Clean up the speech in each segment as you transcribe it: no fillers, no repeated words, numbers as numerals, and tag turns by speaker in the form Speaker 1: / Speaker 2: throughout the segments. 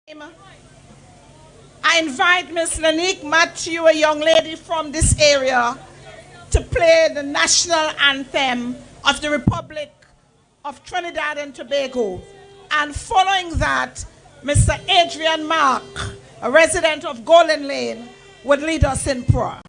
Speaker 1: I invite Miss Lanique Matthew, a young lady from this area, to play the national anthem of the Republic of Trinidad and Tobago. And following that, Mr. Adrian Mark, a resident of Golden Lane, would lead us in prayer.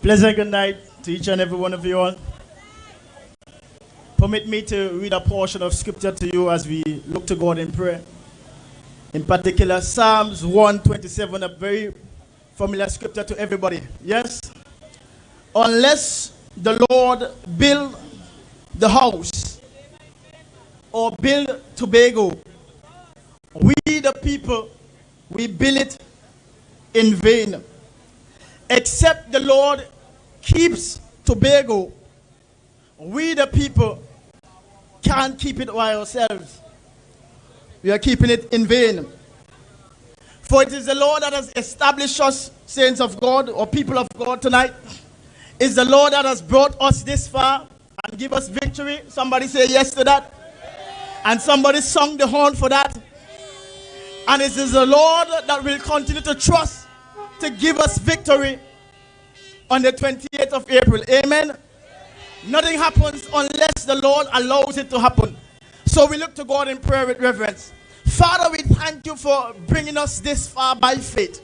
Speaker 2: Pleasant good night to each and every one of you all. Permit me to read a portion of scripture to you as we look to God in prayer. In particular, Psalms 127, a very familiar scripture to everybody. Yes? Unless the Lord build the house or build Tobago, we the people, we build it in vain. Except the Lord keeps Tobago, we the people can't keep it by ourselves. We are keeping it in vain. For it is the Lord that has established us, saints of God or people of God tonight. It's the Lord that has brought us this far and give us victory. Somebody say yes to that. And somebody sung the horn for that. And it is the Lord that will continue to trust to give us victory on the 28th of April. Amen. Nothing happens unless the Lord allows it to happen. So we look to God in prayer with reverence. Father, we thank you for bringing us this far by faith.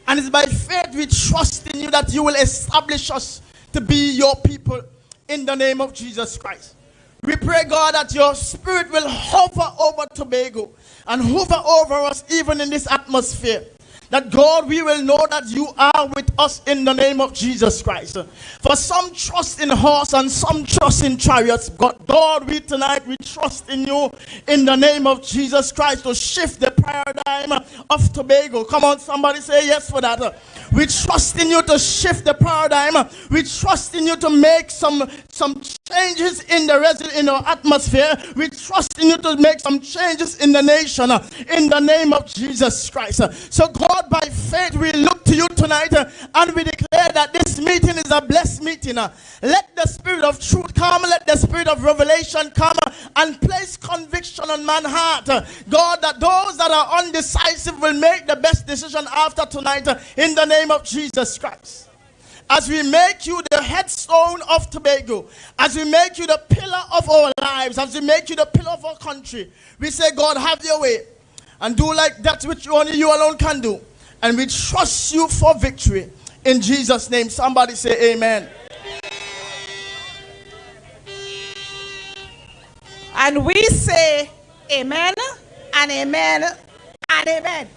Speaker 2: And it's by faith we trust in you that you will establish us to be your people in the name of Jesus Christ. We pray, God, that your spirit will hover over Tobago and hover over us even in this atmosphere. That, God, we will know that you are with us in the name of Jesus Christ. For some trust in horse and some trust in chariots. God, we tonight, we trust in you in the name of Jesus Christ to shift the paradigm of Tobago. Come on, somebody say yes for that. We trust in you to shift the paradigm. We trust in you to make some changes in our atmosphere. We trust in you to make some changes in the nation in the name of Jesus Christ. So God, by faith we look to you tonight and we declare that this meeting is a blessed meeting. Let the spirit of truth come, let the spirit of revelation come and place conviction on man's heart. God, that those that are undecisive will make the best decision after tonight in the name of Jesus Christ. As we make you the headstone of Tobago, as we make you the pillar of our lives, as we make you the pillar of our country, we say, God, have your way and do like that which only you alone can do. And we trust you for victory. In Jesus' name, somebody say amen.
Speaker 1: And we say amen and amen and amen.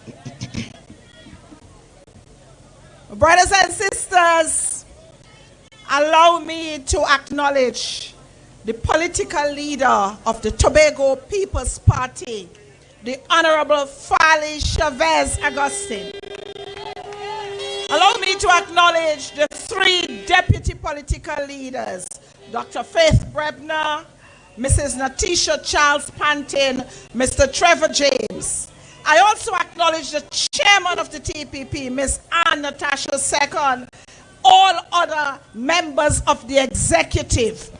Speaker 1: Brothers and sisters, allow me to acknowledge the political leader of the Tobago People's Party, the Honorable Farley Augustine. Allow me to acknowledge the 3 deputy political leaders, Dr. Faith Brebner, Mrs. Natisha Charles Pantin, Mr. Trevor James. I also acknowledge the chairman of the TPP, Ms. Ann Natasha II, all other members of the executive.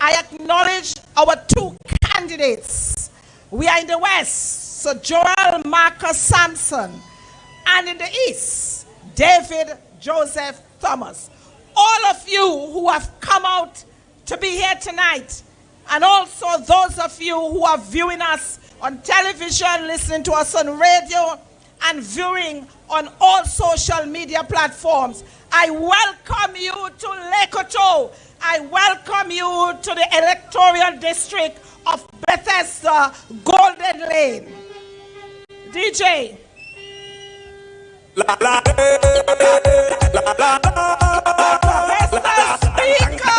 Speaker 1: I acknowledge our 2 candidates. We are in the west, so Joel Marcus Sampson, and in the east, David Joseph Thomas. All of you who have come out to be here tonight, and also those of you who are viewing us on television, listening to us on radio, and viewing on all social media platforms, I welcome you to Lekoto. I welcome you to the electoral district of Bethesda Golden Lane. DJ. La, la, la, la, Mr. Speaker.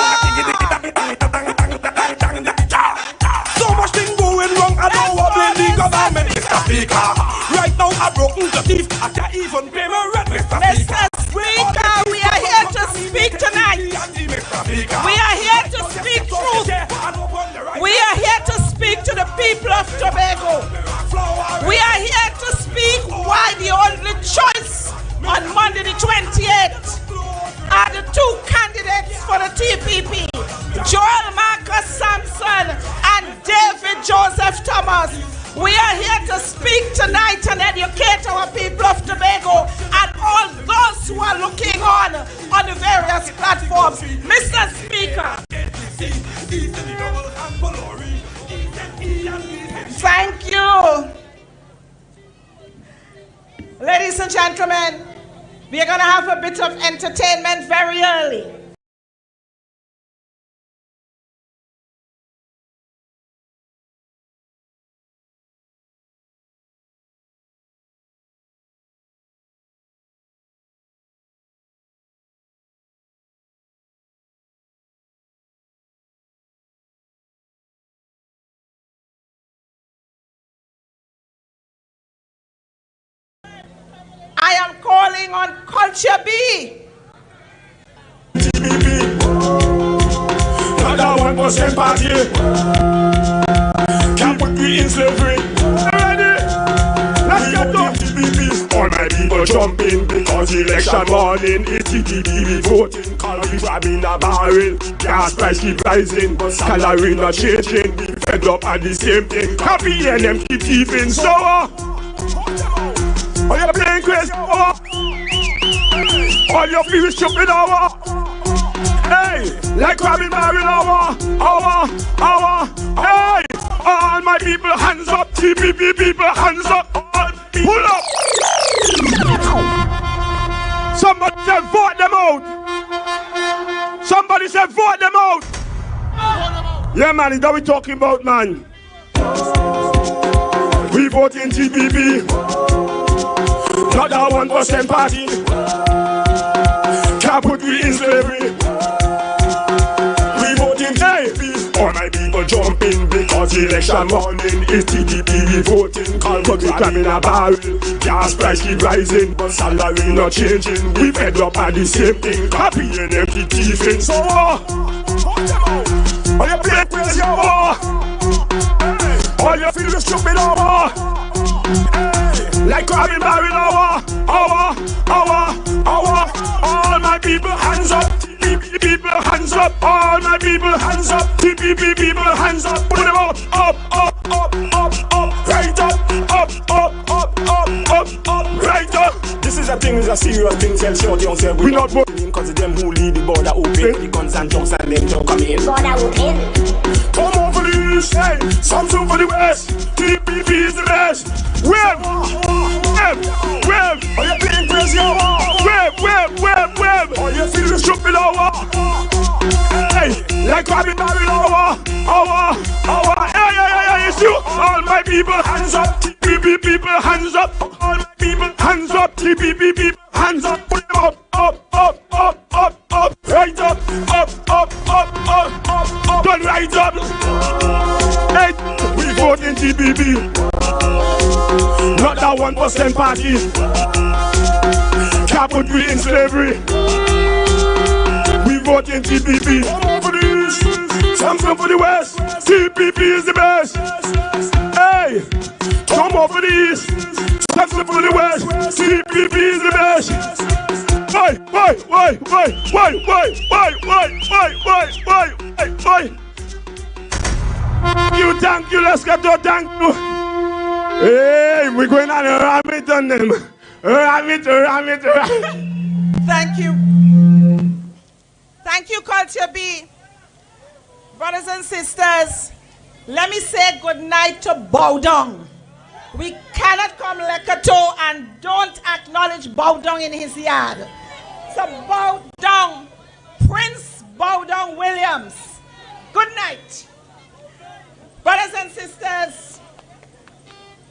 Speaker 3: So much thing going wrong, I don't want to blame the government, Mr. Speaker. Right now, I've broken the teeth, I can't even pay my rent,
Speaker 1: Mr. Speaker, we are here to speak tonight. We are here to speak truth. We are here to speak to the people of Tobago. We are here to speak why the only choice on Monday the 28th are the 2 candidates for the TPP, Joel Marcus Sampson and David Joseph Thomas. We are here to speak tonight and educate our people of Tobago and all those who are looking on the various platforms. Mr. Speaker. Thank you. Ladies and gentlemen, we are going to have a bit of entertainment very early. I am calling on Culture B.
Speaker 3: TPP, another 1% party. Can't put me in slavery. Ready? Let's get to TPP. All my people jumping because election morning is TPP. We voting, call we grabbing a barrel. Gas price keep rising, but salary not changing. We fed up at the same thing. Copy and them keep thieving. So are you playing crazy? All your feet jumping over. Hey, like grabbing barrel over. Hey, all my people hands up. TPP people hands up. Pull up. Somebody said vote them out. Somebody said vote them out. Yeah, man, is that we talking about, man? We vote in TPP. Not that 1% party. Can't put me in slavery. We voting TPP. All my people jumping because election morning is TPP. We voting, call but we grabbing a barrel. Gas price keep rising, but salary not changing. We fed up at the same thing. Copy and them keep thieving. So are you playing crazy over? All you feel is jumping over. Like grabbing barrel our. All my people hands up. TPP people hands up. All my people hands up. TPP people hands up. Put them out. Up. Right up. Right up. This is a thing, is a serious thing. Tell short young say we not voting cause it's them who lead the border open. The guns and junks and them don't come in. Border open. Come over the east, hey. Sampson for the west. TPP is the best. Web. Are you playing crazy over? Web. Are you feeling stupid over? Hey, like grabbing barrel over. Hey, you, all my people, hands up. TPP people, hands up. All my people, hands up. TPP people, hands up. Put them up, up, up, up, up, up. Right up, up, up, up, up, up, up. Done right up. Hey, we vote in TPP. Not that 1% party. Can't put we in slavery. We vote in TPP. For the East, Sampson for the West. TPP is the best. Hey, come over for the East, Sampson for the West. TPP is the best. Why? You thank you, let's get to thank you. Hey, we're going on a rabbit on them. Rabbit.
Speaker 1: Thank you. Thank you, Culture B. Brothers and sisters, let me say good night to Bowdong. We cannot come Lekato and don't acknowledge Bowdong in his yard. So Bowdong, Prince Bowdong Williams, good night. Brothers and sisters,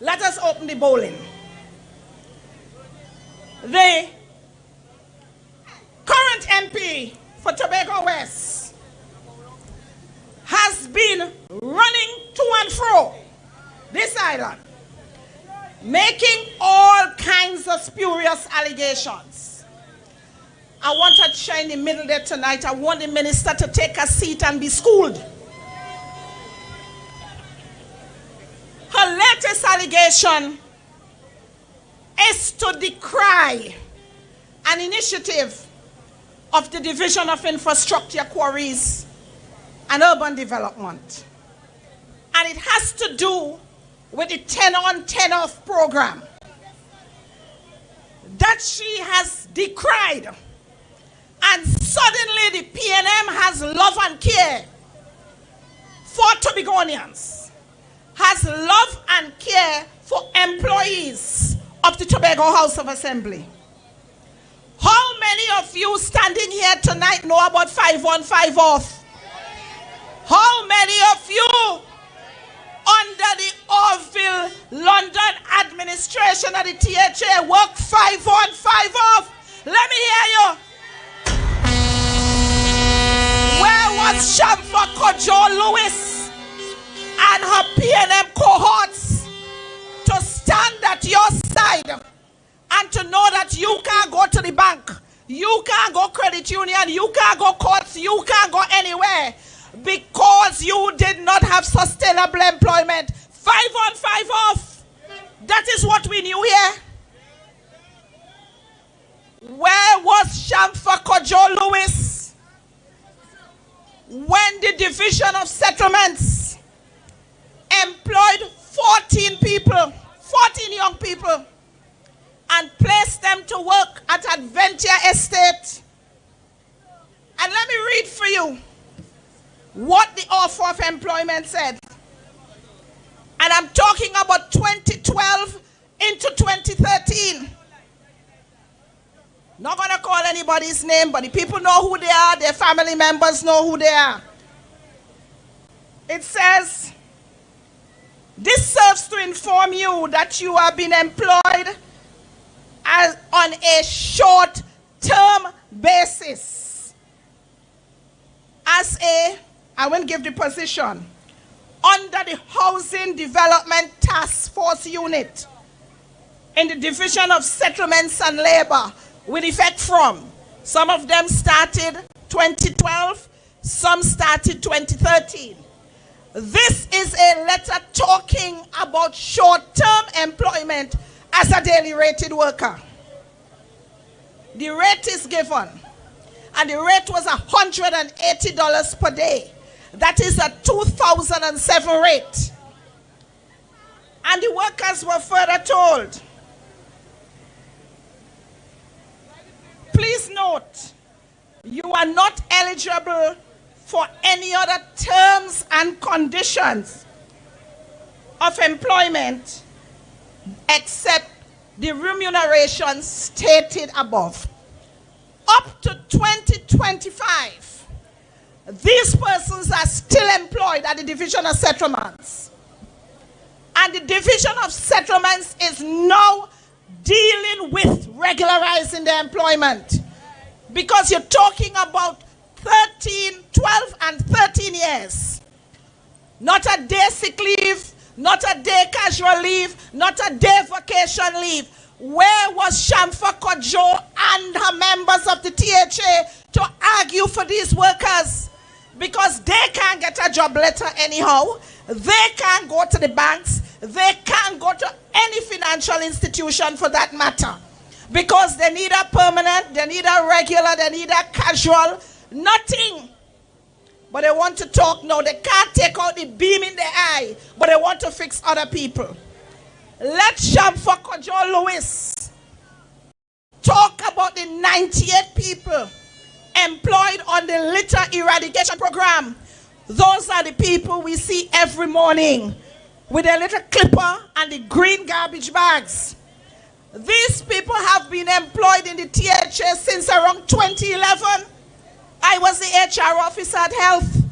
Speaker 1: let us open the bowling. The current MP for Tobago West has been running to and fro this island, making all kinds of spurious allegations. I want to shine in the middle there tonight. I want the minister to take a seat and be schooled. Her latest allegation is to decry an initiative of the Division of Infrastructure, Quarries and Urban Development. And it has to do with the 10-on, 10-off program that she has decried. And suddenly the PNM has love and care for Tobagonians, has love and care for employees of the Tobago House of Assembly. How many of you standing here tonight know about 5-on, 5-off? How many of you under the Orville London administration of the THA work 5-on, 5-off? Let me hear you. Where was Shamfa Kojo Lewis and her PNM cohorts to stand at your side and to know that you can't go to the bank, you can't go credit union, you can't go courts, you can't go anywhere because you did not have sustainable employment? 5-on, 5-off. That is what we knew here. Where was Shamfa Kojo Lewis when the Division of Settlements employed 14 people, 14 young people, and placed them to work at Adventure Estate? And let me read for you what the offer of employment said. And I'm talking about 2012 into 2013. Not going to call anybody's name, but the people know who they are, their family members know who they are. It says, this serves to inform you that you have been employed on a short-term basis as I won't give the position, under the Housing Development Task Force Unit in the Division of Settlements and Labor, with effect from, some of them started 2012, some started 2013. This is a letter talking about short-term employment as a daily rated worker. The rate is given, and the rate was $180 per day. That is a 2007 rate. And the workers were further told, please note, you are not eligible for any other terms and conditions of employment except the remuneration stated above. Up to 2025, these persons are still employed at the Division of Settlements. And the Division of Settlements is now dealing with regularizing their employment. Because you're talking about 12 and 13 years. Not a day sick leave, not a day casual leave, not a day vacation leave. Where was Shamfa Kojo and her members of the THA to argue for these workers? Because they can't get a job letter anyhow. They can't go to the banks. They can't go to any financial institution for that matter. Because they need a permanent, they need a regular, they need a casual, nothing. But they want to talk now. They can't take out the beam in their eye, but they want to fix other people. Let Shamfa Kojo Lewis talk about the 98 people employed on the litter eradication program. Those are the people we see every morning with their little clipper and the green garbage bags. These people have been employed in the THA since around 2011. I was the HR officer at Health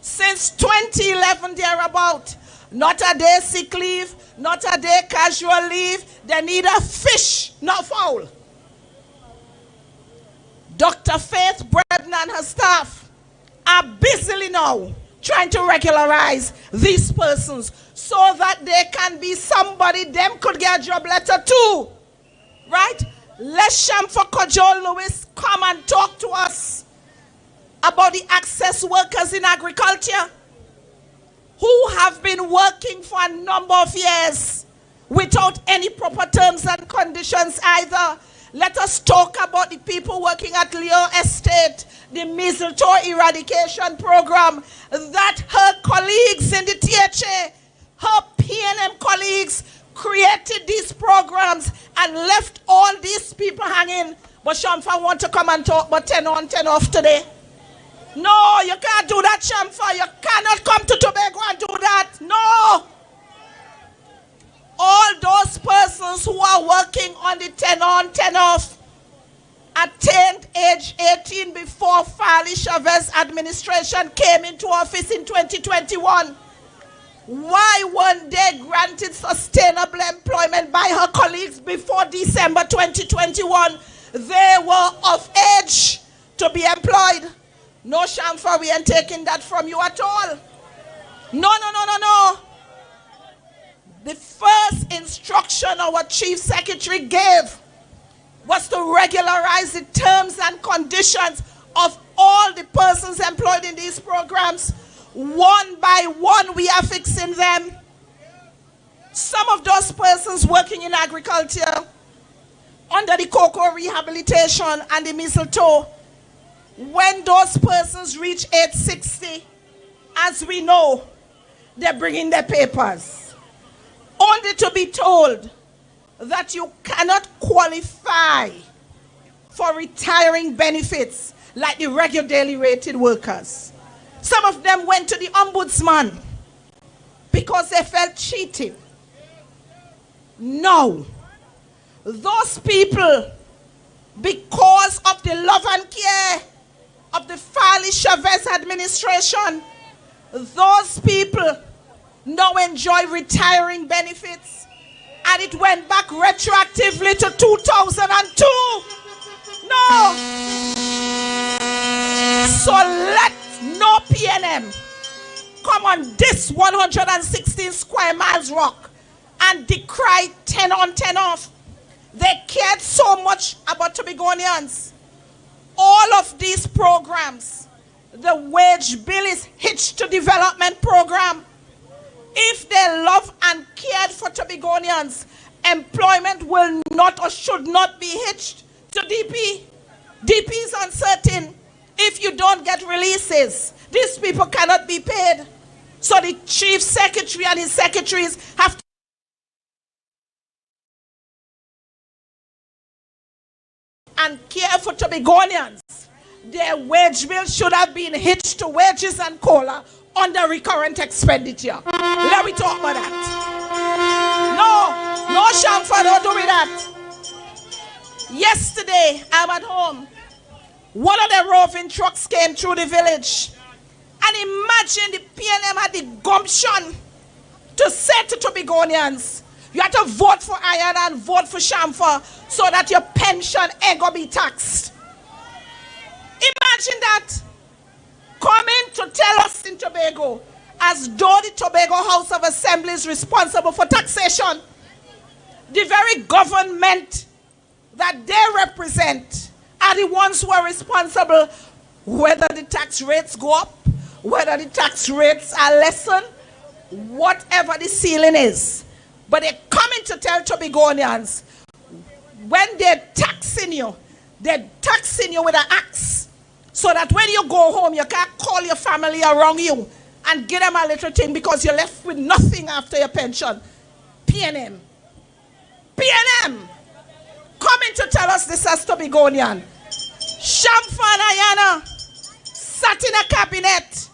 Speaker 1: since 2011 thereabout. Not a day sick leave, not a day casual leave. They need a fish, not fowl. Dr. Faith Bredon and her staff are busily now trying to regularize these persons so that they can be somebody them could get a job letter too. Right? Let Shamfa Kojo Lewis come and talk to us about the access workers in agriculture who have been working for a number of years without any proper terms and conditions either. Let us talk about the people working at Leo Estate, the mistletoe eradication program, that her colleagues in the THA, her PNM colleagues created these programs and left all these people hanging. But Shamfa want to come and talk about 10 on, 10 off today. No, you can't do that, Shamfa. You cannot come to Tobago and do that. No. All those persons who are working on the 10 on, 10 off attained age 18 before Farley Chavez administration came into office in 2021. Why weren't they granted sustainable employment by her colleagues before December 2021? They were of age to be employed. No, Shamfa, we ain't taking that from you at all. No. The first instruction our chief secretary gave was to regularize the terms and conditions of all the persons employed in these programs. One by one, we are fixing them. Some of those persons working in agriculture under the cocoa rehabilitation and the mistletoe, when those persons reach age 60, as we know, they're bringing their papers, only to be told that you cannot qualify for retiring benefits like the regularly rated workers. Some of them went to the ombudsman because they felt cheated. No. Those people, because of the love and care of the Farley Chavez administration, those people now enjoy retiring benefits, and it went back retroactively to 2002. No. So let no PNM come on this 116 square miles rock and decry 10 on, 10 off. They cared so much about Tobagonians. All of these programs, the wage bill is hitched to development program. If they love and cared for Tobagonians, employment will not or should not be hitched to DP. DP is uncertain. If you don't get releases, these people cannot be paid. So the chief secretary and his secretaries have to and care for Tobagonians. Their wage bill should have been hitched to wages and COLA under recurrent expenditure. Let me talk about that. No, Shamfa, don't do that. Yesterday, I'm at home. One of the roving trucks came through the village. And imagine the PNM had the gumption to say to Tobagonians, you have to vote for Iron and vote for Shamfa so that your pension ain't gonna be taxed. Imagine that. Coming to tell us in Tobago, as though the Tobago House of Assembly is responsible for taxation. The very government that they represent are the ones who are responsible whether the tax rates go up, whether the tax rates are lessened, whatever the ceiling is. But they're coming to tell Tobagonians, when they're taxing you with an axe, so that when you go home, you can't call your family around you and give them a little thing because you're left with nothing after your pension. PNM. PNM. Coming to tell us this as Tobagonian. Shamfa and Ayana sat in a cabinet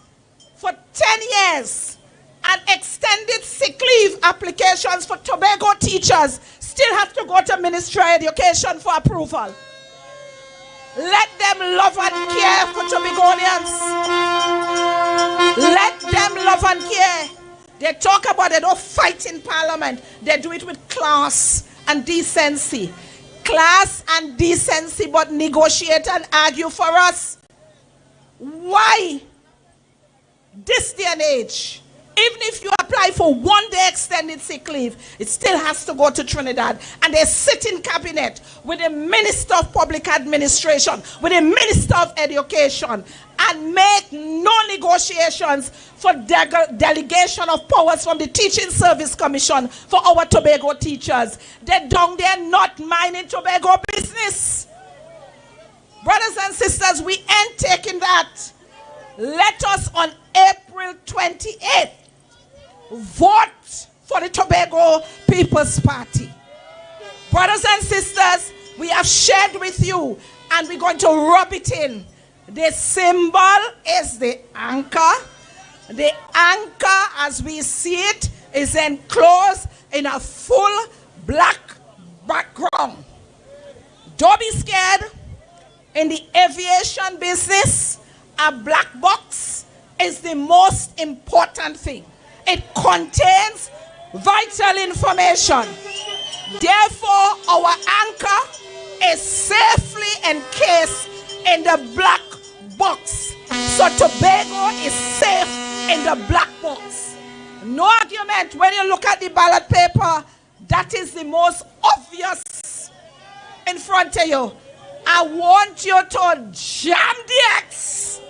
Speaker 1: for 10 years and extended sick leave applications for Tobago teachers still have to go to Ministry of Education for approval. Let them love and care for Tobagonians. Let them love and care. They talk about they don't fight in Parliament. They do it with class and decency. Class and decency, but negotiate and argue for us. Why? This day and age, even if you apply for 1 day extended sick leave, it still has to go to Trinidad. And they sit in cabinet with the Minister of Public Administration, with the Minister of Education, and make no negotiations for delegation of powers from the Teaching Service Commission for our Tobago teachers. They're down there not minding Tobago business. Brothers and sisters, we ain't taking that. Let us on April 28th vote for the Tobago People's Party. Brothers and sisters, we have shared with you and we're going to rub it in. The symbol is the anchor. The anchor, as we see it, is enclosed in a full black background. Don't be scared. In the aviation business, a black box is the most important thing. It contains vital information. Therefore, our anchor is safely encased in the black box. So Tobago is safe in the black box. No argument. When you look at the ballot paper, that is the most obvious in front of you. I want you to jam the X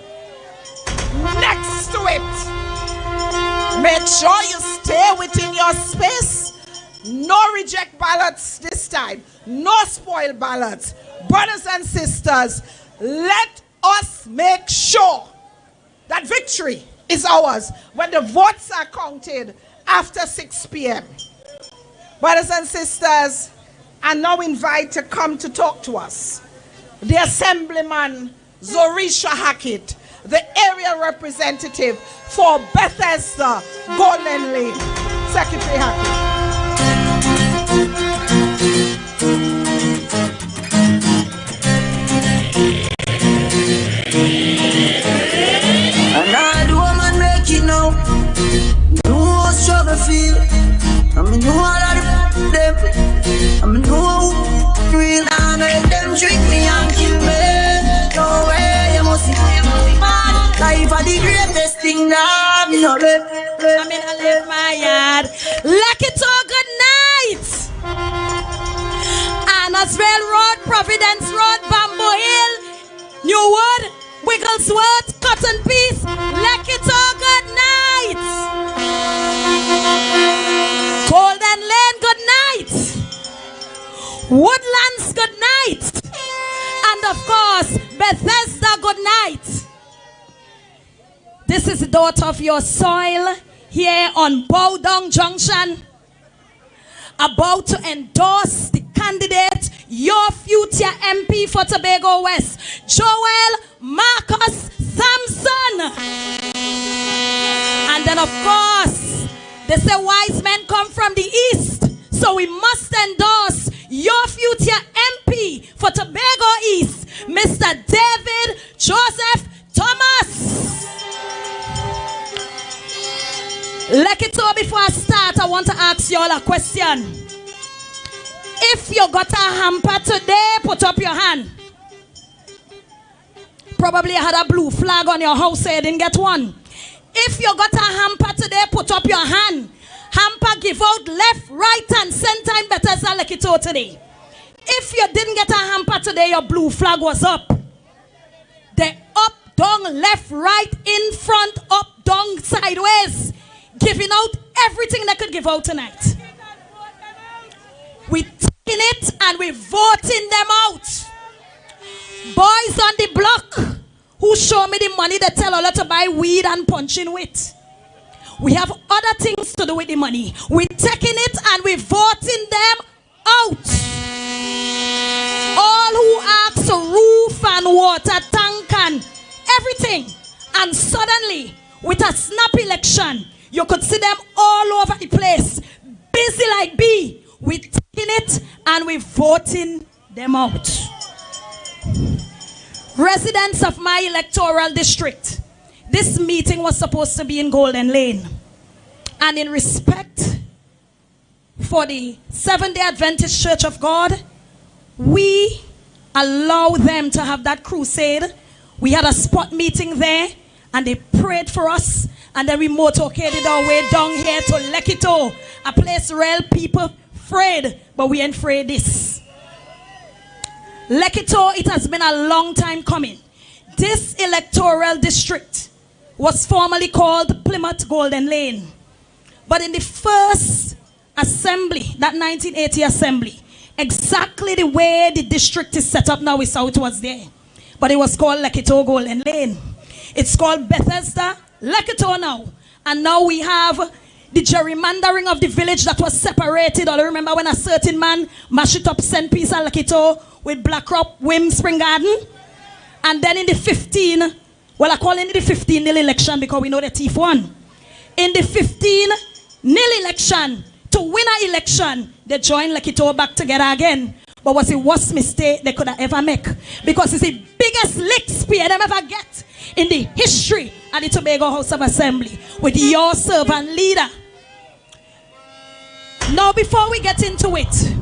Speaker 1: next to it. Make sure you stay within your space. No reject ballots this time. No spoil ballots. Brothers and sisters, let us make sure that victory is ours when the votes are counted after 6 p.m. Brothers and sisters, I now invite to come to talk to us the Assemblyman Zorisha Hackett, the area representative for Bethesda Golden Lane. Secretary Hackett.
Speaker 4: And I do a man make it now. No struggle feel. I mean, no all of them. I mean, no real. I make them trick me and kill me. No way, you must see me. Life are the greatest thing now. You know that.
Speaker 5: I mean, I live my yard. Lucky to good night. Anasville Road, Providence Road, Bamboo Hill, Newwood, Wigglesworth, Cotton Piece. Lucky to good night. Golden Lane, good night. Woodlands, good night. And of course, Bethesda, good night. This is the daughter of your soil here on Bowdown Junction, about to endorse the candidate, your future MP for Tobago West, Joel Marcus Sampson. And then of course, they say wise men come from the east, so we must endorse your future MP for Tobago East, Mr. David Joseph Thomas. Lekito, before I start, I want to ask you all a question. If you got a hamper today, put up your hand. Probably you had a blue flag on your house, so you didn't get one. If you got a hamper today, put up your hand. Hamper give out left, right, and center in Bethesda Lekito today. If you didn't get a hamper today, your blue flag was up. The up, down, left, right, in front, up, down, sideways. Giving out everything they could give out tonight. We taking it and we voting them out. Boys on the block who show me the money they tell all to buy weed and punching with. We have other things to do with the money. We taking it and we voting them out. All who ask roof and water tank and everything. And suddenly, with a snap election, you could see them all over the place. Busy like bee. We taking it and we voting them out. Residents of my electoral district, this meeting was supposed to be in Golden Lane. And in respect for the Seventh-day Adventist Church of God, we allow them to have that crusade. We had a spot meeting there and they prayed for us, and then we motorcaded our way down here to Lekito, a place real people afraid, but we ain't afraid this. Lekito, it has been a long time coming. This electoral district was formerly called Plymouth Golden Lane. But in the first assembly, that 1980 assembly, exactly the way the district is set up now is how it was there. But it was called Lekito Golden Lane. It's called Bethesda Lekito now. And now we have the gerrymandering of the village that was separated. Or remember when a certain man mashed it up St. Peter's and Lekito with Blackrock, Wim, Spring Garden? And then in the 15, well, I call it the 15 nil election because we know the thief won. In the 15 nil election, to win an election, they joined Lekito back together again. But was the worst mistake they could have ever make. Because it's the biggest lick spear they ever get in the history of the Tobago House of Assembly with your servant leader. Now, before we get into it,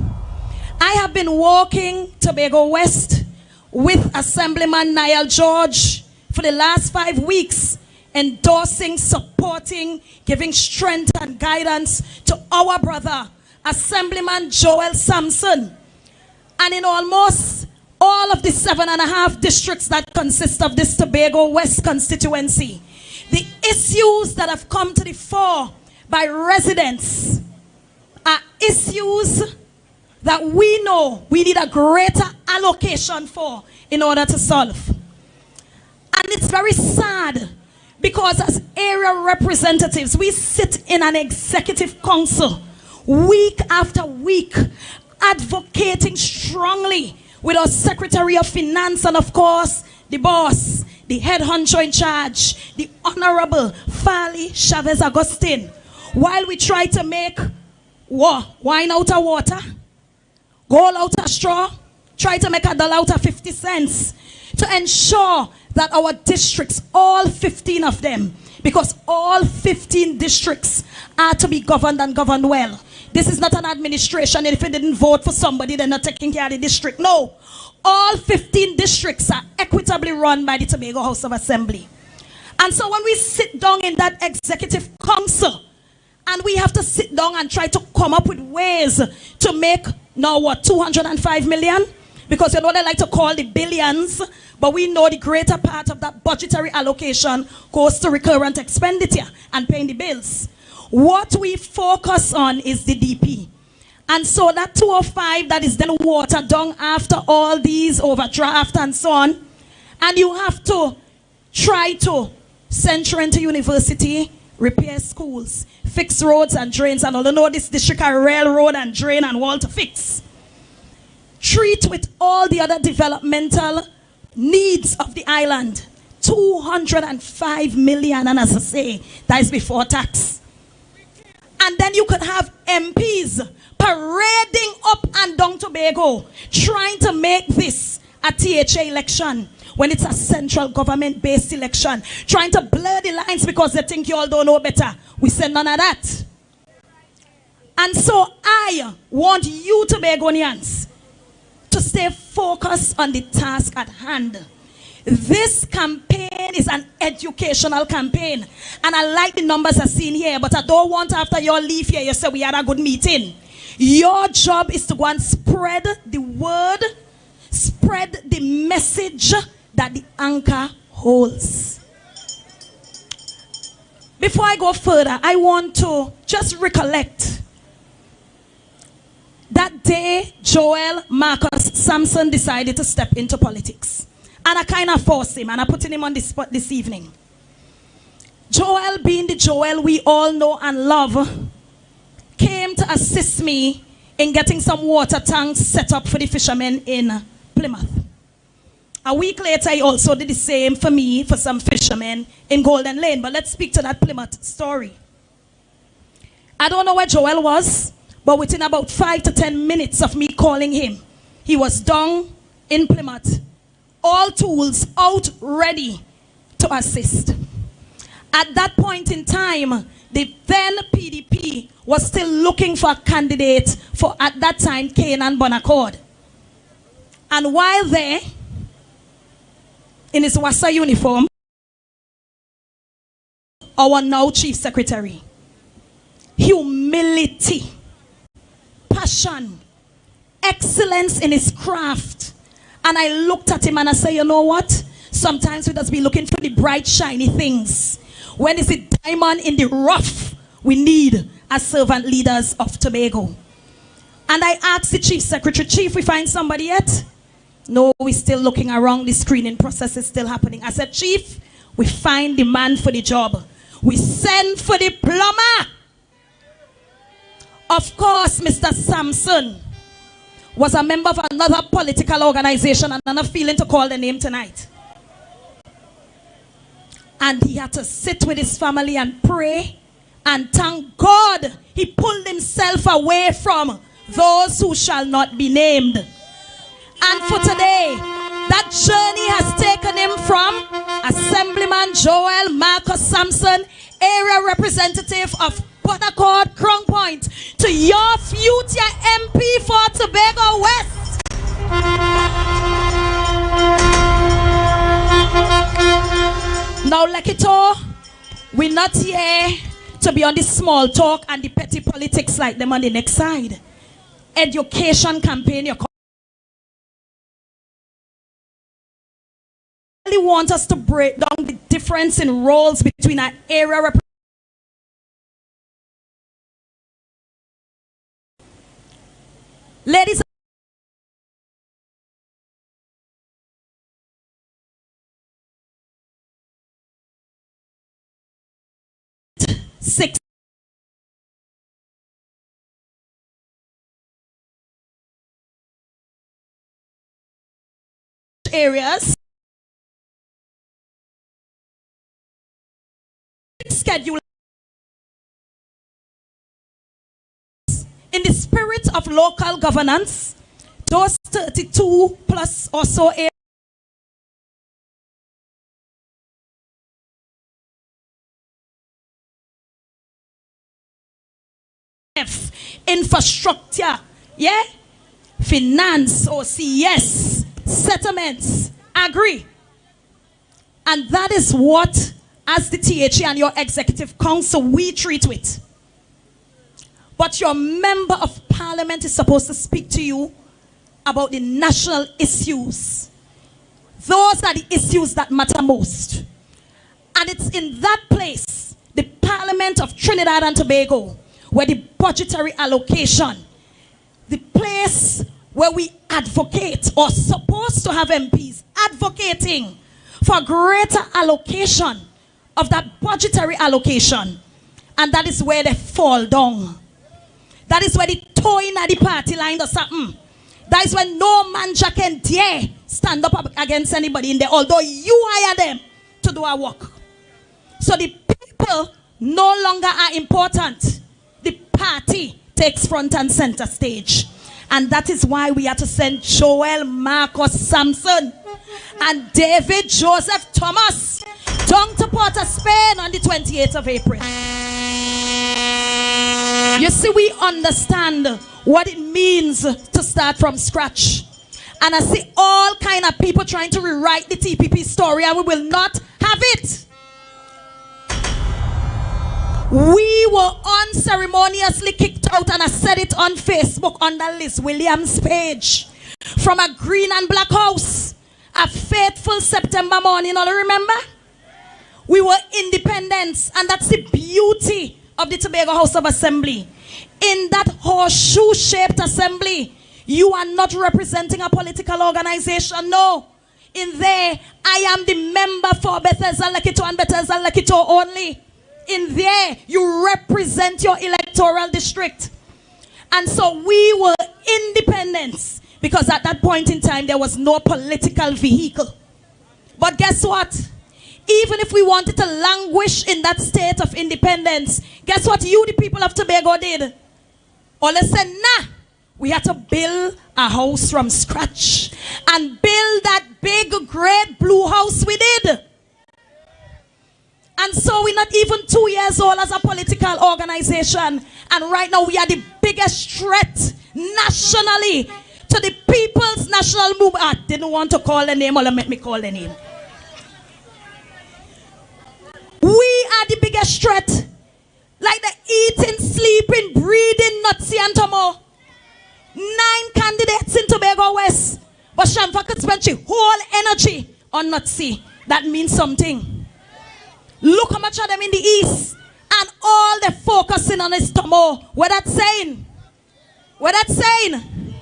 Speaker 5: I have been walking Tobago West with Assemblyman Niall George for the last 5 weeks, endorsing, supporting, giving strength and guidance to our brother, Assemblyman Joel Sampson. And in almost all of the 7.5 districts that consist of this Tobago West constituency, the issues that have come to the fore by residents are issues that we know we need a greater allocation for in order to solve. And it's very sad because as area representatives, we sit in an executive council week after week advocating strongly with our Secretary of Finance and of course the boss, the head honcho in charge, the Honorable Farley Chavez Augustine, while we try to make wine out of water, gold out of straw, try to make a dollar out of 50 cents to ensure that our districts, all 15 of them, because all 15 districts are to be governed and governed well. This is not an administration, and if you didn't vote for somebody, they're not taking care of the district. No. All 15 districts are equitably run by the Tobago House of Assembly. And so when we sit down in that executive council, and we have to sit down and try to come up with ways to make, now what, 205 million? Because you know they like to call the billions, but we know the greater part of that budgetary allocation goes to recurrent expenditure and paying the bills. What we focus on is the DP. And so that 205 that is then watered down after all these overdraft and so on. And you have to try to center into university, repair schools, fix roads and drains. And although this district are railroad and drain and wall to fix. Treat with all the other developmental needs of the island. 205 million, and as I say, that is before tax. And then you could have MPs parading up and down Tobago, trying to make this a THA election. when it's a central government-based election, trying to blur the lines because they think you all don't know better. We said none of that. And so I want you, Tobagonians, to stay focused on the task at hand. This campaign is an educational campaign. And I like the numbers I've seen here, but I don't want after you all leave here, you say we had a good meeting. Your job is to go and spread the word, spread the message that the anchor holds. Before I go further, I want to just recollect that day Joel Marcus Sampson decided to step into politics. And I kind of forced him, and I put him on the spot this evening. Joel, being the Joel we all know and love, came to assist me in getting some water tanks set up for the fishermen in Plymouth. A week later, he also did the same for me, for some fishermen in Golden Lane. But let's speak to that Plymouth story. I don't know where Joel was, but within about 5 to 10 minutes of me calling him, he was down in Plymouth, all tools out, ready to assist. At that point in time, the then PDP was still looking for a candidate for, at that time, Canaan Bonaccord. And while there, in his Wassa uniform, our now Chief Secretary, humility, passion, excellence in his craft. And I looked at him and I said, you know what? Sometimes we just be looking for the bright, shiny things. When is the diamond in the rough we need as servant leaders of Tobago? And I asked the Chief Secretary, Chief, we find somebody yet? No, we're still looking around. The screening process is still happening. I said, Chief, we find the man for the job. We send for the plumber. Of course, Mr. Sampson was a member of another political organization, and I'm not feeling to call the name tonight. And he had to sit with his family and pray, and thank God he pulled himself away from those who shall not be named. And for today, that journey has taken him from Assemblyman Joel Marcus Sampson, area representative of Bonaccord, Crown Point, to your future MP for Tobago West. Now, Lekito, we're not here to be on the small talk and the petty politics like them on the next side. Education campaign, you really want us to break down the difference in roles between our area representatives. Ladies six areas schedule in the spirit of local governance. Those 32 plus or so areas infrastructure, yeah, finance or CS, settlements, agree. And that is what, as the THE and your executive council, we treat with. But your member of parliament is supposed to speak to you about the national issues. Those are the issues that matter most. And it's in that place, the Parliament of Trinidad and Tobago, where the budgetary allocation, the place where we advocate, or supposed to have MPs advocating for greater allocation of that budgetary allocation. And that is where they fall down. That is where the toying at the party line or something. That is when no man can dare stand up against anybody in there, although you hire them to do our work. So the people no longer are important. The party takes front and center stage. And that is why we have to send Joel Marcus Sampson and David Joseph Thomas down to Port of Spain on the 28th of April. You see, we understand what it means to start from scratch. And I see all kind of people trying to rewrite the TPP story, and we will not have it. We were unceremoniously kicked out, and I said it on Facebook under Liz Williams' page, from a green and black house. A fateful September morning, all remember? We were independents, and that's the beauty of the Tobago House of Assembly. In that horseshoe-shaped assembly, you are not representing a political organization, no. In there, I am the member for Bethesda Lekito and Bethesda Lekito only. In there, you represent your electoral district. And so we were independents because at that point in time, there was no political vehicle. But guess what? Even if we wanted to languish in that state of independence, guess what you, the people of Tobago, did? All they said, nah. We had to build a house from scratch. And build that big, great blue house we did. And so we're not even 2 years old as a political organization. And right now we are the biggest threat nationally to the People's National Movement. I didn't want to call the name, or let me call the name. We are the biggest threat. Like the eating, sleeping, breathing, Nutsy and Tomo. 9 candidates in Tobago West. But Shamfa could spend her whole energy on Nutsy. That means something. Look how much of them in the east. And all they're focusing on is Tomo. What that saying? What that saying?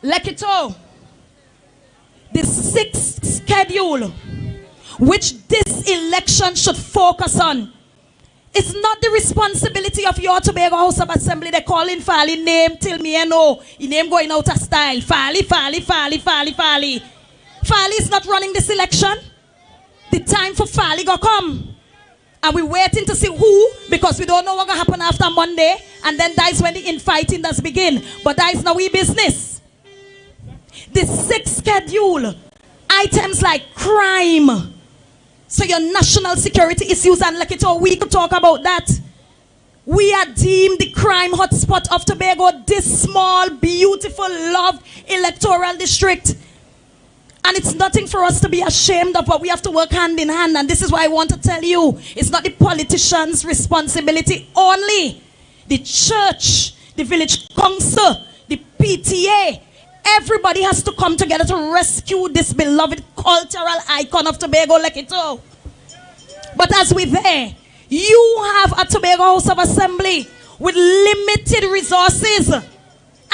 Speaker 5: Lekito. The 6th schedule, which this election should focus on, it's not the responsibility of your Tobago House of Assembly. They call in Farley name till me and know. His name going out of style. Farley. Farley is not running this election. The time for Farley go come. And we're waiting to see who, because we don't know what's going to happen after Monday. And then that is when the infighting does begin. But that is now we business. The 6th schedule, items like crime. So your national security issues, and like it all, we could talk about that. We are deemed the crime hotspot of Tobago, this small, beautiful, loved electoral district. And it's nothing for us to be ashamed of, but we have to work hand in hand. And this is why I want to tell you, it's not the politicians' responsibility only. The church, the village council, the PTA, everybody has to come together to rescue this beloved cultural icon of Tobago, Lekito. But as we're there, you have a Tobago House of Assembly with limited resources.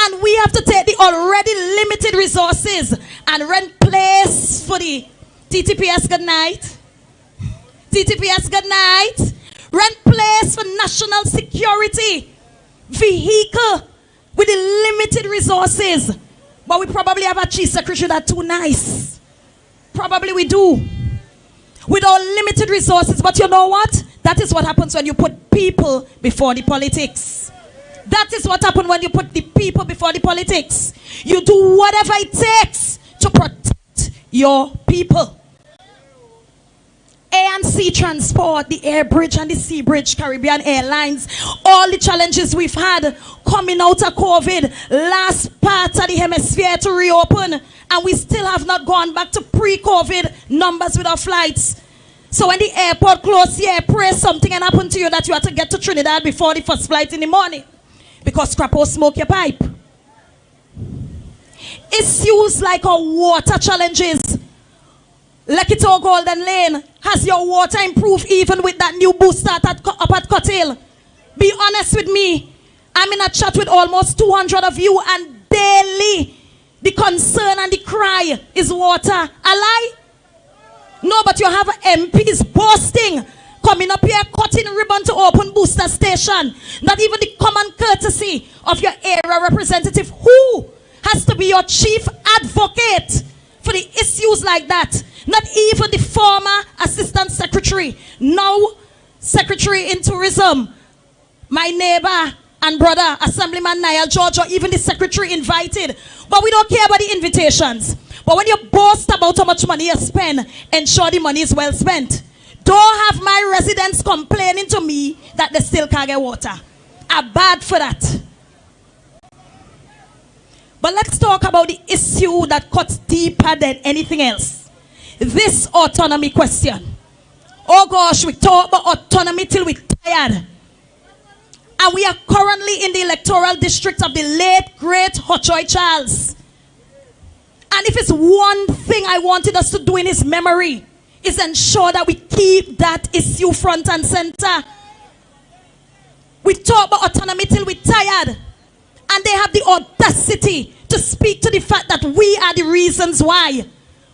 Speaker 5: And we have to take the already limited resources and rent place for the TTPS good night. TTPS good night. Rent place for national security. Vehicle with the limited resources. But we probably have a chief secretary that's too nice. Probably we do. With our limited resources. But you know what? That is what happens when you put people before the politics. That is what happens when you put the people before the politics. You do whatever it takes to protect your people. Air and sea transport, the air bridge and the sea bridge, Caribbean Airlines, all the challenges we've had coming out of COVID, last part of the hemisphere to reopen, and we still have not gone back to pre-COVID numbers with our flights. So when the airport closed here, pray something and happen to you that you have to get to Trinidad before the first flight in the morning. Because Crapo smoke your pipe. Issues like our water challenges. Lekito Golden Lane, has your water improved even with that new booster up at Cothill? Be honest with me. I'm in a chat with almost 200 of you, and daily the concern and the cry is water. A lie? No, but you have MPs boasting, coming up here, cutting ribbon to open booster station. Not even the common courtesy of your area representative, who has to be your chief advocate for the issues like that. Not even the former assistant secretary, now secretary in tourism, my neighbor and brother, Assemblyman Niall George, or even the secretary invited, But we don't care about the invitations. But when you boast about how much money you spend, ensure the money is well spent. Don't have my residents complaining to me that they still can't get water. I'm bad for that. But let's talk about the issue that cuts deeper than anything else. This autonomy question. Oh gosh, we talk about autonomy till we're tired. And we are currently in the electoral district of the late, great Hochoy Charles. And if it's one thing I wanted us to do in his memory, is ensure that we keep that issue front and center. We talk about autonomy till we're tired. And they have the audacity to speak to the fact that we are the reasons why.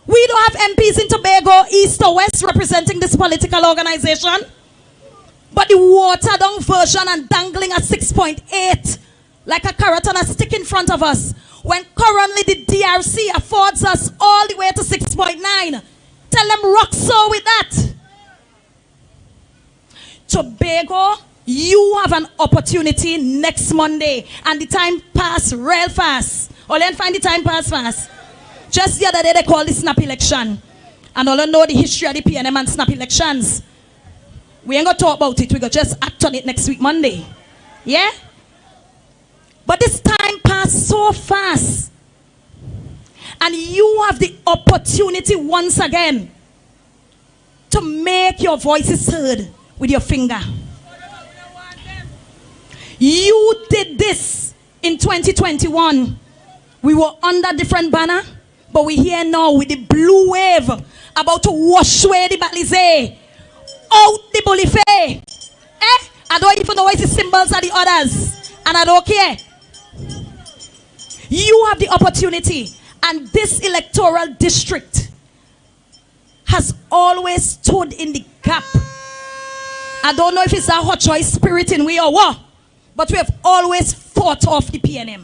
Speaker 5: We don't have MPs in Tobago, East or West, representing this political organization. But the watered down version and dangling at 6.8 like a carrot on a stick in front of us, when currently the DRC affords us all the way to 6.9. Tell them rock so with that. Tobago, you have an opportunity next Monday, and the time pass real fast. All you find the time pass fast. Just the other day they called the snap election, and all you know the history of the PNM and snap elections. We ain't gonna talk about it. We gonna just act on it next week Monday. Yeah? But this time passed so fast. And you have the opportunity once again to make your voices heard with your finger. You did this in 2021. We were under different banner, but we're here now with the blue wave about to wash away the Balize. Out the Bolife. I don't even know what the symbols are the others. And I don't care. You have the opportunity. And this electoral district has always stood in the gap. I don't know if it's a hot choice spirit in we or what, but we have always fought off the PNM.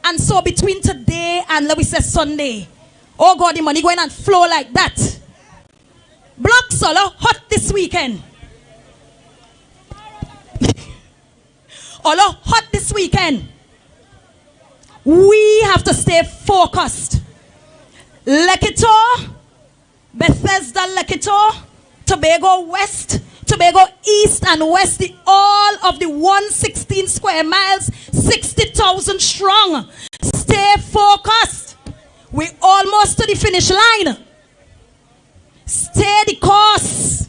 Speaker 5: And so between today and let me say Sunday, oh God, the money going and flow like that. Block solo hot this weekend. Olo hot this weekend. We have to stay focused. Lekito, Bethesda Lekito, Tobago West, Tobago East and West, all of the 116 square miles, 60,000 strong. Stay focused. We're almost to the finish line. Stay the course.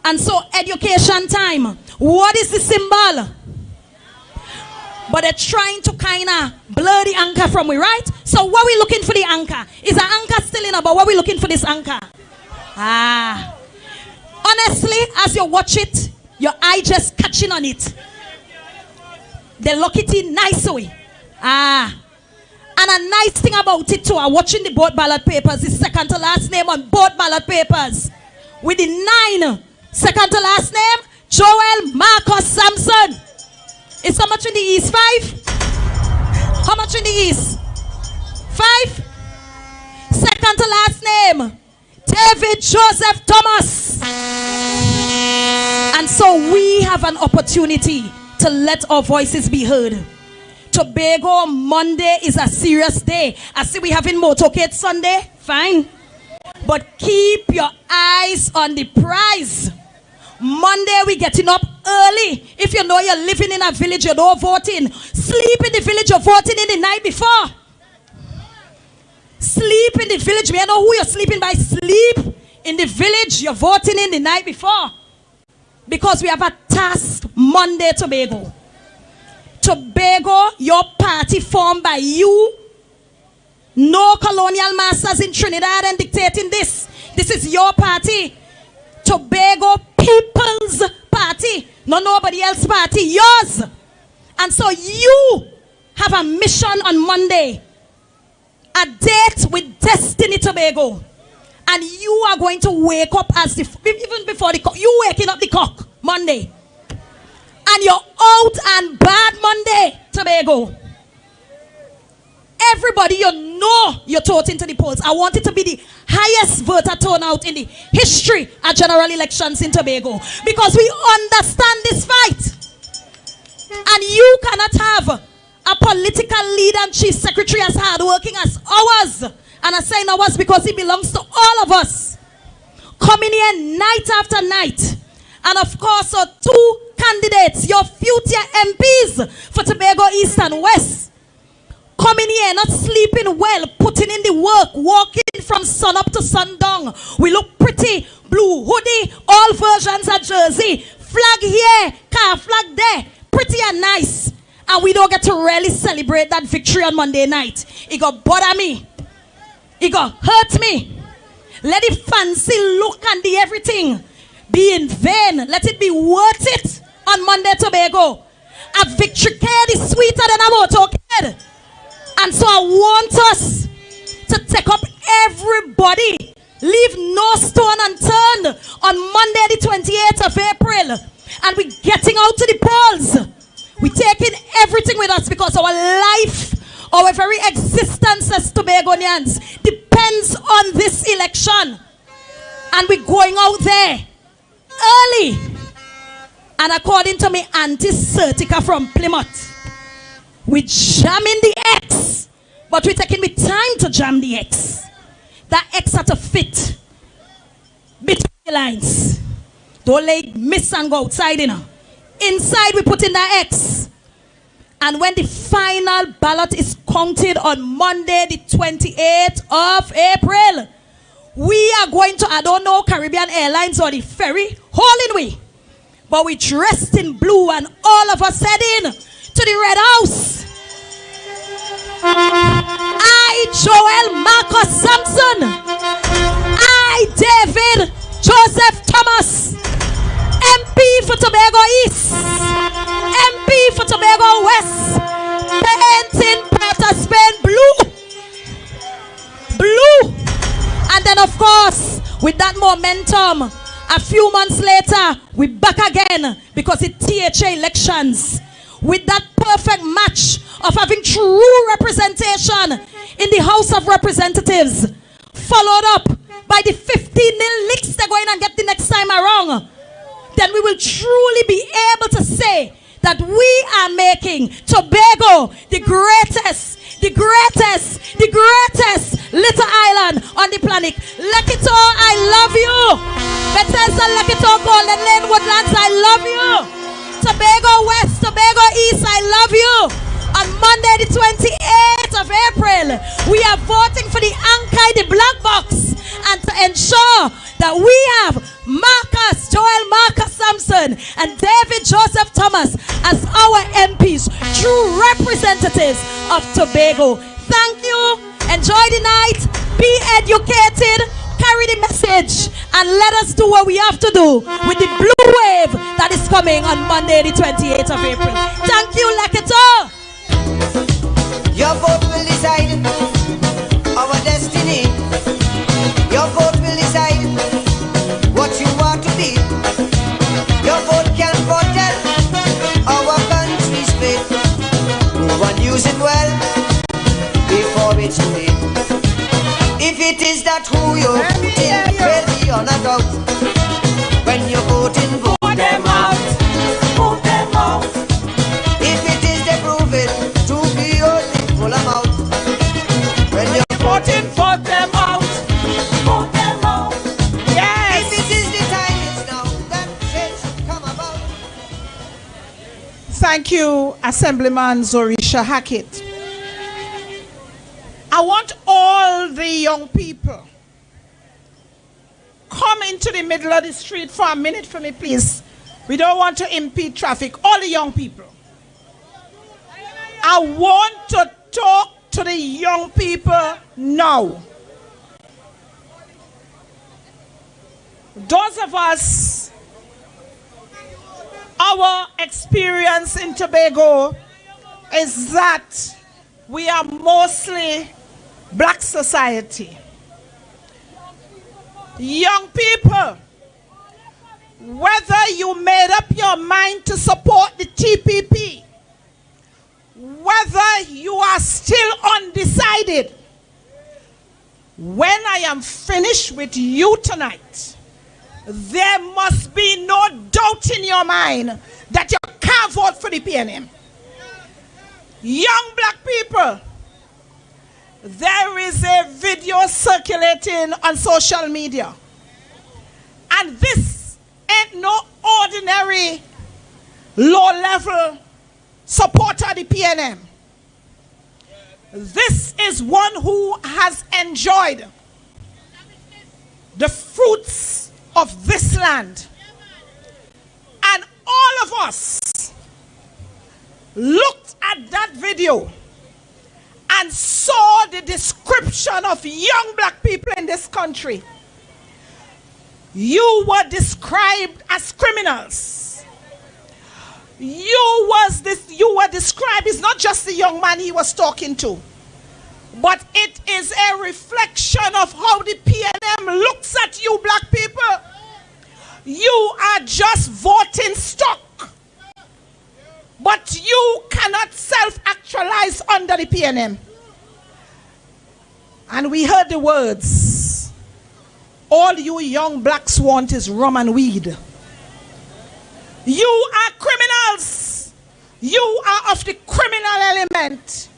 Speaker 5: And so education time. What is the symbol? But they're trying to kind of blur the anchor from me, right? So what we looking for the anchor? Is the anchor still in about what we looking for this anchor? Honestly, as you watch it, your eye just catching on it. They look it in nice way. And a nice thing about it too, I'm watching the board ballot papers, the second to last name on board ballot papers. With the 9 second to last name, Joel Marcus Sampson. Is how much in the East? 5? How much in the East? 5? Second to last name, David Joseph Thomas. And so we have an opportunity to let our voices be heard. Tobago Monday is a serious day. I see we having motorcade Sunday. Fine. But keep your eyes on the prize. Monday we getting up early. If you know you're living in a village, you're not voting. Sleep in the village, you're voting in the night before. Sleep in the village. We know who you're sleeping by. Sleep in the village, you're voting in the night before. Because we have a task Monday, Tobago. Tobago, your party formed by you. No colonial masters in Trinidad and dictating this. This is your party. Tobago People's Party. No nobody else's party. Yours. And so you have a mission on Monday. A date with Destiny Tobago. And you are going to wake up as the, even before the cock. You waking up the cock Monday. And you're out and bad Monday, Tobago. Everybody, you know you're toting to the polls. I want it to be the highest voter turnout in the history of general elections in Tobago. Because we understand this fight. And you cannot have a political lead and chief secretary as hardworking as ours. And I say ours because he belongs to all of us. Coming here night after night. And of course, our two candidates, your future MPs for Tobago East and West. Coming here, not sleeping well, putting in the work, walking from sun up to sundown. We look pretty, blue hoodie, all versions of jersey. Flag here, car flag there, pretty and nice. And we don't get to really celebrate that victory on Monday night. It got bother me. It got hurt me. Let the fancy look and the everything be in vain. Let it be worth it on Monday Tobago. A victory card is sweeter than a motor card. And so I want us to take up everybody. Leave no stone unturned on Monday the 28th of April. And we're getting out to the polls. We're taking everything with us because our life, our very existence as Tobagonians depends on this election. And we're going out there early. And according to me, Auntie Certica from Plymouth, we're jamming the X. But we're taking the time to jam the X. That X had to fit between the lines. Don't let miss and go outside, you know. Inside we put in the X. And when the final ballot is counted on Monday the 28th of April, we are going to, I don't know, Caribbean Airlines or the ferry, hauling we. But we dressed in blue and all of us heading to the Red House. I, Joel Marcus Sampson. I, David Joseph Thomas. MP for Tobago East. MP for Tobago West. Painting Port of Spain blue. Blue. And then of course, with that momentum, a few months later, we're back again because it's THA elections. With that perfect match of having true representation in the House of Representatives, followed up by the 15-0 licks they're going and get the next time around, then we will truly be able to say that we are making Tobago the greatest little island on the planet. Lekito, I love you. Bethesda, Lekito, Golden Lane, Woodlands, I love you. Tobago West, Tobago East, I love you. On Monday the 28th of April, we are voting for the Ankai, the black box, and to ensure that we have Joel Marcus Sampson and David Joseph Thomas as our MPs, true representatives of Tobago. Thank you. Enjoy the night. Be educated. Carry the message and let us do what we have to do with the blue wave that is coming on Monday the 28th of April. Thank you, Leketo.
Speaker 4: Your vote will decide our destiny. Your vote will decide what you want to be. Your vote can foretell our country's fate. Move and use it well before it's too late. If it is that who you're voting, will be on a doubt. When you're voting, vote them out. Vote them out. If it is they prove it to be only full amount. When you're voting, vote them out. Vote them out. Yes. If it is the time it's now that change come about.
Speaker 1: Thank you, Assemblyman Zorisha Hackett. I want all the young people come into the middle of the street for a minute for me, please. We don't want to impede traffic. All the young people. I want to talk to the young people now. Those of us, our experience in Tobago is that we are mostly black society. Young people, whether you made up your mind to support the TPP, whether you are still undecided, when I am finished with you tonight, there must be no doubt in your mind that you can't vote for the PNM. Young black people, there is a video circulating on social media. And this ain't no ordinary low-level supporter of the PNM. This is one who has enjoyed the fruits of this land. And all of us looked at that video and saw the description of young black people in this country. You were described as criminals. You were described, it's not just the young man he was talking to, but it is a reflection of how the PNM looks at you black people. You are just voting stock, but you cannot self-actualize under the PNM. And we heard the words, all you young blacks want is rum and weed. You are criminals. You are of the criminal element.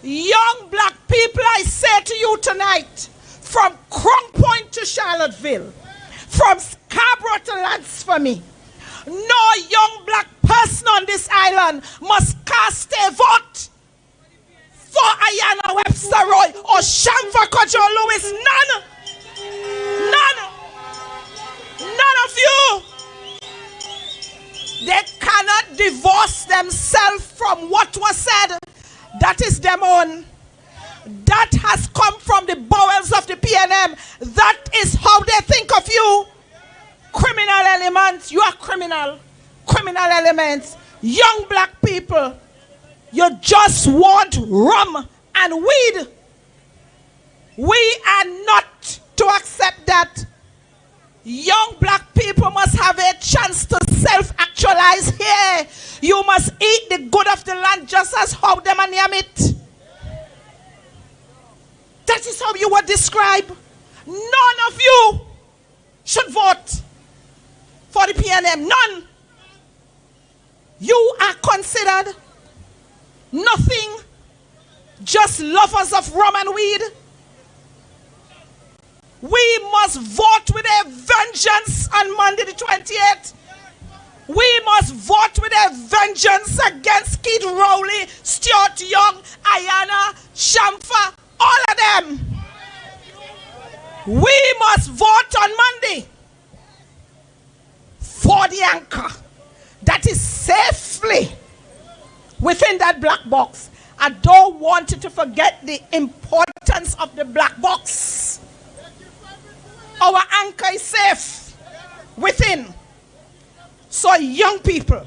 Speaker 1: Young black people, I say to you tonight, from Crown Point to Charlottesville, from Scarborough to Lansford, no young black person on this island must cast a vote for Ayanna Webster Roy or Shamfa Kojo Lewis. None. None. None of you. They cannot divorce themselves from what was said. That is them own. That has come from the bowels of the PNM. That is how they think of you. Criminal elements. You are criminal. Criminal elements. Young black people. You just want rum and weed. We are not to accept that. Young black people must have a chance to self-actualize here. You must eat the good of the land just as how them and name it. That is how you were described. None of you should vote for the PNM. None. You are considered nothing, just lovers of rum and weed. We must vote with a vengeance on Monday the 28th. We must vote with a vengeance against Keith Rowley, Stuart Young, Ayanna, Shamfa, all of them. We must vote on Monday for the anchor that is safely within that black box. I don't want you to forget the importance of the black box. Our anchor is safe within. So young people,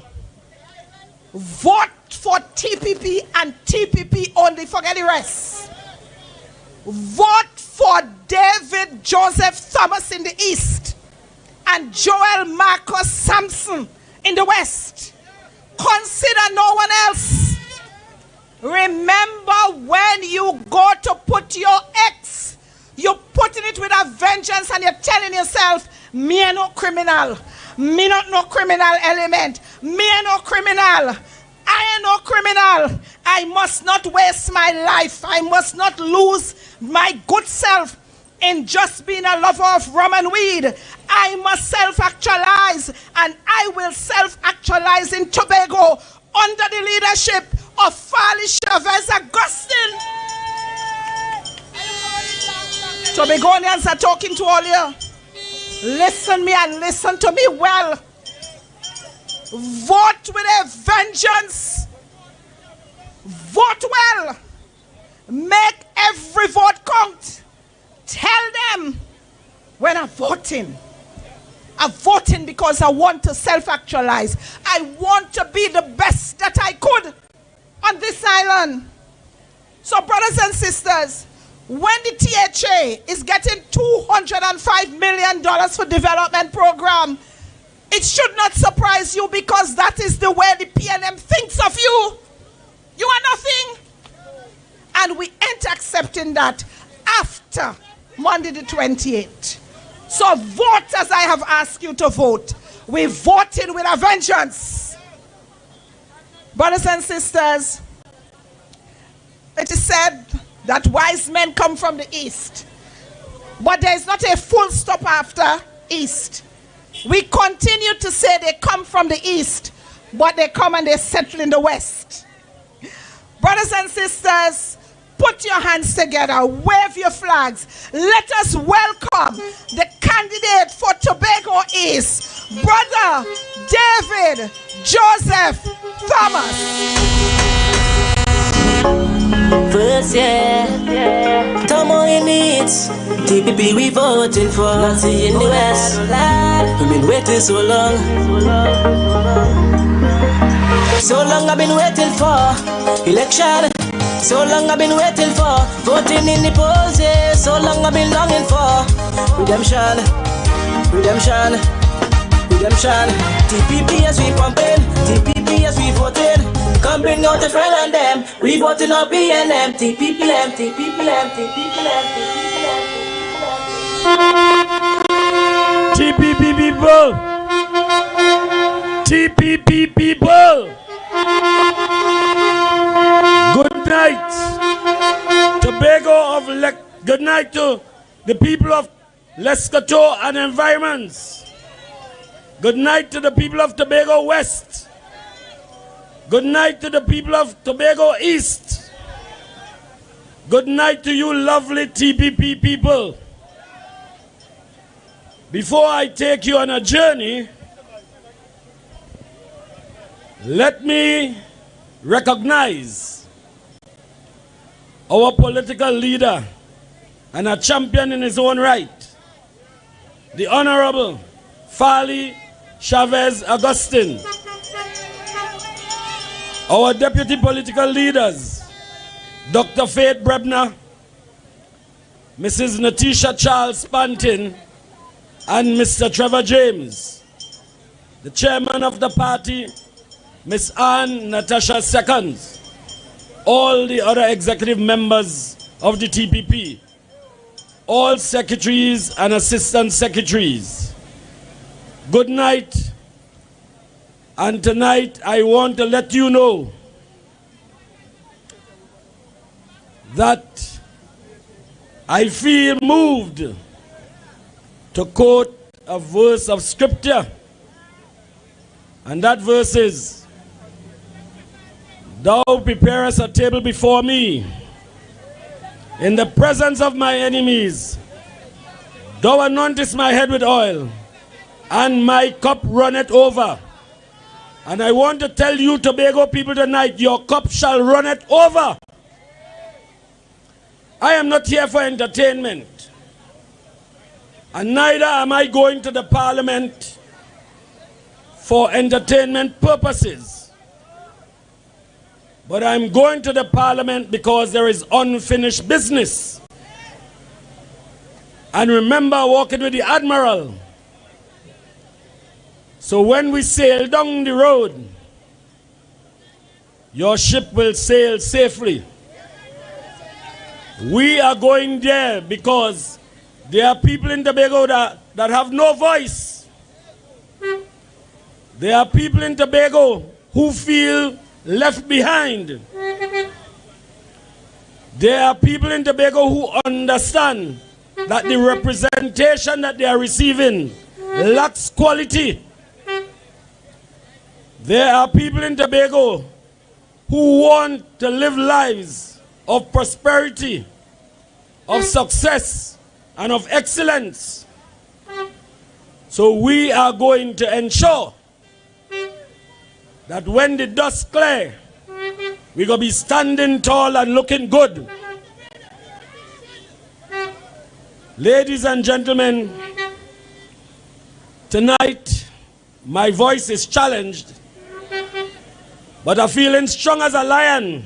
Speaker 1: vote for TPP and TPP only, forget the rest. Vote for David Joseph Thomas in the east and Joel Marcus Sampson in the west. Consider no one else. Remember, when you go to put your ex, you're putting it with a vengeance and you're telling yourself, me ain't no criminal. Me not no criminal element. Me ain't no criminal. I ain't no criminal. I must not waste my life. I must not lose my good self in just being a lover of rum and weed. I must self-actualize, and I will self-actualize in Tobago under the leadership of Farley, Chavez, Augustine. Tobagonians are talking to all you. Listen me and listen to me well. Vote with a vengeance. Vote well. Make every vote count. Tell them, when I'm voting because I want to self-actualize. I want to be the best that I could on this island. So brothers and sisters, when the THA is getting $205 million for development program, it should not surprise you, because that is the way the PNM thinks of you. You are nothing. And we ain't accepting that after Monday the 28th. So vote as I have asked you to vote. We're voting with a vengeance. Brothers and sisters, it is said that wise men come from the east. But there is not a full stop after east. We continue to say they come from the east, but they come and they settle in the west. Brothers and sisters, put your hands together, wave your flags. Let us welcome the candidate for Tobago East, Brother David Joseph Thomas.
Speaker 6: First, yeah, Tomo in needs. TPP we voting for. Nutsy in the west. We've been waiting so long. So long I've been waiting for election. So long I've been waiting for voting in the polls. Yeah. So long I've been longing for redemption, redemption, redemption. TPP as we pumping, TPP as we voting. Come bring out the friend and them. We voting on BNM, TPPM, TPPM, TPPM, TPPM.
Speaker 3: TPP people. TPP people. Good night. Tobago of good night to the people of Lescato and environments. Good night to the people of Tobago West. Good night to the people of Tobago East. Good night to you lovely TPP people. Before I take you on a journey, let me recognize our political leader and a champion in his own right, the Honorable Farley Chavez Augustine. Our deputy political leaders, Dr. Faith Brebner, Mrs. Natisha Charles Pantin, and Mr. Trevor James. The chairman of the party, Miss Ann Natasha Seconds. All the other executive members of the TPP. All secretaries and assistant secretaries. Good night. And tonight I want to let you know that I feel moved to quote a verse of scripture. And that verse is, "Thou preparest a table before me in the presence of my enemies. Thou anointest my head with oil, and my cup runneth over." And I want to tell you, Tobago people, tonight, your cup shall runneth over. I am not here for entertainment. And neither am I going to the parliament for entertainment purposes. But I'm going to the parliament because there is unfinished business. And remember walking with the Admiral. So when we sail down the road, your ship will sail safely. We are going there because there are people in Tobago that have no voice. There are people in Tobago who feel left behind. There are people in Tobago who understand that the representation that they are receiving lacks quality. There are people in Tobago who want to live lives of prosperity, of success, and of excellence. So we are going to ensure that when the dust clears, we're going to be standing tall and looking good. Ladies and gentlemen, tonight my voice is challenged, but I'm feeling strong as a lion.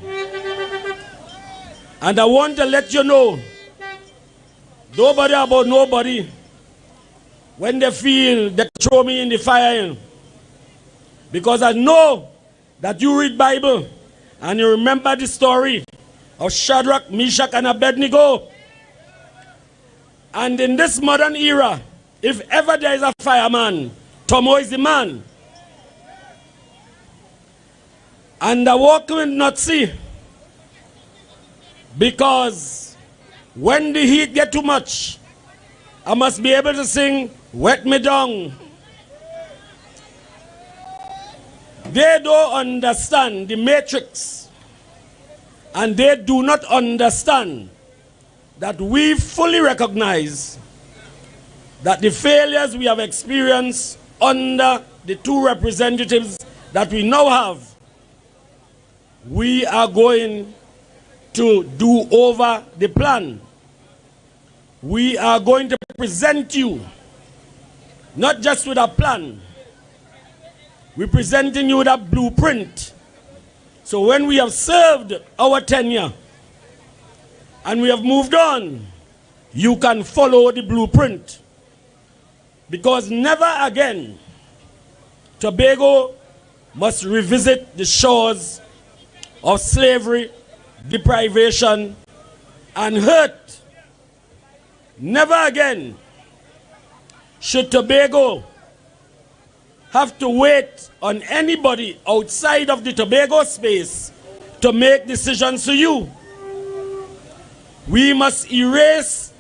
Speaker 3: And I want to let you know, nobody about nobody, when they feel they throw me in the fire. Because I know that you read Bible and you remember the story of Shadrach, Meshach, and Abednego. And in this modern era, if ever there is a fireman, Tomo is the man. And I walk with Nutsy. Because when the heat get too much, I must be able to sing Wet Me Down. They don't understand the matrix, and they do not understand that we fully recognize that the failures we have experienced under the two representatives that we now have, we are going to do over the plan. We are going to present you not just with a plan, we're presenting you with a blueprint. So when we have served our tenure and we have moved on, you can follow the blueprint. Because never again Tobago must revisit the shores of slavery, deprivation, and hurt. Never again should Tobago have to wait on anybody outside of the Tobago space to make decisions for you. We must erase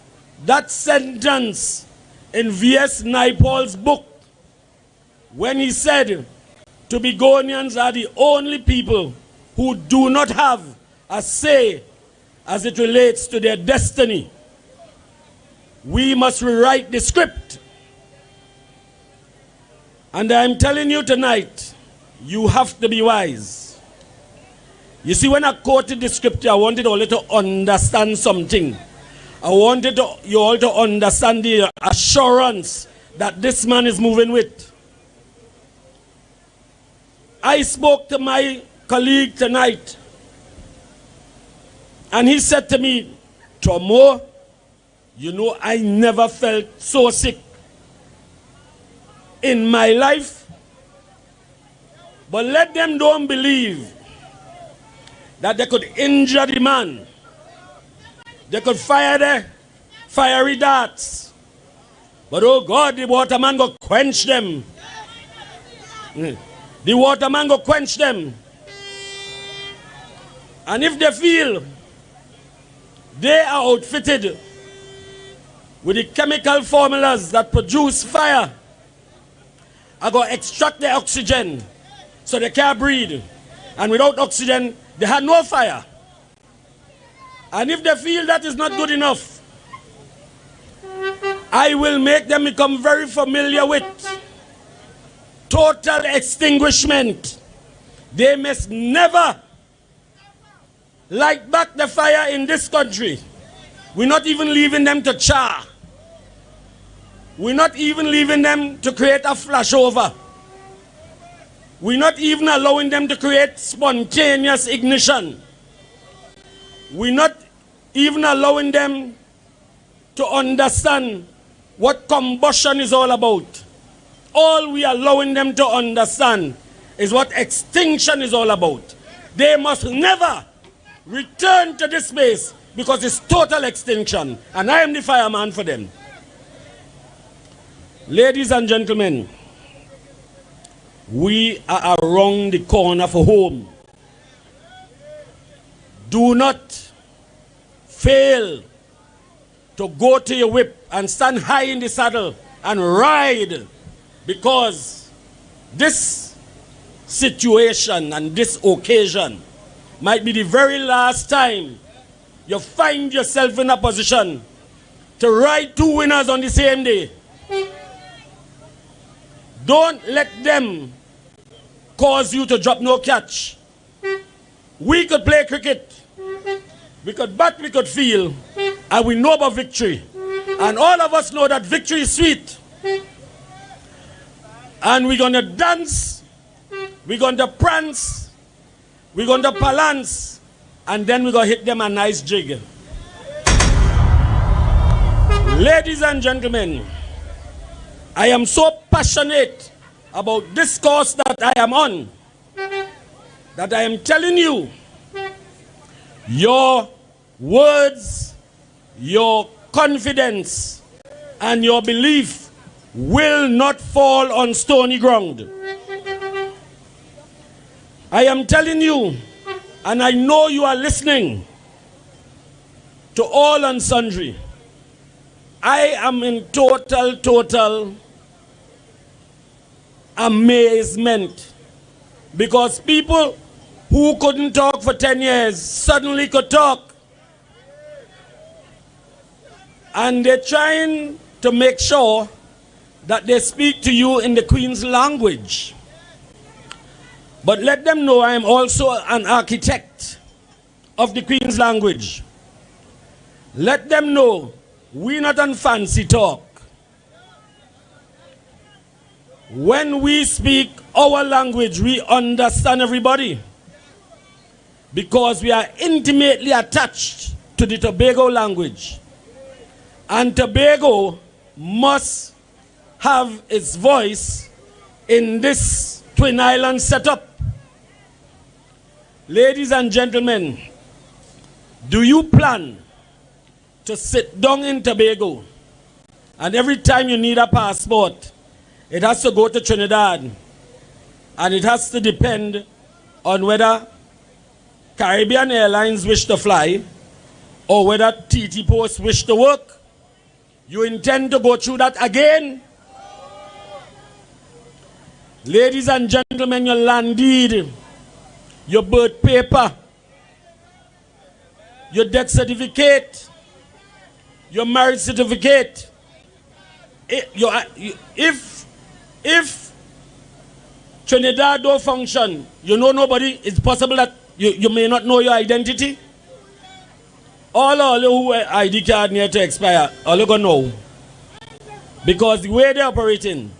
Speaker 3: that sentence in V.S. Naipaul's book when he said Tobagonians are the only people who do not have a say as it relates to their destiny. We must rewrite the script. And I'm telling you tonight, you have to be wise. You see, when I quoted the scripture, I wanted all to understand something. I wanted you all to understand the assurance that this man is moving with. I spoke to my colleague tonight, and he said to me, Tomo, you know, I never felt so sick in my life. But let them don't believe that they could injure the man. They could fire the fiery darts. But oh God, the waterman go quench them. The waterman go quench them. And if they feel they are outfitted with the chemical formulas that produce fire, I go extract the oxygen so they can't breathe. And without oxygen, they had no fire. And if they feel that is not good enough, I will make them become very familiar with total extinguishment. They must never light back the fire in this country. We're not even leaving them to char. We're not even leaving them to create a flashover. We're not even allowing them to create spontaneous ignition. We're not even allowing them to understand what combustion is all about. All we are allowing them to understand is what extinction is all about. They must never return to this space because it's total extinction. And I am the fireman for them. Ladies and gentlemen, we are around the corner for home. Do not fail to go to your whip and stand high in the saddle and ride, because this situation and this occasion might be the very last time you find yourself in a position to ride two winners on the same day. Don't let them cause you to drop no catch. We could play cricket, we could bat, we could feel, and we know about victory. And all of us know that victory is sweet. And we're going to dance, we're going to prance, we're going to balance, and then we're going to hit them a nice jig. Ladies and gentlemen, I am so passionate about this course that I am on, that I am telling you, your words, your confidence, and your belief will not fall on stony ground. I am telling you, and I know you are listening,
Speaker 7: to all and sundry, I am in total amazement, because people who couldn't talk for 10 years suddenly could talk. And they're trying to make sure that they speak to you in the Queen's language. But let them know I am also an architect of the Queen's language. Let them know we not on fancy talk. When we speak our language, we understand everybody, because we are intimately attached to the Tobago language. And Tobago must have its voice in this Twin Island setup. Ladies and gentlemen, do you plan to sit down in Tobago and every time you need a passport, it has to go to Trinidad, and it has to depend on whether Caribbean Airlines wish to fly or whether TT Post wish to work? You intend to go through that again? Ladies and gentlemen, your land deed, your birth paper, your death certificate, your marriage certificate, if Trinidad don't function, you know nobody, it's possible that you may not know your identity. All who ID card near to expire, all you gonna know. Because the way they're operating,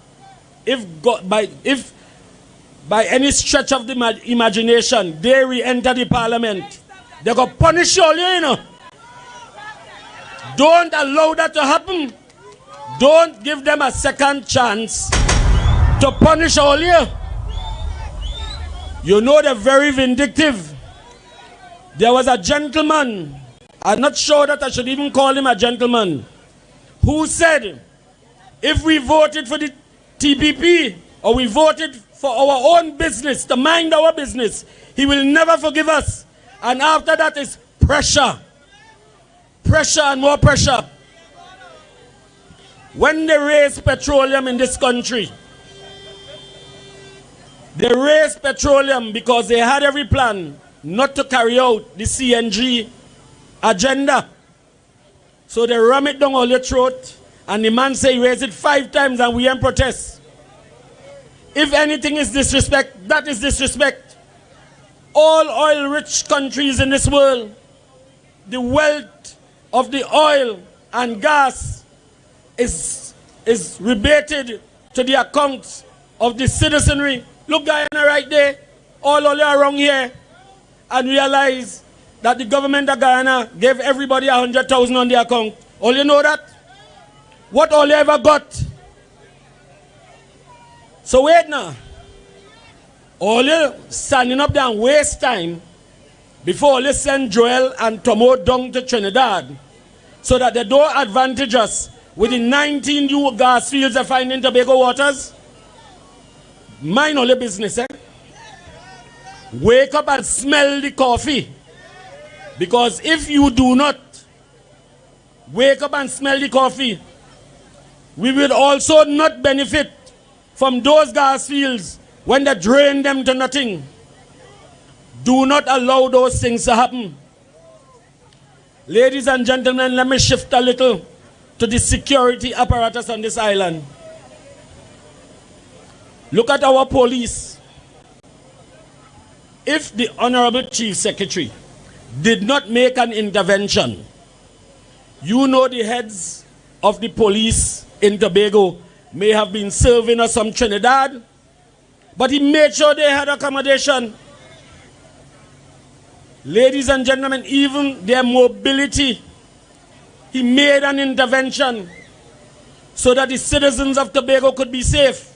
Speaker 7: if by any stretch of the imagination they re-enter the parliament, they're gonna punish you all, you know. Don't allow that to happen. Don't give them a second chance to punish all you. You know they're very vindictive. There was a gentleman, I'm not sure that I should even call him a gentleman, who said, if we voted for the TPP, or we voted for our own business, to mind our business, he will never forgive us. And after that is pressure. Pressure and more pressure. When they raise petroleum in this country, they raised petroleum because they had every plan not to carry out the CNG agenda. So they ram it down all your throat, and the man say he raised it 5 times and we in protest. If anything is disrespect, that is disrespect. All oil-rich countries in this world, the wealth of the oil and gas is rebated to the accounts of the citizenry. Look, Guyana right there, all around here, and realize that the government of Guyana gave everybody 100,000 on the account. All you know that? What all you ever got? So wait now. All you standing up there and waste time before you send Joel and Tomo down to Trinidad so that they don't advantage us with the 19 new gas fields they find in Tobago waters. Mind all your business, eh? Wake up and smell the coffee. Because if you do not wake up and smell the coffee, we will also not benefit from those gas fields when they drain them to nothing. Do not allow those things to happen. Ladies and gentlemen, let me shift a little to the security apparatus on this island. Look at our police. If the Honorable Chief Secretary did not make an intervention, you know the heads of the police in Tobago may have been serving us from Trinidad, but he made sure they had accommodation. Ladies and gentlemen, even their mobility, he made an intervention so that the citizens of Tobago could be safe.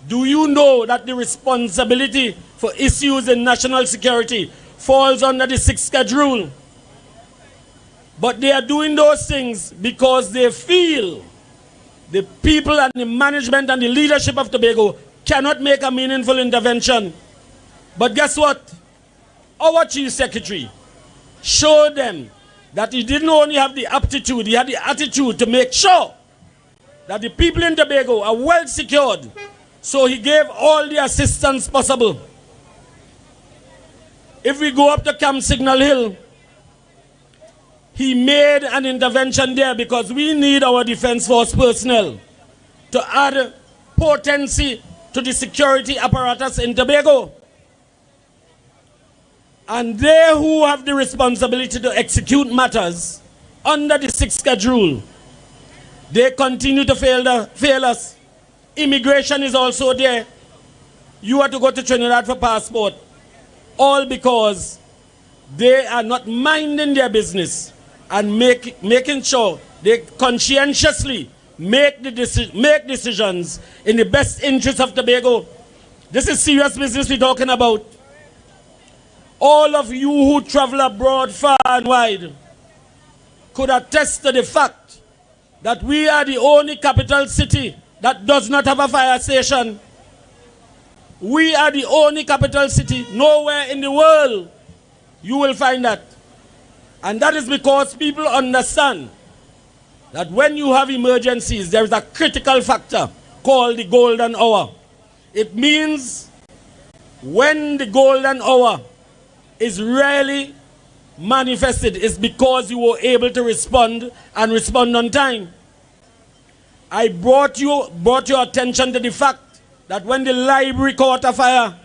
Speaker 7: Do you know that the responsibility for issues in national security falls under the 6th schedule? But they are doing those things because they feel the people and the management and the leadership of Tobago cannot make a meaningful intervention. But guess what? Our Chief Secretary showed them that he didn't only have the aptitude, he had the attitude to make sure that the people in Tobago are well secured. So he gave all the assistance possible. If we go up to Camp Signal Hill, he made an intervention there because we need our Defense Force personnel to add potency to the security apparatus in Tobago. And they who have the responsibility to execute matters under the 6th schedule, they continue to fail us. Immigration is also there. You have to go to Trinidad for passport. All because they are not minding their business and making sure they conscientiously make decisions in the best interest of Tobago. This is serious business we're talking about. All of you who travel abroad far and wide could attest to the fact that we are the only capital city that does not have a fire station. We are the only capital city. Nowhere in the world you will find that. And that is because people understand that when you have emergencies, there is a critical factor called the golden hour. It means when the golden hour is really manifested, it's because you were able to respond and respond on time. I brought your attention to the fact that when the library caught a fire,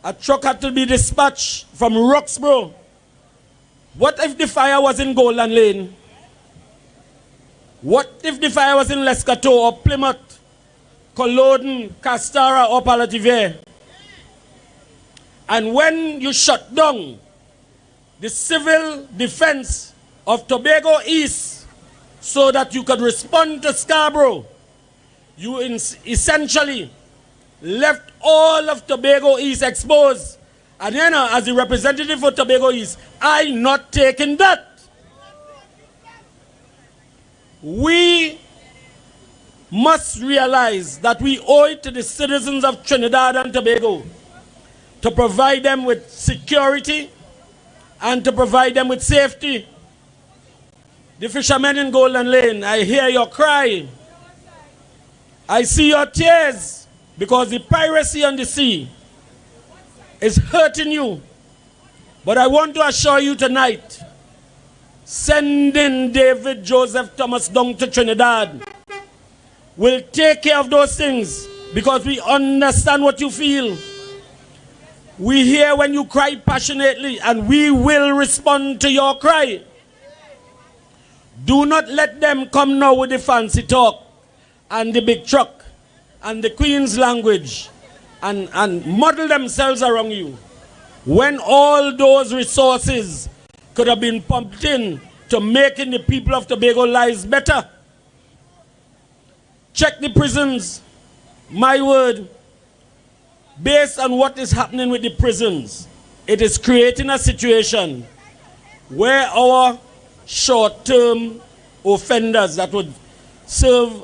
Speaker 7: a truck had to be dispatched from Roxborough. What if the fire was in Golden Lane? What if the fire was in Lescato or Plymouth, Culloden, Castara or Palativere? And when you shut down the civil defense of Tobago East so that you could respond to Scarborough, you essentially left all of Tobago East exposed. And then as the representative for Tobago East, I'm not taking that. We must realize that we owe it to the citizens of Trinidad and Tobago to provide them with security and to provide them with safety. The fishermen in Golden Lane, I hear your cry. I see your tears because the piracy on the sea is hurting you. But I want to assure you tonight, sending David Joseph Thomas down to Trinidad will take care of those things because we understand what you feel. We hear when you cry passionately and we will respond to your cry. Do not let them come now with the fancy talk and the big truck and the Queen's language and model themselves around you when all those resources could have been pumped in to making the people of Tobago lives better. Check the prisons. My word, based on what is happening with the prisons, it is creating a situation where our short-term offenders that would serve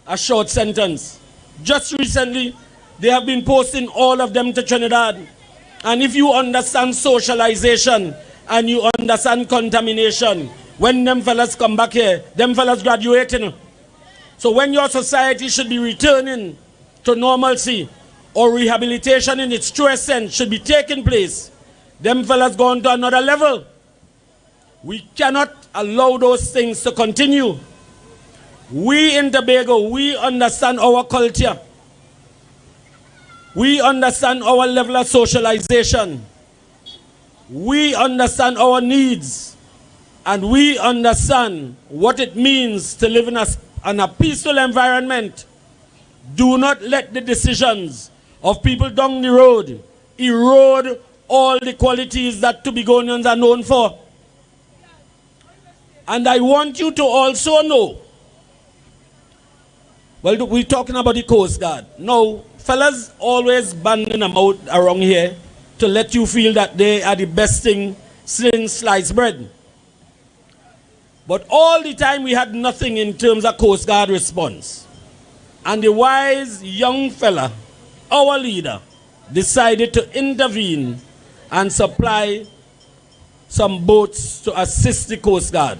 Speaker 7: a short sentence, just recently, they have been posting all of them to Trinidad. And if you understand socialization and you understand contamination, when them fellas come back here, them fellas graduating. So when your society should be returning to normalcy or rehabilitation in its truest sense should be taking place, them fellas going to another level. We cannot allow those things to continue. We in Tobago, we understand our culture. We understand our level of socialization. We understand our needs. And we understand what it means to live in a peaceful environment. Do not let the decisions of people down the road erode all the qualities that Tobagonians are known for. And I want you to also know, well, we're talking about the Coast Guard. Now, fellas always banding them out around here to let you feel that they are the best thing since sliced bread. But all the time we had nothing in terms of Coast Guard response. And the wise young fella, our leader, decided to intervene and supply some boats to assist the Coast Guard.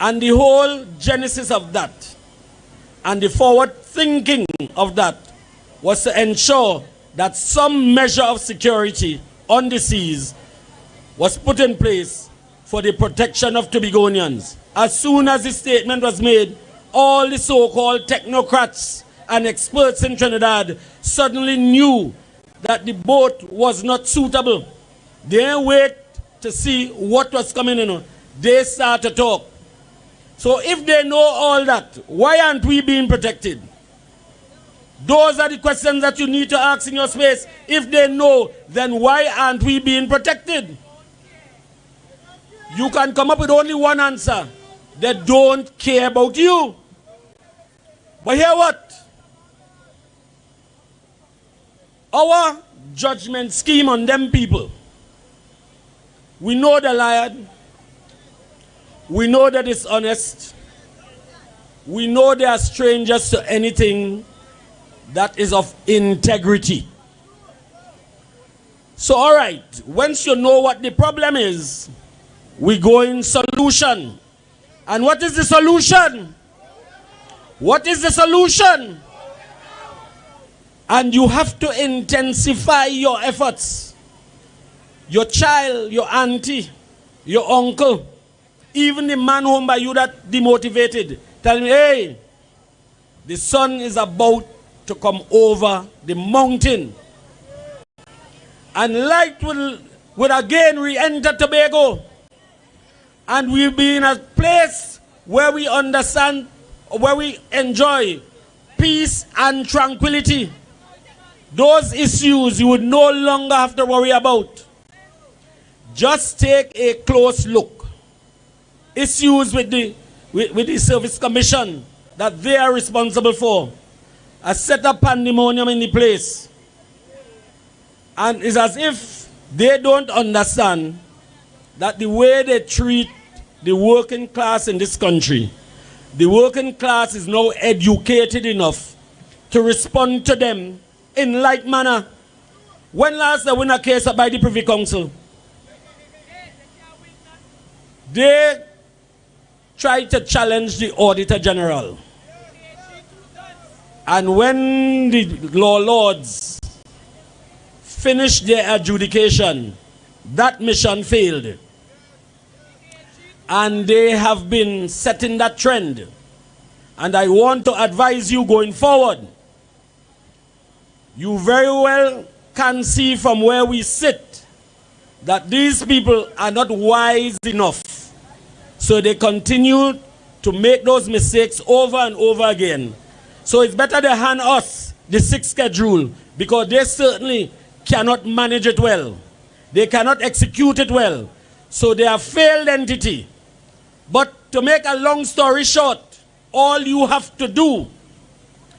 Speaker 7: And the whole genesis of that and the forward thinking of that was to ensure that some measure of security on the seas was put in place for the protection of Tobagonians. As soon as the statement was made, all the so-called technocrats and experts in Trinidad suddenly knew that the boat was not suitable. They didn't wait to see what was coming in. They started to talk. So if they know all that, why aren't we being protected? Those are the questions that you need to ask in your space. If they know, then why aren't we being protected? You can come up with only one answer. They don't care about you. But hear what? Our judgment scheme on them people. We know they're lied. We know they're dishonest. We know they are strangers to anything that is of integrity. So, all right, once you know what the problem is, we go in solution. And what is the solution? What is the solution? And you have to intensify your efforts. Your child, your auntie, your uncle, even the man home by you that demotivated, tell me, hey, the sun is about to come over the mountain. And light will again re-enter Tobago. And we'll be in a place where we understand, where we enjoy peace and tranquility. Those issues you would no longer have to worry about. Just take a close look. Issues with the Service Commission that they are responsible for. A set up pandemonium in the place. And it's as if they don't understand that the way they treat the working class in this country, the working class is now educated enough to respond to them in like manner. When last they win a case by the Privy Council? They tried to challenge the Auditor General. And when the law lords finished their adjudication, that mission failed. And they have been setting that trend. And I want to advise you going forward. You very well can see from where we sit that these people are not wise enough. So they continue to make those mistakes over and over again. So it's better they hand us the 6th schedule, because they certainly cannot manage it well. They cannot execute it well. So they are a failed entity. But to make a long story short, all you have to do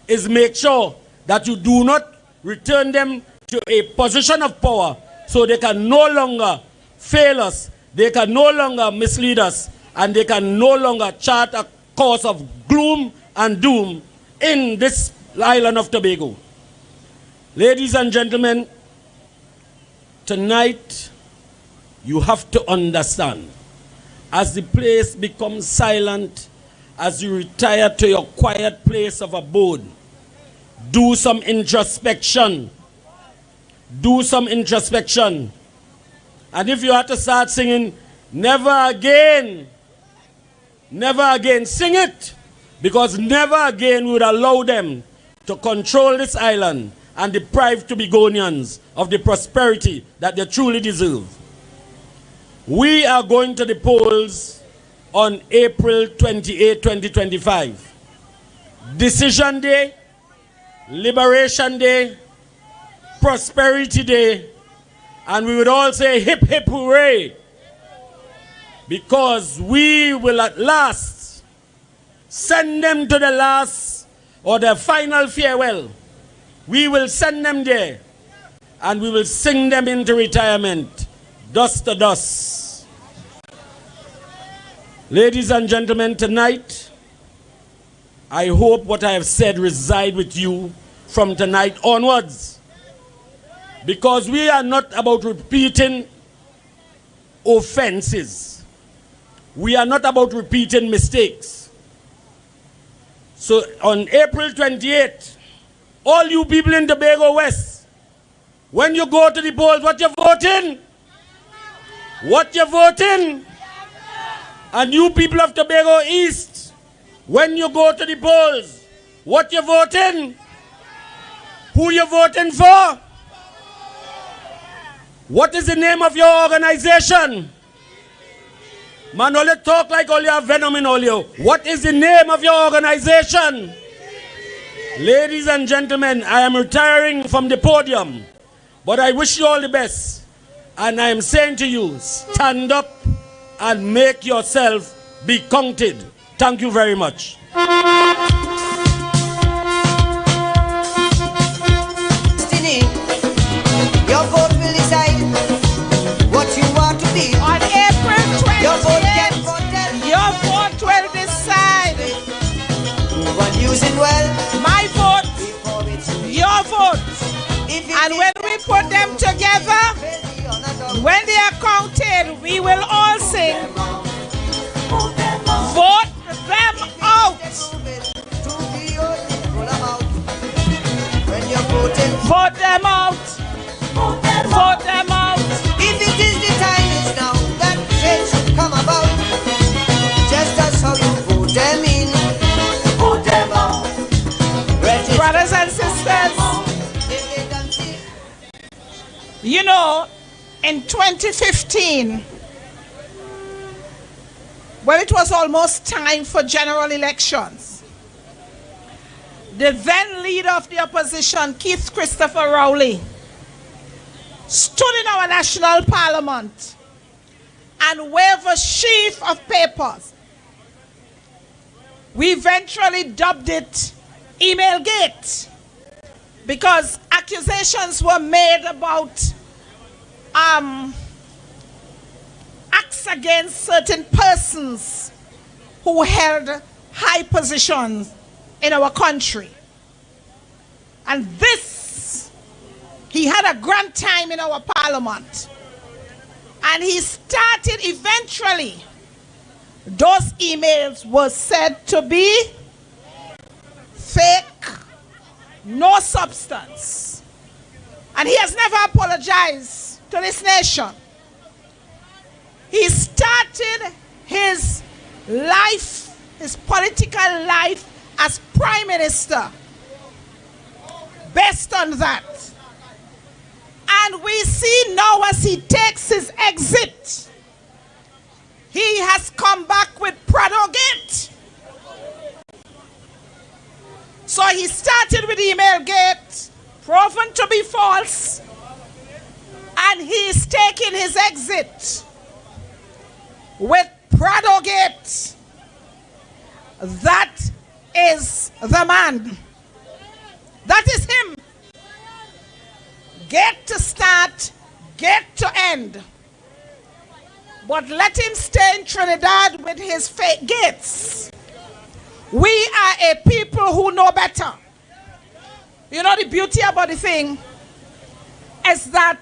Speaker 7: is make sure that you do not return them to a position of power, so they can no longer fail us, they can no longer mislead us, and they can no longer chart a course of gloom and doom in this island of Tobago. Ladies and gentlemen, tonight you have to understand, as the place becomes silent, as you retire to your quiet place of abode, do some introspection. Do some introspection. And if you have to start singing, never again, sing it. Because never again would allow them to control this island and deprive Tobagonians of the prosperity that they truly deserve. We are going to the polls on April 28, 2025. Decision Day, Liberation Day, Prosperity Day, and we would all say hip hip hooray, because we will at last send them to the last or the final farewell. We will send them there and we will sing them into retirement, dust to dust. Ladies and gentlemen, tonight, I hope what I have said reside with you from tonight onwards. Because we are not about repeating offenses. We are not about repeating mistakes. So on April 28th, all you people in Tobago West, when you go to the polls, what you voting? What you voting? And you people of Tobago East, when you go to the polls, what you voting? Who you voting for? What is the name of your organization? Man, only talk like all you have venom in all you. What is the name of your organization? Ladies and gentlemen, I am retiring from the podium, but I wish you all the best. And I am saying to you, stand up and make yourself be counted. Thank you very much.
Speaker 4: Your vote will decide what you want to be.
Speaker 1: On April 28th,
Speaker 4: your vote can foretell.
Speaker 1: Your vote will decide.
Speaker 4: One using well.
Speaker 1: My vote, your vote. And when we put them together, when they are counted, we will all sing. Vote them out. Vote them out. Vote them out.
Speaker 4: If it is the time is now that change should come about, just as how you vote them in, vote them out.
Speaker 1: Brothers and sisters, you know, in 2015, when it was almost time for general elections, the then leader of the opposition, Keith Christopher Rowley, stood in our national parliament and waved a sheaf of papers. We eventually dubbed it Email Gate because accusations were made about acts against certain persons who held high positions in our country. And this, he had a grand time in our parliament. And he started eventually, those emails were said to be fake, no substance. And he has never apologized to this nation. He started his life, his political life as prime minister based on that. And we see now as he takes his exit, he has come back with Prado Gate. So he started with Email Gate, proven to be false, and he is taking his exit with Prado Gate. That is the man. That is him. Gate to start, gate to end. But let him stay in Trinidad with his fake gates. We are a people who know better. You know, the beauty about the thing is that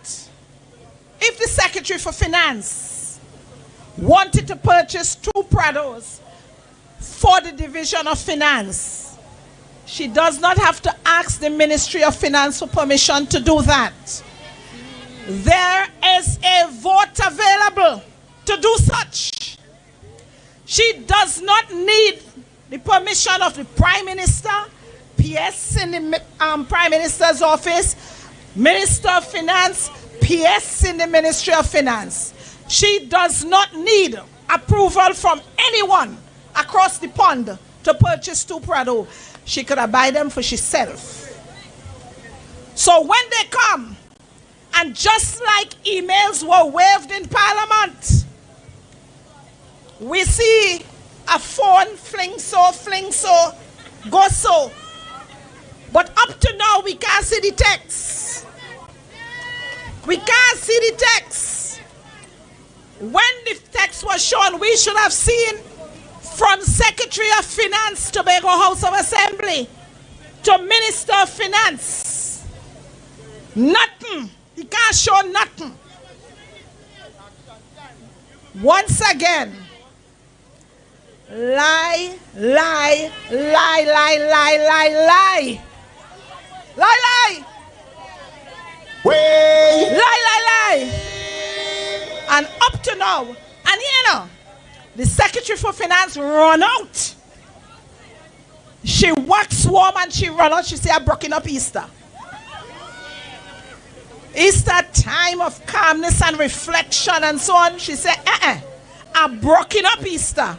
Speaker 1: if the Secretary for Finance wanted to purchase 2 Prados for the Division of Finance, she does not have to ask the Ministry of Finance for permission to do that. There is a vote available to do such. She does not need the permission of the Prime Minister, PS in the Prime Minister's office, Minister of Finance, PS in the Ministry of Finance. She does not need approval from anyone across the pond to purchase 2 Prado. She could have buy them for herself. So when they come, and just like emails were waived in Parliament, we see a phone fling so, go so. But up to now, we can't see the text. We can't see the text. When the text was shown, we should have seen from Secretary of Finance, Tobago House of Assembly, to Minister of Finance. Nothing. He can't show nothing. Once again, lie, lie, lie, lie, lie, lie, lie. Lie, lie.
Speaker 3: Way.
Speaker 1: Lie, lie, lie. And up to now, and you know, the Secretary for Finance run out. She waxed warm and she run out. She said, I'm breaking up Easter. Easter time of calmness and reflection and so on. She said, I'm breaking up Easter.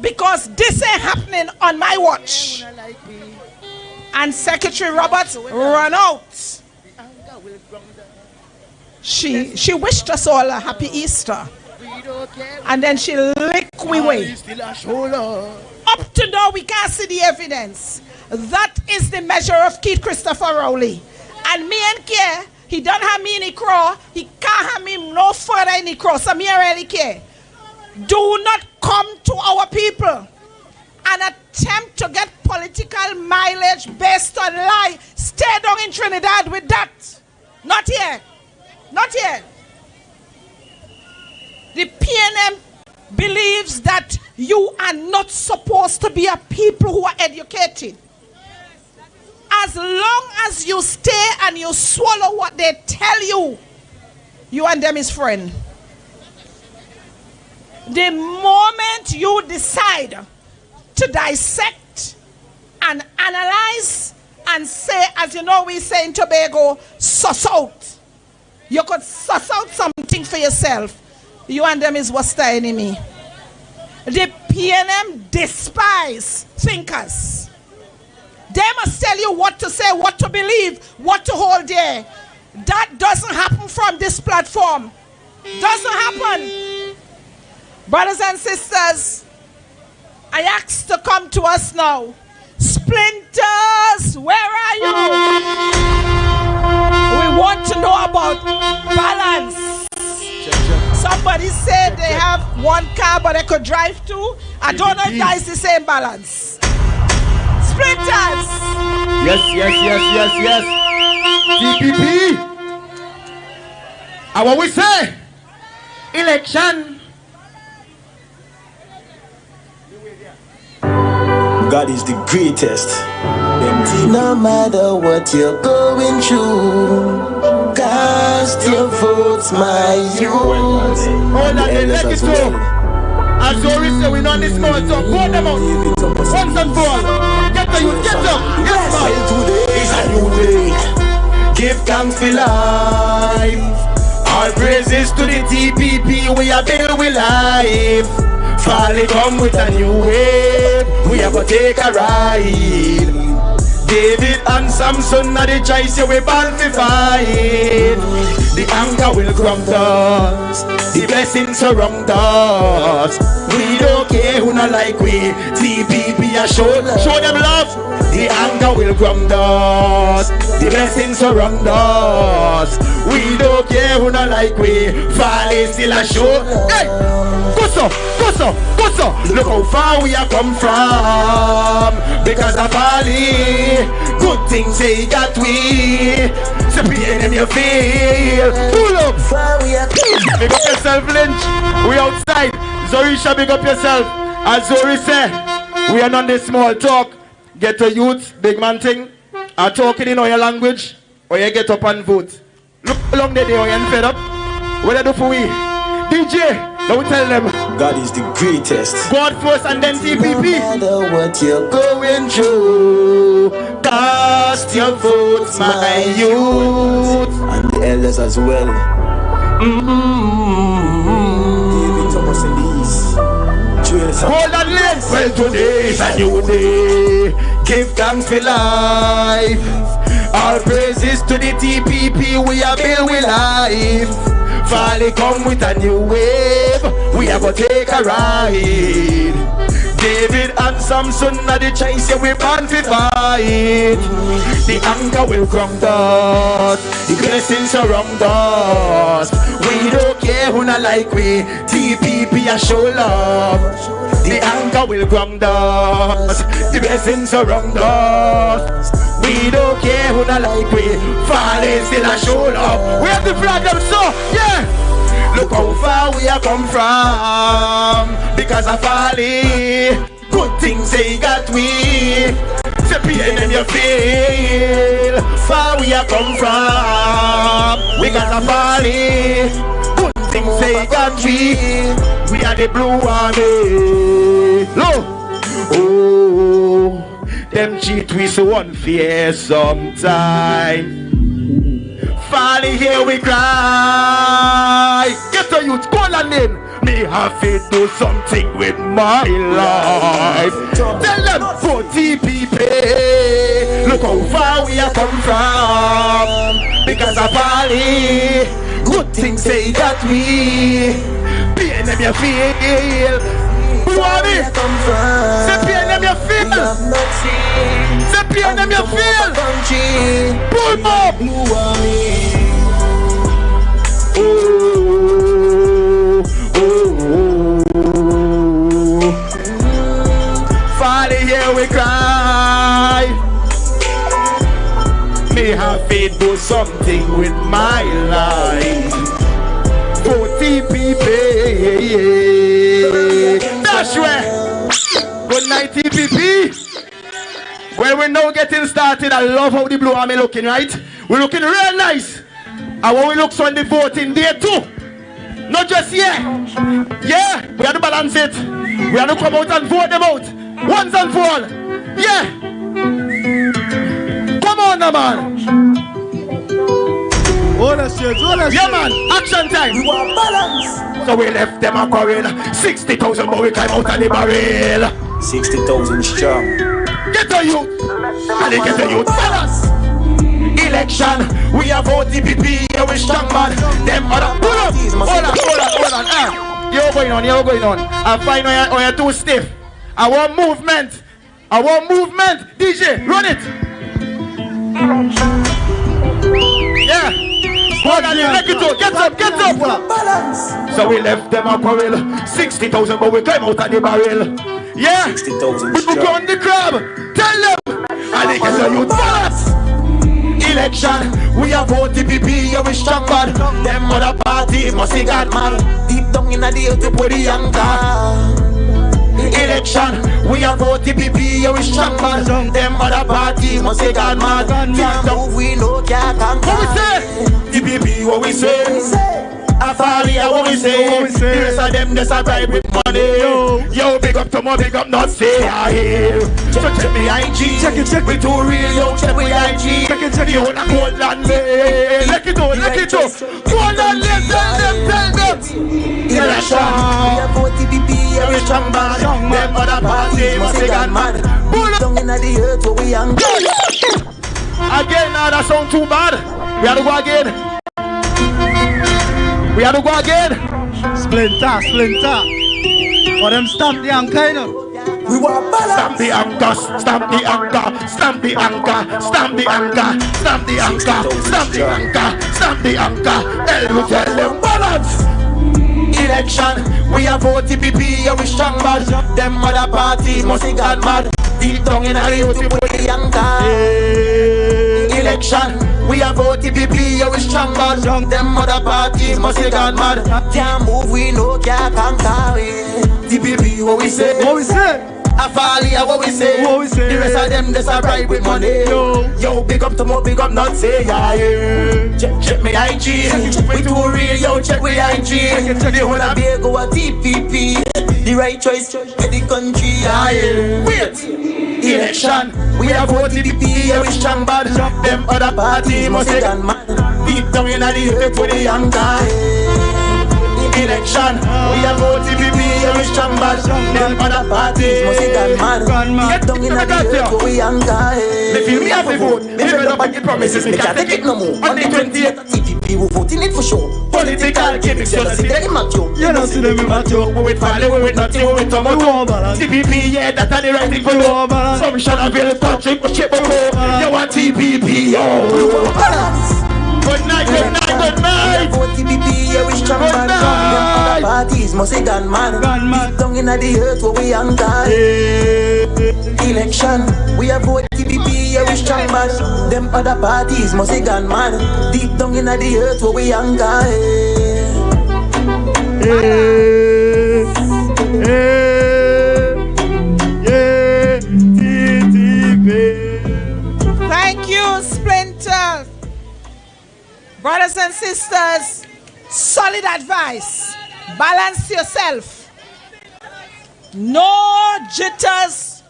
Speaker 1: Because this ain't happening on my watch. And Secretary Roberts run out. She wished us all a happy Easter. And then she licked we way. Up to now, we can't see the evidence. That is the measure of Keith Christopher Rowley. And me and care, he don't have me in the crow. He can't have me no further in the crow. So me really care. Do not come to our people and attempt to get political mileage based on lie. Stay down in Trinidad with that. Not here. Not here. The PNM believes that you are not supposed to be a people who are educated. As long as you stay and you swallow what they tell you, you and them is friend. The moment you decide to dissect and analyze and say, as you know we say in Tobago, suss out. You could suss out something for yourself. You and them is what's the enemy. The PNM despise thinkers. They must tell you what to say, what to believe, what to hold there. That doesn't happen from this platform. Doesn't happen. Brothers and sisters, I ask to come to us now. Splinters, where are you? We want to know about balance. Somebody said they have one car but they could drive two. I don't know if that is the same balance. Splinters.
Speaker 3: Yes. TPP. And what we say? Election.
Speaker 6: God is the greatest. No matter what you're going through, cast your votes, my youth.
Speaker 3: Hold on, let it go. As Doris said, we're not this small talk. Hold them out. Once and for all. Get the youth, get up. Yes, man.
Speaker 6: Today is a new day. Give thanks for life. All praises to the TPP. We are built with life. Farley come with a new wave. We are gonna take a ride. David and Sampson are the choice, we born to fight. The anger will grump us, the blessings surround us. We don't care who not like we. TPP a show them love. The anger will grump us, the blessings surround us. We don't care who not like we. Farley still a show. Hey, go so. Look how far we have come from. Because of Farley, good things they got we. So be in your feel. Pull up. Big up yourself, Lynch. We outside. Zorisha, big up yourself. As Zori said, we are not this small talk. Get to youth, big man thing. Are talking in your language, or you get up and vote. Look along the day when you're fed up. What they do for we? DJ. Don't tell them. God is the greatest.
Speaker 3: God first and then TPP.
Speaker 6: No matter what you're going through, cast your votes, my youth. And the elders as well.
Speaker 3: Hold on, let's. Well, today is a new day. Give thanks for life. All praises to the TPP. We are built with life. Farley come with a new wave. We are gonna take a ride. David and Sampson are the choice, yeah, we born to fight. The anger will grump us, the blessings surround us. We don't care who not like we. TPP a show love. The anger will grump us, the blessings surround us. We don't care who not like we. Farley still a show love. We have the flag them so, yeah. Look how far we have come from. Because of Farley, good things they got we. The pain them you feel. Far we have come from. Because of Farley, good things they got we. We are the blue army. Look. Oh, them cheat we so unfair sometime. Farley, here we cry. Get the youth, call a name. Me have to do something with my life. Tell them for TPP. Look how far we have come from. Because of Farley, good things they got me. Pain them you feel. Who are me? The pain them you feel. The pain them you feel. Pull up. Oh, oh, oh. Farley, here we cry. Me have to do something with my life. For TPP. That's right. Good night, TPP. Well, we're now getting started. I love how the Blue Army looking, right? We're looking real nice. And when we look on the voting day too. Not just here. Yeah, we have to balance it. We have to come out and vote them out. Once and for all. Yeah. Come on now, man. Yeah, man. Action time. We want balance. So we left them a quarrel. 60,000 but we came out of the barrel.
Speaker 8: 60,000 strong.
Speaker 3: Get the youth. And they get the youth. Balance. Election. We have vote TPP. Yeah, we strong man. Them other. Hold on. You're going on. I find when you're too stiff. I want movement. DJ, run it. Yeah. Hold on, let it go. Get up. Balance. So we left them a quarrel. 60,000 but we came out of the barrel. Yeah.
Speaker 8: 60,000
Speaker 3: we go on the crab. Tell them. And they get the youth. Balance. Election, we have vote TPP, yeah we strong man. Them other party must be God man. Deep down in the earth to put the young car. Election, we have vote TPP, yeah we strong man. Them other party must be God man. Deep down we know can't conquer. What we say? TPP, what we say? A Farley, what we say? The rest of them just a bribe with money. Yo, big up to more, big up Nutsy. So check me IG. Check it. We too real, yo, check me IG. Check it. You wanna hold on me. Let it go. Hold on, tell them. Election. We have vote TPP, yeah, we strong man. Them other party must be gone mad. Down in the earth where we young. Again, now that sound too bad. We have to go again.
Speaker 2: Splinter. For them stamp the anchor, you know.
Speaker 3: We want balance. Stamp the anchor. Tell them balance. Election, we have vote TPP, yeah we strong bad. Them other party must be gone mad. Deep down in the youth, we put the anchor. Election, we have vote TPP, yeah we strong bad. Them other party must be gone mad. Can't move, we know can't conquer. TPP, what we say? A Farley, what we say? The rest of them just a bribe with money. Yo, big up to more, big up Nutsy, yeah. Check me IG. We too real, yo, check me IG. They wanna be go a TPP. The right choice for the country, yeah. Wait, election, we have vote TPP, yeah, we strong bad. Them other party must be gone mad. Deep down in the earth for the young guy. Election, we have vote TPP, yeah, we strong bad. Them other parties must be gone mad. Get down in the earth for the young guy. They feel me have to vote. They feel up on the promises, me can't take it no more. On the 28th, TPP will vote in it for sure. Political gimmicks, you don't see them in Matthew. You don't see them in Matthew. We with Farley, we with Nutsy, we with Tomato. TPP, yeah, that's the right thing for you. Some shall have built country, but shit before. You want TPP, yo. Good night. We have vote TPP, yeah, we strong man. Them other parties must be gone mad. Deep down in the earth where we young guy. Election, we have vote TPP, yeah, we strong man. Them other parties must be gone mad. Deep down in the earth where we young guy.
Speaker 1: Brothers and sisters, solid advice. Balance yourself. No jitters,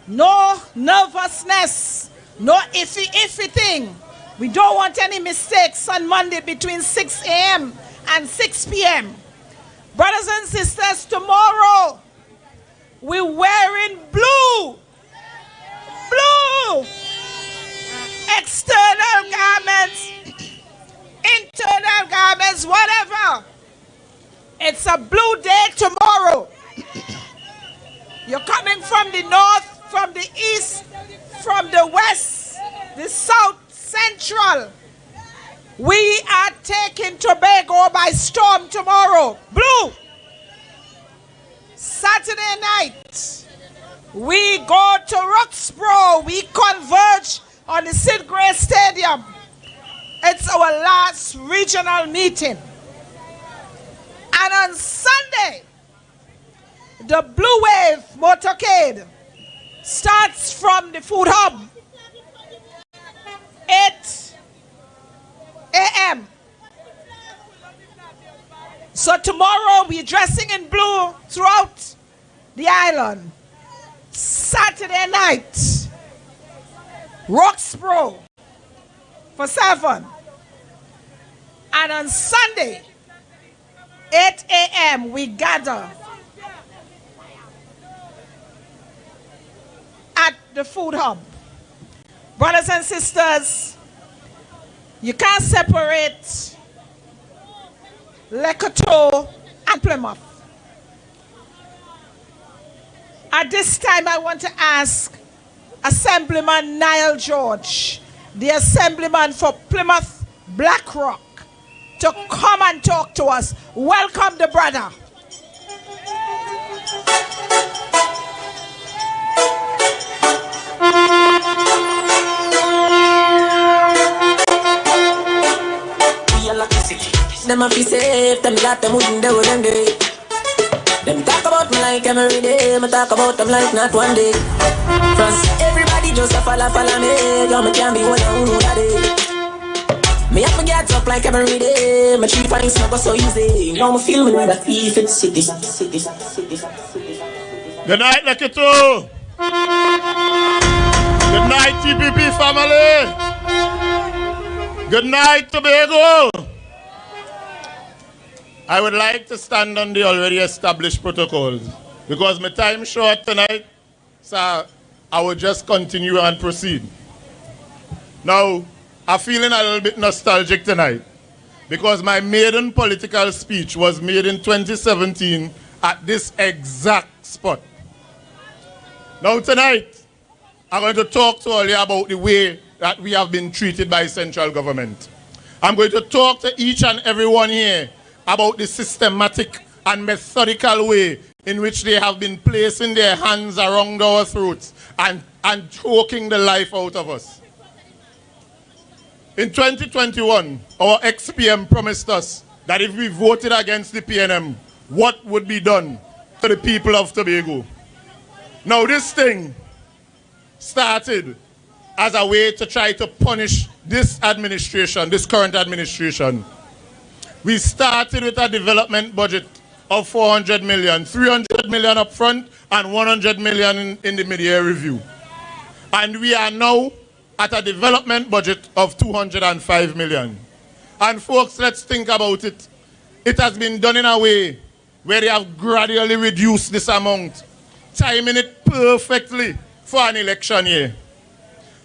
Speaker 1: no nervousness, no iffy thing. We don't want any mistakes on Monday between 6 a.m. and 6 p.m. Brothers and sisters, tomorrow we're wearing blue. Blue. External garments, internal garments, whatever. It's a blue day tomorrow. You're coming from the north, from the east, from the west, the south, central. We are taking Tobago by storm tomorrow. Blue. Saturday night, we go to Roxborough. We converge on the Sid Gray Stadium. It's our last regional meeting. And on Sunday, the Blue Wave motorcade starts from the food hub, 8 a.m. So tomorrow we're dressing in blue throughout the island. Saturday night, Roxborough for 7. And on Sunday, 8 a.m. we gather at the food hub. Brothers and sisters, you can't separate Lekoto and Plymouth. At this time, I want to ask Assemblyman Niall George, the Assemblyman for Plymouth Black Rock, to come and talk to us. Welcome the brother.
Speaker 6: Them a be safe, them got them wouldn't do them day. Them talk about me like every day, me talk about them like not one day. Cause everybody just a follow me, yo me can't be one on that day. Me have to get up like every day, my 3 pints not go so easy. Now me feel me like a thief in the city.
Speaker 3: Good night, Lekoto. Good night, TPP family. Good night, Tobago. I would like to stand on the already established protocols because my time short tonight, so I will just continue and proceed. Now, I'm feeling a little bit nostalgic tonight because my maiden political speech was made in 2017 at this exact spot. Now tonight, I'm going to talk to all you about the way that we have been treated by central government. I'm going to talk to each and everyone here about the systematic and methodical way in which they have been placing their hands around our throats and choking the life out of us. In 2021, our ex-PM promised us that if we voted against the PNM, what would be done to the people of Tobago. Now this thing started as a way to try to punish this administration, this current administration. We started with a development budget of 400 million, 300 million up front and 100 million in the mid-year review. And we are now at a development budget of 205 million. And folks, let's think about it. It has been done in a way where they have gradually reduced this amount, timing it perfectly for an election year.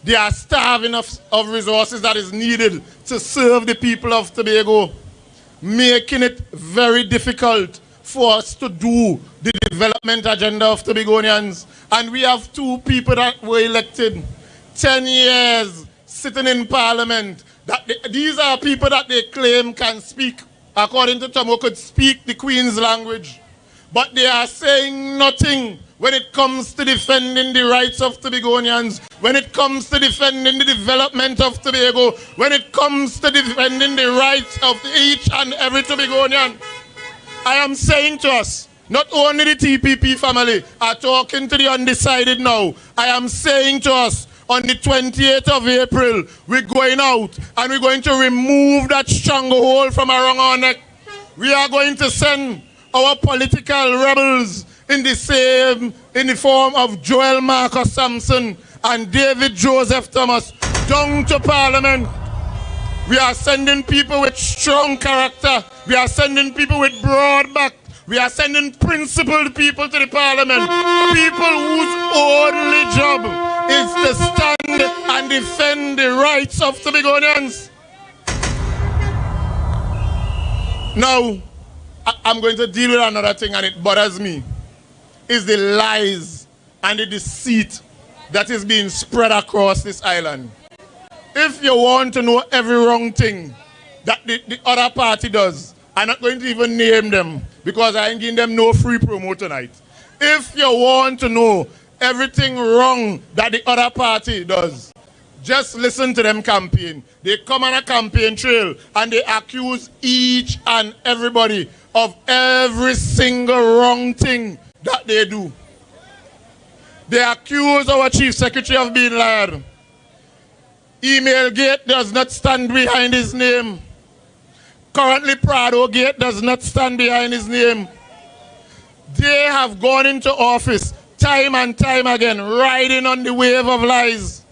Speaker 3: They are starving of resources that is needed to serve the people of Tobago, making it very difficult for us to do the development agenda of Tobagonians. And we have 2 people that were elected, 10 years sitting in parliament. These are people that they claim can speak, according to Tomo, could speak the Queen's language. But they are saying nothing when it comes to defending the rights of Tobagonians, when it comes to defending the development of Tobago, when it comes to defending the rights of each and every Tobagonian. I am saying to us, not only the TPP family are talking to the undecided now, I am saying to us,
Speaker 9: on the 28th of April, we're going out and we're going to remove that stranglehold from around our neck. We are going to send our political rebels in the form of Joel Marcus Sampson and David Joseph Thomas down to Parliament. We are sending people with strong character. We are sending people with broad back. We are sending principled people to the Parliament. People whose only job is to stand and defend the rights of Tobagonians. Now, I'm going to deal with another thing, and it bothers me. Is the lies and the deceit that is being spread across this island. If you want to know every wrong thing that the other party does, I'm not going to even name them because I ain't giving them no free promo tonight. If you want to know everything wrong that the other party does, just listen to them campaign. They come on a campaign trail and they accuse each and everybody of every single wrong thing that they do. They accuse our chief secretary of being liar. Email Gate does not stand behind his name. Currently, Prado Gate does not stand behind his name. They have gone into office time and time again, riding on the wave of lies.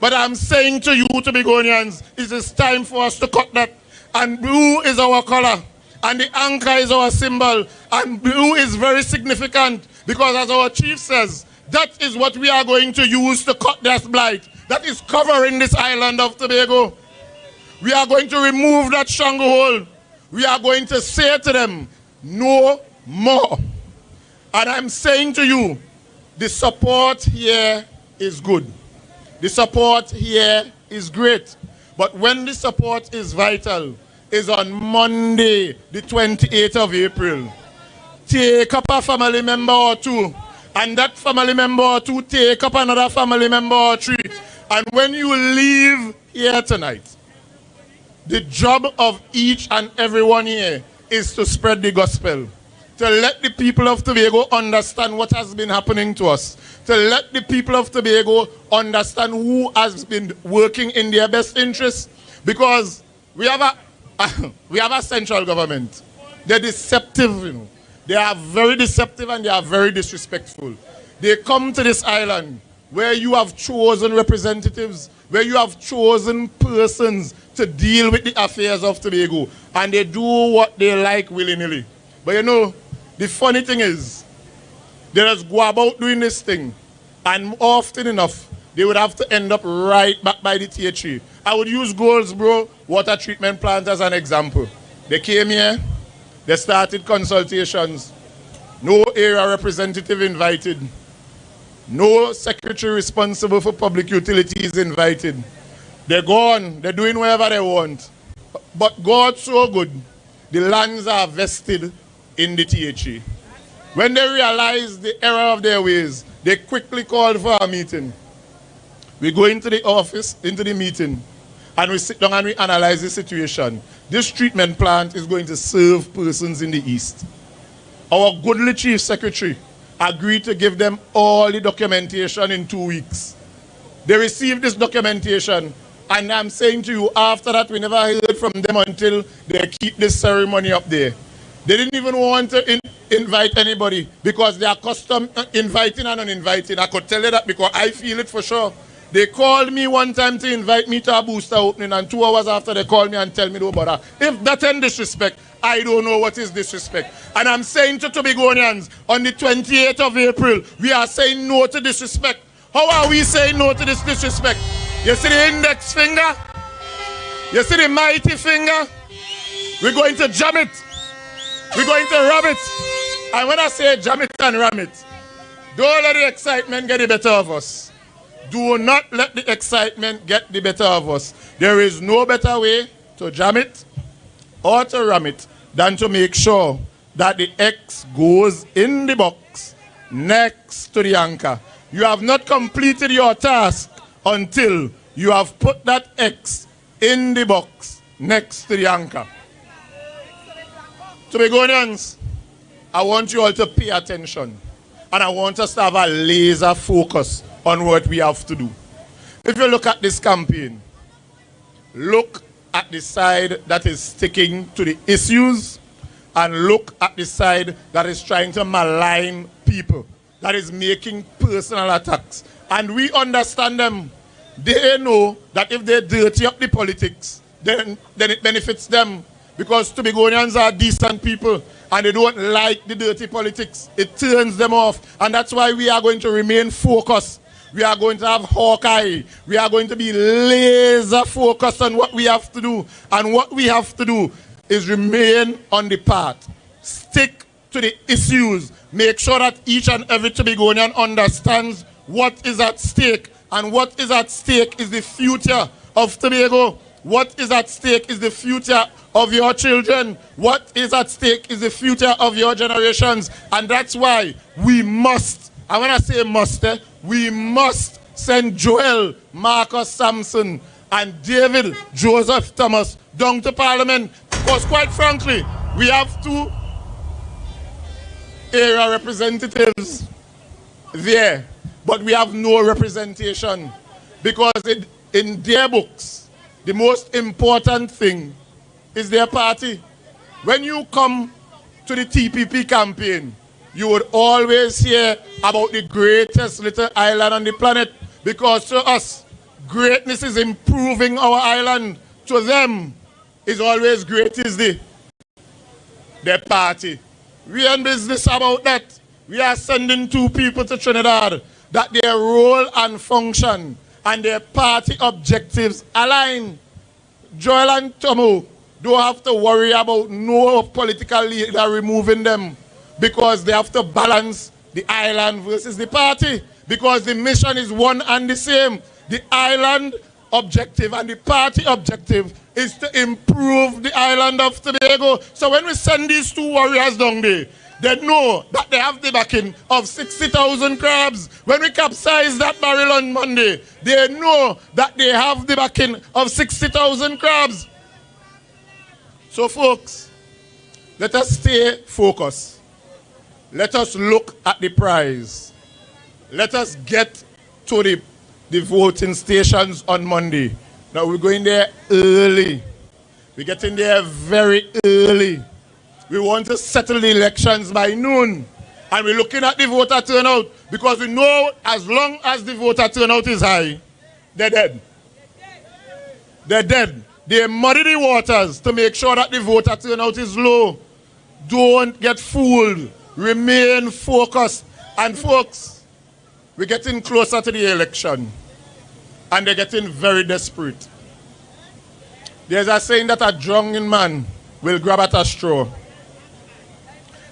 Speaker 9: But I'm saying to you, Tobagonians, it is time for us to cut that. And blue is our color. And the anchor is our symbol. And blue is very significant because, as our chief says, that is what we are going to use to cut that blight that is covering this island of Tobago. We are going to remove that stranglehold. We are going to say to them, no more. And I'm saying to you, the support here is good. The support here is great. But when the support is vital, is on Monday, the 28th of April. Take up a family member or two, and that family member or two take up another family member or three. And when you leave here tonight, the job of each and everyone here is to spread the gospel, to let the people of Tobago understand what has been happening to us, to let the people of Tobago understand who has been working in their best interest, because we have a central government. They're deceptive, you know. They are very deceptive and they are very disrespectful. They come to this island where you have chosen representatives, where you have chosen persons to deal with the affairs of Tobago, and they do what they like willy-nilly. But you know, the funny thing is, they just go about doing this thing, and often enough, they would have to end up right back by the THC. I would use Goldsboro water treatment plant as an example. They came here, they started consultations, no area representative invited, no secretary responsible for public utilities invited. They're gone, they're doing whatever they want. But God's so good, the lands are vested in the THE. When they realized the error of their ways, they quickly called for a meeting. We go into the office, into the meeting, and we sit down and we analyze the situation. This treatment plant is going to serve persons in the East. Our goodly chief secretary agreed to give them all the documentation in 2 weeks. They received this documentation, and I'm saying to you, after that, we never heard from them until they keep this ceremony up there. They didn't even want to invite anybody because they are accustomed inviting and uninviting. I could tell you that because I feel it for sure. They called me one time to invite me to a booster opening, and 2 hours after they called me and tell me no bother. If that ain't disrespect, I don't know what is disrespect. And I'm saying to Tobagonians, on the 28th of April, we are saying no to disrespect. How are we saying no to this disrespect? You see the index finger? You see the mighty finger? We're going to jam it. We're going to ram it. And when I say jam it and ram it, don't let the excitement get the better of us. Do not let the excitement get the better of us. There is no better way to jam it or to ram it than to make sure that the X goes in the box next to the anchor. You have not completed your task until you have put that X in the box next to the anchor. Tobagonians, I want you all to pay attention, and I want us to have a laser focus on what we have to do. if you look at this campaign, look at the side that is sticking to the issues and look at the side that is trying to malign people, that is making personal attacks. And we understand them. They know that if they dirty up the politics, then it benefits them. Because Tobagonians are decent people and they don't like the dirty politics. It turns them off. And that's why we are going to remain focused. We are going to have Hawkeye. We are going to be laser focused on what we have to do. And what we have to do is remain on the path. Stick to the issues. Make sure that each and every Tobagonian understands what is at stake. And what is at stake is the future of Tobago. What is at stake is the future of your children. What is at stake is the future of your generations. And that's why we must, and when I say must, we must send Joel, Marcus Sampson, and David Joseph Thomas down to Parliament. Because quite frankly, we have 2 area representatives there, but we have no representation. Because in their books, the most important thing is their party. When you come to the TPP campaign, you would always hear about the greatest little island on the planet, because to us, greatness is improving our island. To them, is always great is their party. We are in business about that. We are sending 2 people to Trinidad that their role and function and their party objectives align. Joel and Tomo don't have to worry about no political leader removing them, because they have to balance the island versus the party, because the mission is one and the same. The island objective and the party objective is to improve the island of Tobago. So when we send these 2 warriors down there, they know that they have the backing of 60,000 crabs. When we capsize that barrel on Monday, they know that they have the backing of 60,000 crabs. So folks, let us stay focused. Let us look at the prize. Let us get to the voting stations on Monday. Now we're going there early. We're getting there very early. We want to settle the elections by noon. And we're looking at the voter turnout, because we know as long as the voter turnout is high, they're dead. They're dead. They muddy the waters to make sure that the voter turnout is low. Don't get fooled. Remain focused. And folks, we're getting closer to the election. And they're getting very desperate. There's a saying that a drunken man will grab at a straw.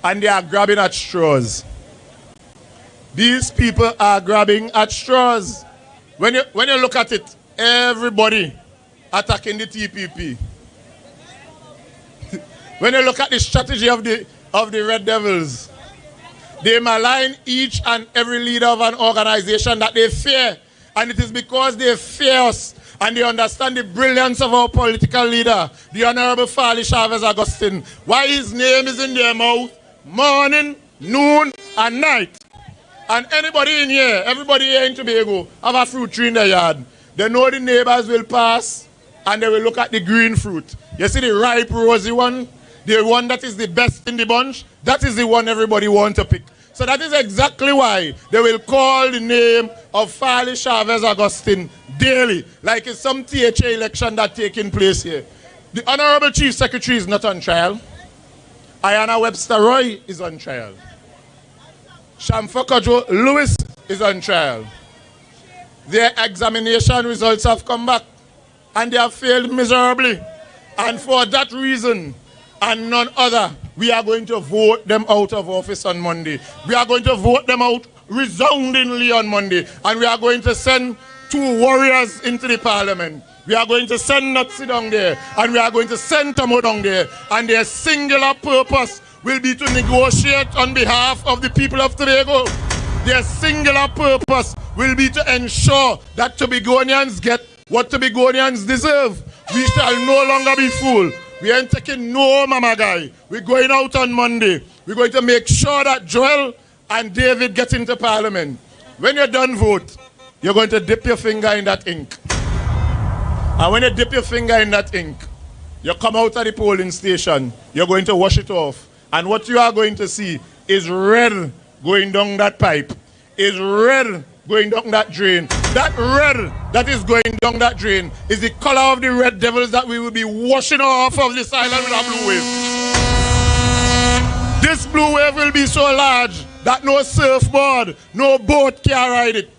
Speaker 9: And they are grabbing at straws. These people are grabbing at straws. When you look at it, everybody attacking the TPP. When you look at the strategy of the Red Devils, they malign each and every leader of an organization that they fear. And it is because they fear us and they understand the brilliance of our political leader, the Honorable Farley Augustine. Why his name is in their mouth morning, noon, and night. And anybody in here, everybody here in Tobago, have a fruit tree in their yard. They know the neighbors will pass and they will look at the green fruit. You see the ripe, rosy one? The one that is the best in the bunch? That is the one everybody wants to pick. So that is exactly why they will call the name of Farley Augustine daily, like it's some THA election that's taking place here. The Honorable Chief Secretary is not on trial. Ayanna Webster Roy is on trial. Shamfokojo Lewis is on trial. Their examination results have come back and they have failed miserably. And for that reason and none other, we are going to vote them out of office on Monday. We are going to vote them out resoundingly on Monday. And we are going to send 2 warriors into the parliament. We are going to send Nutsy down there, and we are going to send Tomo down there, and their singular purpose will be to negotiate on behalf of the people of Tobago. Their singular purpose will be to ensure that Tobagonians get what Tobagonians deserve. We shall no longer be fooled. We ain't taking no mama guy. We're going out on Monday. We're going to make sure that Joel and David get into Parliament. When you're done vote, you're going to dip your finger in that ink. And when you dip your finger in that ink, you come out of the polling station, you're going to wash it off. And what you are going to see is red going down that pipe, is red going down that drain. That red that is going down that drain is the color of the red devils that we will be washing off of this island with a blue wave. This blue wave will be so large that no surfboard, no boat can ride it.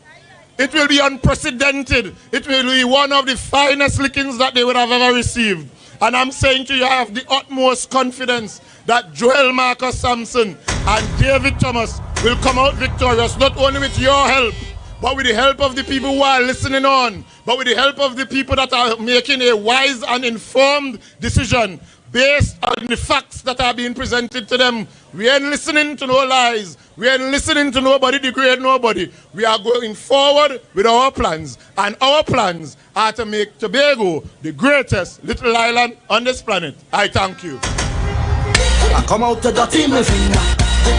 Speaker 9: It will be unprecedented. It will be one of the finest lickings that they would have ever received. And I'm saying to you, I have the utmost confidence that Joel Marcus Sampson and David Thomas will come out victorious, not only with your help, but with the help of the people who are listening on, but with the help of the people that are making a wise and informed decision based on the facts that are being presented to them. We ain't listening to no lies. We ain't listening to nobody degrade nobody. We are going forward with our plans. And our plans are to make Tobago the greatest little island on this planet. I thank you.
Speaker 4: I come out to dirty my finger.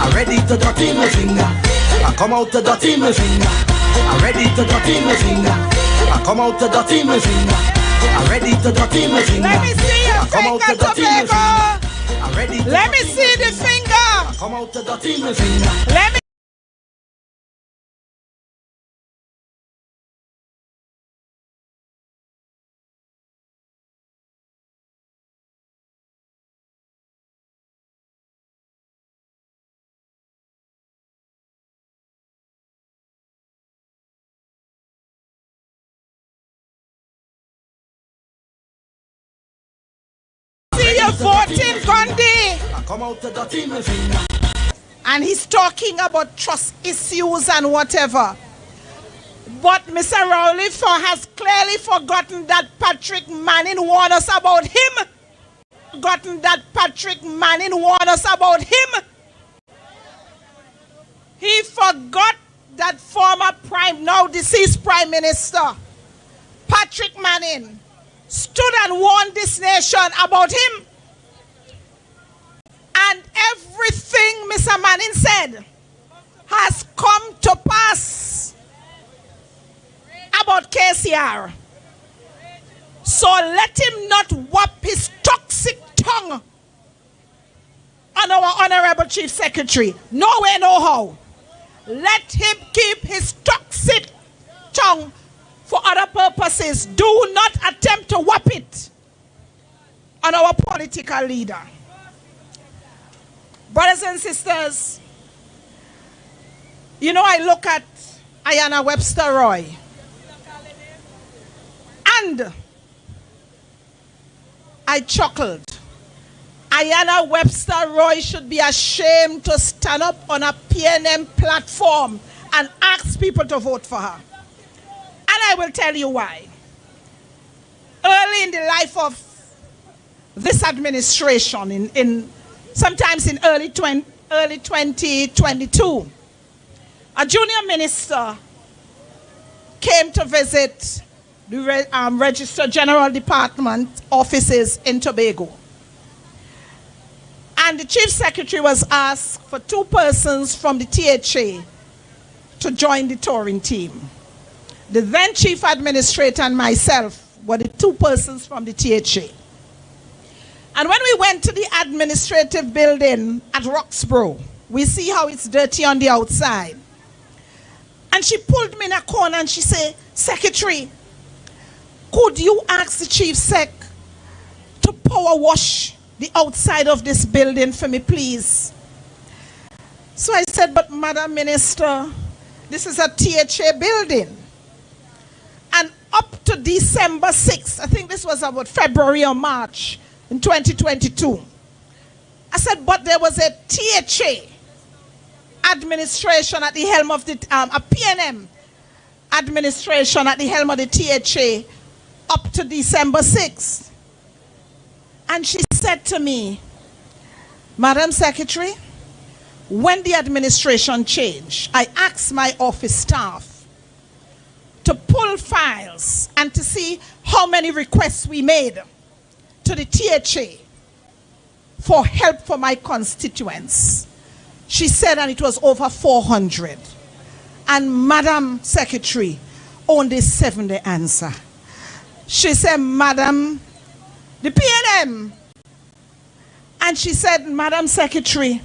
Speaker 4: I'm ready to dirty my finger. I come out to dirty my finger. I'm ready to dirty my finger. I come out to dirty my finger. I'm ready to dirty my finger.
Speaker 1: Let me see your finger, Tobago.
Speaker 4: I'm ready to
Speaker 1: Let me see the finger.
Speaker 4: I come out to dirty my finger.
Speaker 1: Let me. Voting Gandhi. And he's talking about trust issues and whatever. But Mr. Rowley has clearly forgotten that Patrick Manning warned us about him. He forgot that former now deceased Prime Minister Patrick Manning stood and warned this nation about him. And everything Mr. Manning said has come to pass about KCR. So let him not whop his toxic tongue on our Honorable Chief Secretary. No way, no how. Let him keep his toxic tongue for other purposes. Do not attempt to whop it on our political leader. Brothers and sisters, you know, I look at Ayanna Webster Roy, and I chuckled. Ayanna Webster Roy should be ashamed to stand up on a PNM platform and ask people to vote for her. And I will tell you why. Early in the life of this administration, sometimes in early 2022, a junior minister came to visit the Register General Department offices in Tobago. And the Chief Secretary was asked for 2 persons from the THA to join the touring team. The then Chief Administrator and myself were the 2 persons from the THA. And when we went to the administrative building at Roxborough, we see how it's dirty on the outside. And she pulled me in a corner and she said, Secretary, could you ask the Chief Sec to power wash the outside of this building for me, please? So I said, but Madam Minister, this is a THA building. And up to December 6th, I think this was about February or March, in 2022. I said, but there was a THA administration at the helm of the, a PNM administration at the helm of the THA up to December 6th. And she said to me, Madam Secretary, when the administration changed, I asked my office staff to pull files and to see how many requests we made to the THA for help for my constituents. She said, and it was over 400. And Madam Secretary, only 7-day answer. She said, Madam, the PNM. And she said, Madam Secretary,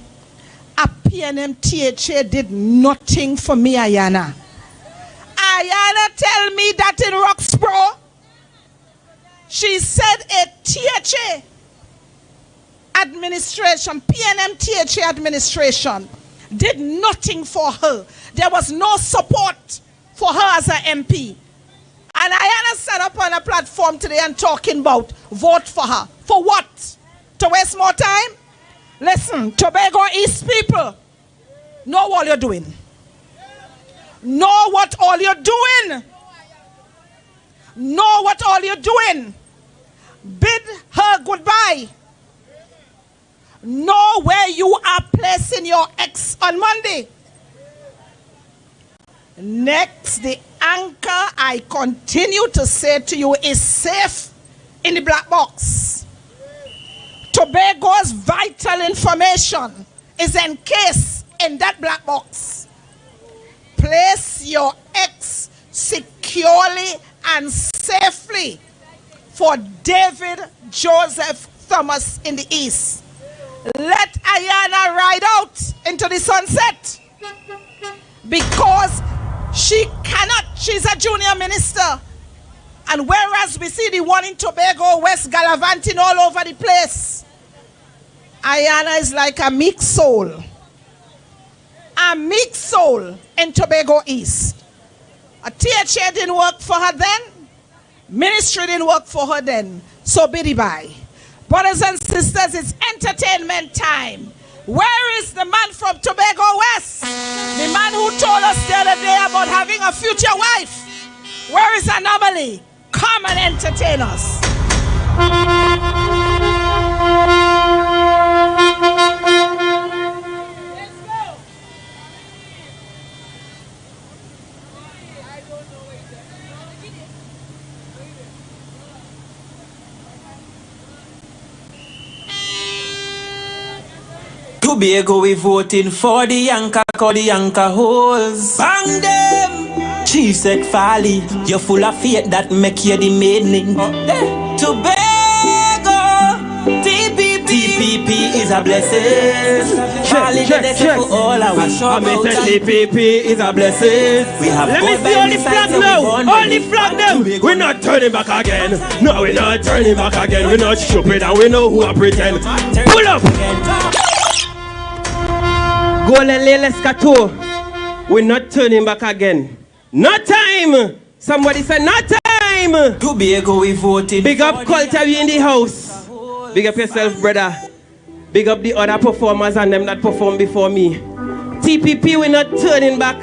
Speaker 1: a PNM THA did nothing for me, Ayana. Ayana tell me that in Roxborough, she said a THA administration, PNM THA administration, did nothing for her. There was no support for her as an MP. And Ayana sat up on a platform today and talking about vote for her. For what? To waste more time? Listen, Tobago East people, know what you're doing. Know what all you're doing. Know what all you're doing. Bid her goodbye. Know where you are placing your ex on Monday. Next, the anchor I continue to say to you is safe in the black box. Tobago's vital information is encased in that black box. Place your ex securely and safely for David Joseph Thomas in the East. Let Ayana ride out into the sunset because she cannot, she's a junior minister. And whereas we see the one in Tobago, West gallivanting all over the place, Ayana is like a meek soul. A meek soul in Tobago East. A THA didn't work for her then. Ministry didn't work for her then. So biddy bye. Brothers and sisters, it's entertainment time. Where is the man from Tobago West? The man who told us the other day about having a future wife. Where is Anomaly? Come and entertain us.
Speaker 6: Tobago, we voting for the Yanka, cause the Yanka holes. Bang them! Chief said, Farley, you're full of faith that make you the maiden. Tobago, TPP is a blessing. Farley, check. For all our TPP is a blessing. We have. Let me see all the flag now. All the flag them.
Speaker 7: We're not turning back again. No, we're not turning back again. We're not stupid and we know who are pretend. Pull up! Go and let's go. We're not turning back again. No time. Somebody said no time.
Speaker 6: Tobago, we voted.
Speaker 7: Big up Culture in the house. Big up yourself, brother. Big up the other performers and them that performed before me. TPP, we're not turning back.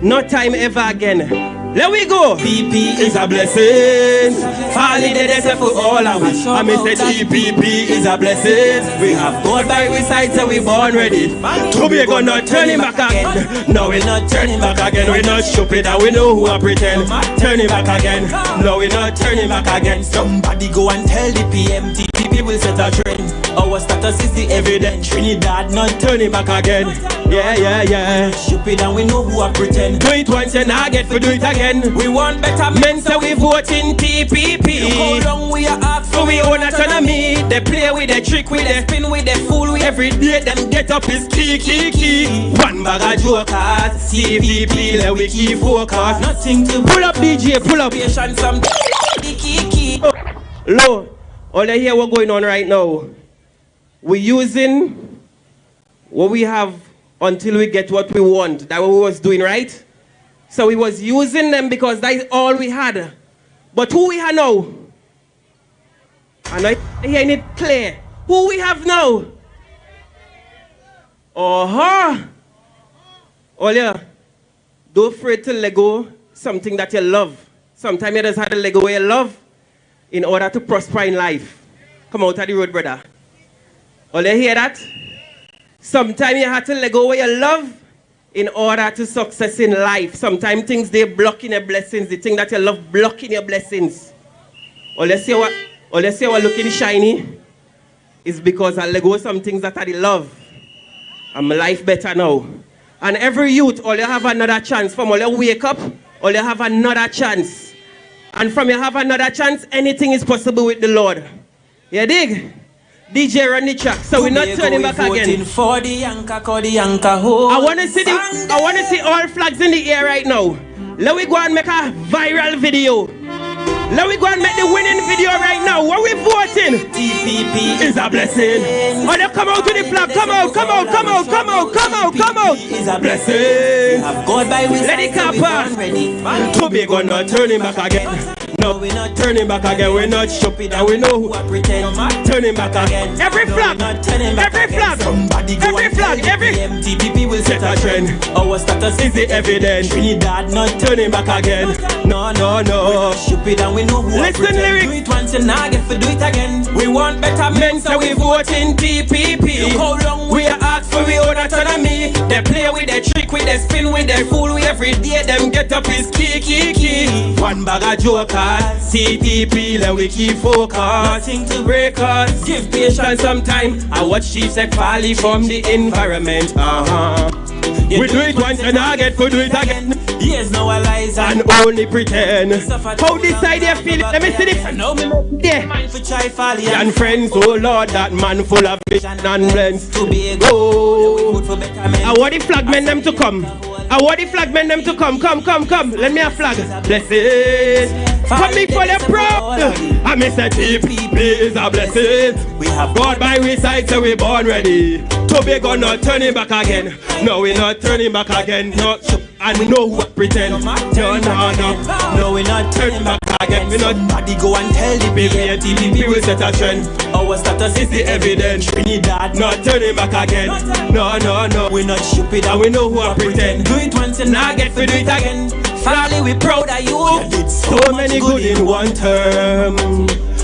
Speaker 7: No time ever again. Let we go.
Speaker 6: TPP is a blessing. Farley did it for all of us. I mean, TPP is a blessing. We have God by we side, so we born ready.
Speaker 7: Tobago not turning back again. No, we're not turning back again. We're not stupid and we know who are pretend. Turning back again. No, we're not turning back again.
Speaker 6: Somebody go and tell the PM TPP will set a trend. Our status is the evidence. Trinidad not turning back again.
Speaker 7: Yeah.
Speaker 6: Stupid and we know who are pretend.
Speaker 7: Do it once and I get to do it again.
Speaker 6: We want better
Speaker 7: men, so we vote in TPP.
Speaker 6: How long we are asked
Speaker 7: for we own autonomy. They play with the trick, with the
Speaker 6: spin, with the fool.
Speaker 7: Every day them get up is key. One bag of jokers. TPP, let we keep focus.
Speaker 6: Nothing to
Speaker 7: pull up, DJ, pull up.
Speaker 6: Some key.
Speaker 7: Low, all I hear what's going on right now. We're using what we have until we get what we want. That's what we was doing, right? So we was using them because that's all we had. But who we have now? And I hear it clear. Who we have now? Oh yeah. Don't afraid to let go something that you love. Sometimes you just have to let go what you love in order to prosper in life. Come out of the road, brother. All you hear that? Sometimes you have to let go what you love in order to success in life. Sometimes things they blocking your blessings. The thing that you love blocking your blessings. Or let's say what looking shiny is because I let go some things that I love. And my life better now. And every youth, all you have another chance from all you wake up
Speaker 10: or you have another chance. And from you have another chance, anything is possible with the Lord. You dig? DJ run the track, so we're not turning back again.
Speaker 6: For the Yanka, the Yanka,
Speaker 10: I want to see all flags in the air right now. Let we go and make a viral video. Let we go and make the winning video right now. What we voting?
Speaker 6: TPP
Speaker 10: is a blessing. Oh, they come out with the flag. Come out, come out, come out, come out, come out, come out.
Speaker 6: Is a blessing.
Speaker 10: Let it cap pass. Tobago not turning back again. No, we're not turning back again. We're not stupid and we know who I pretend. Turning back again. Every flag, every flag, every flag, every
Speaker 6: TPP will set a trend. Our status
Speaker 10: is the evidence.
Speaker 6: Trinidad not
Speaker 10: turning back again. No, no, no.
Speaker 6: Stupid and we know who I pretend.
Speaker 10: Lyrics.
Speaker 6: Do it once and now get to do it again. We want better
Speaker 10: men, so we vote in TPP.
Speaker 6: Look how long
Speaker 10: we are asked for we own autonomy. They play with their trick, with their spin, with their fool. We every day them get up is key. One bag of jokers. TPP, let we keep focus. Nothing to break us. Give patience some time. I watch Chief Sec Farley from the environment. We do it once and I get to do it again.
Speaker 6: Yes, no lies
Speaker 10: and only pretend. How this idea feel? Let me see this. Yeah. And friends, oh Lord, that man full of vision and blends. Oh, I want the flagmen them to come. I want the flagmen them to come. Come. Let me a flag. Blessed. Coming for the proud. I miss a TPP is a blessing. We have God by we side, so we born ready. Tobago not turning back again. No, we're not turning back again. No, and we know who pretend. No, we're not turning back again. We not body go and tell the baby and TPP will set a trend. Our status is the evidence. Trinidad not turning back again. No, we're not stupid and we know who I pretend.
Speaker 6: Do it once and now get to do it again. Farley, we proud of you.
Speaker 10: You did so many good in one term.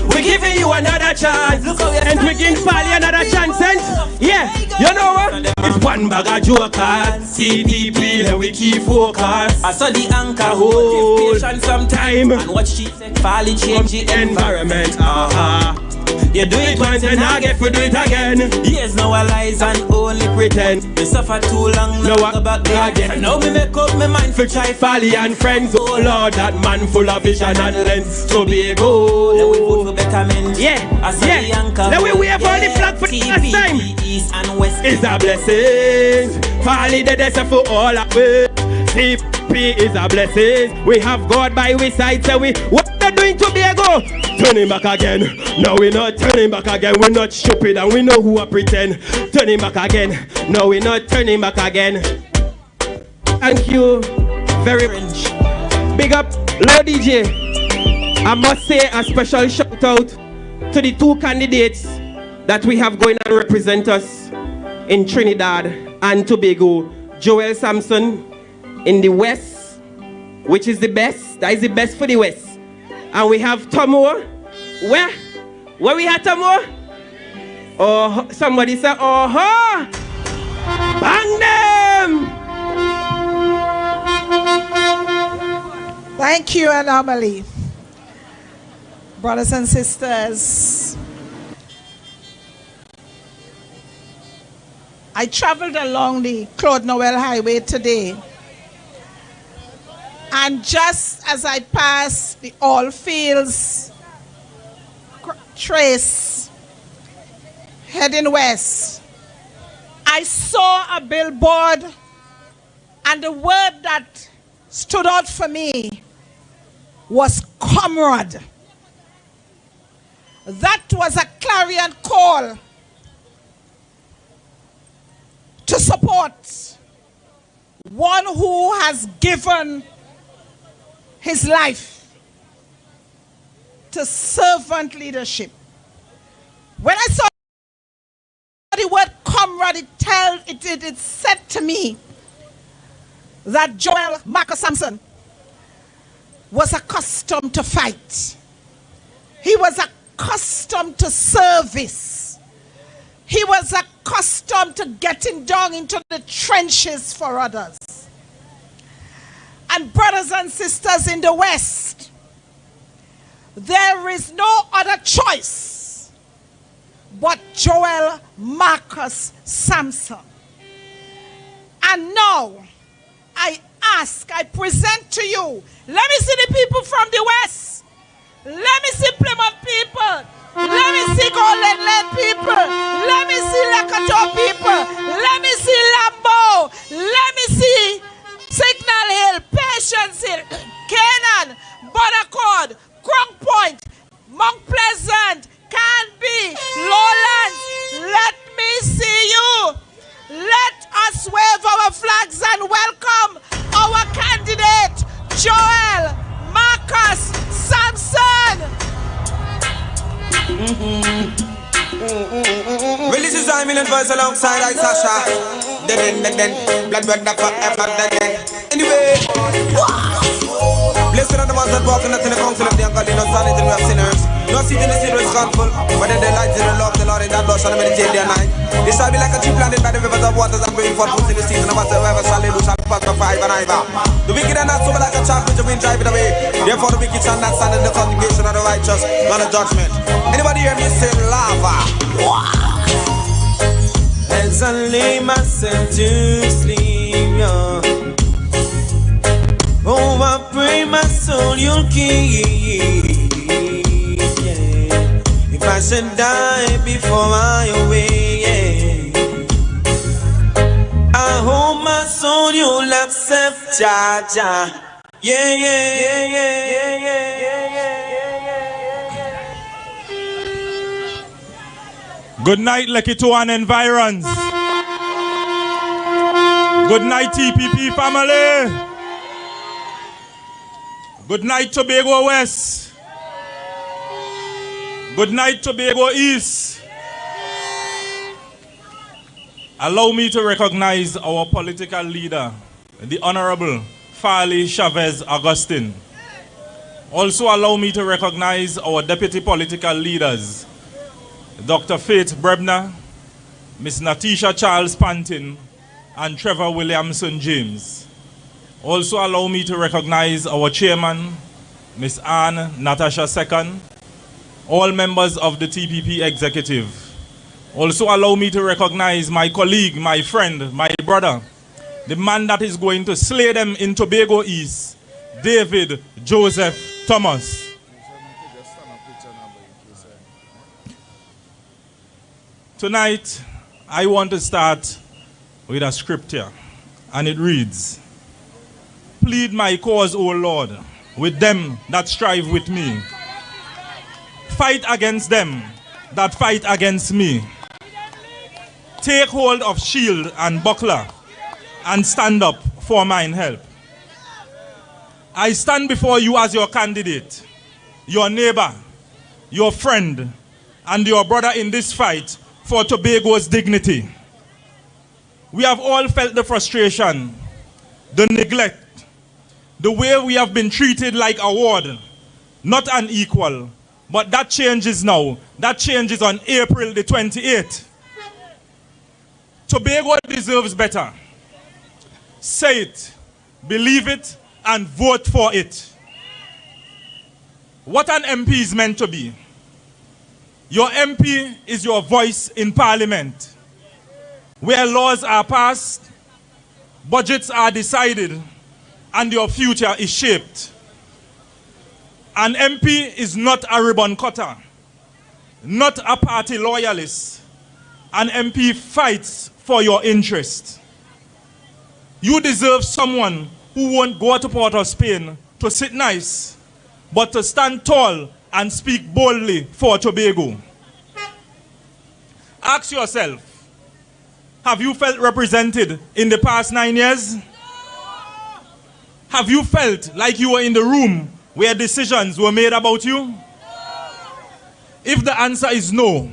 Speaker 10: We're giving you another chance. And we give Farley another chance. And yeah, you know what? It's one bag of jokers. TPP, then we keep focus.
Speaker 6: I saw the anchor
Speaker 10: hold.
Speaker 6: Give patience some time. And watch Chief Sec Farley change the environment.
Speaker 10: You do it once and I get to do it again.
Speaker 6: Yes, no lies and only pretend. We suffer too long,
Speaker 10: no
Speaker 6: go back there again. Now me make up my mind for try
Speaker 10: Farley and friends. Oh Lord, that man full of vision and lens. Tobago.
Speaker 6: Let we vote for better men.
Speaker 10: Yeah. Let we wave all the flag for the last time.
Speaker 6: East and west
Speaker 10: is a blessing. Farley the desert for all our way. TPP is a blessing. We have God by we side, so we what they doing Tobago? Turning back again. No, we're not turning back again. We're not stupid and we know who I pretend. Turning back again. No, we're not turning back again. Thank you very much. Big up, Lord DJ. I must say a special shout out to the two candidates that we have going and represent us in Trinidad and Tobago. Joel Sampson in the West, which is the best. That is the best for the West. And we have Tomo. Where we have Tomo? Oh, somebody said, oh, bang them!
Speaker 1: Thank you, Anomaly. Brothers and sisters, I traveled along the Claude Noel Highway today. And just as I passed the All Fields trace heading west, I saw a billboard, and the word that stood out for me was comrade. That was a clarion call to support one who has given his life to servant leadership. When I saw the word comrade, it said to me that Joel Marcus Sampson was accustomed to fight. He was accustomed to service. He was accustomed to getting down into the trenches for others. And brothers and sisters in the West, there is no other choice but Joel Marcus Sampson. And now, I ask, I present to you. Let me see the people from the West. Let me see Plymouth people. Let me see Golden Land people. Let me see Lakato people. Let me see Lambo. Let me see Signal Hill, Patience Hill, Canaan, Buttercord, Crown Point, Mount Pleasant, Canby, Lowlands. Let me see you. Let us wave our flags and welcome our candidate, Joel Marcus Sampson.
Speaker 11: Well, this is I million voice alongside I Sasha. Then, blood forever. Anyway, blessed are the ones that walk in the council of the ungodly, no son of sinners. No seat in the city is scornful, but in the light in the love the Lord in that Lord shall meditate day and night. This shall be like a tree planted by the rivers of waters and going forth in the season of whatsoever shall lose shall prosper for ever and ever. The wicked are not so like a chaff which the wind drive it away. Therefore the wicked shall not stand in the congregation of the righteous, nor the judgment. Anybody hear me say lava? As I lay myself to sleep, yeah. Oh, I pray my soul you'll keep. If I should die before I awake, I hope my soul you'll accept, Jah.
Speaker 12: Good night, Lekito and environs. Good night, TPP family. Good night, Tobago West. Good night, Tobago East. Allow me to recognize our political leader, the Honorable Farley Chavez Augustine. Also allow me to recognize our deputy political leaders, Dr. Faith Brebner, Miss Natisha Charles Pantin, and Trevor Williamson James. Also allow me to recognize our chairman, Miss Anne Natasha Second, all members of the TPP executive. Also allow me to recognize my colleague, my friend, my brother, the man that is going to slay them in Tobago East, David Joseph Thomas. Tonight, I want to start with a scripture, and it reads, "Plead my cause, O Lord, with them that strive with me. Fight against them that fight against me. Take hold of shield and buckler, and stand up for mine help. I stand before you as your candidate, your neighbor, your friend, and your brother in this fight for Tobago's dignity. We have all felt the frustration, the neglect, the way we have been treated like a ward, not an equal. But that changes now. That changes on April the 28th. Tobago deserves better. Say it, believe it, and vote for it. What an MP is meant to be. Your MP is your voice in Parliament, where laws are passed, budgets are decided, and your future is shaped. An MP is not a ribbon cutter, not a party loyalist. An MP fights for your interest. You deserve someone who won't go to Port of Spain to sit nice, but to stand tall and speak boldly for Tobago. Ask yourself, have you felt represented in the past 9 years? Have you felt like you were in the room where decisions were made about you? If the answer is no,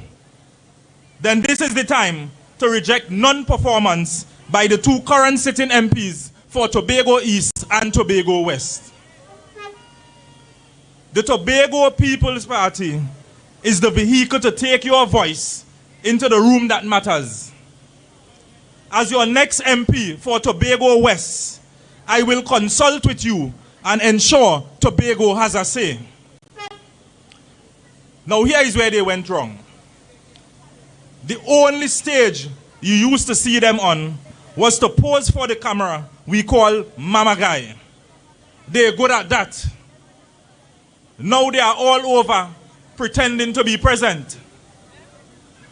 Speaker 12: then this is the time to reject non-performance by the two current sitting MPs for Tobago East and Tobago West. The Tobago People's Party is the vehicle to take your voice into the room that matters. As your next MP for Tobago West, I will consult with you and ensure Tobago has a say. Now here is where they went wrong. The only stage you used to see them on was to pose for the camera we call Mama Guy. They're good at that. Now they are all over pretending to be present.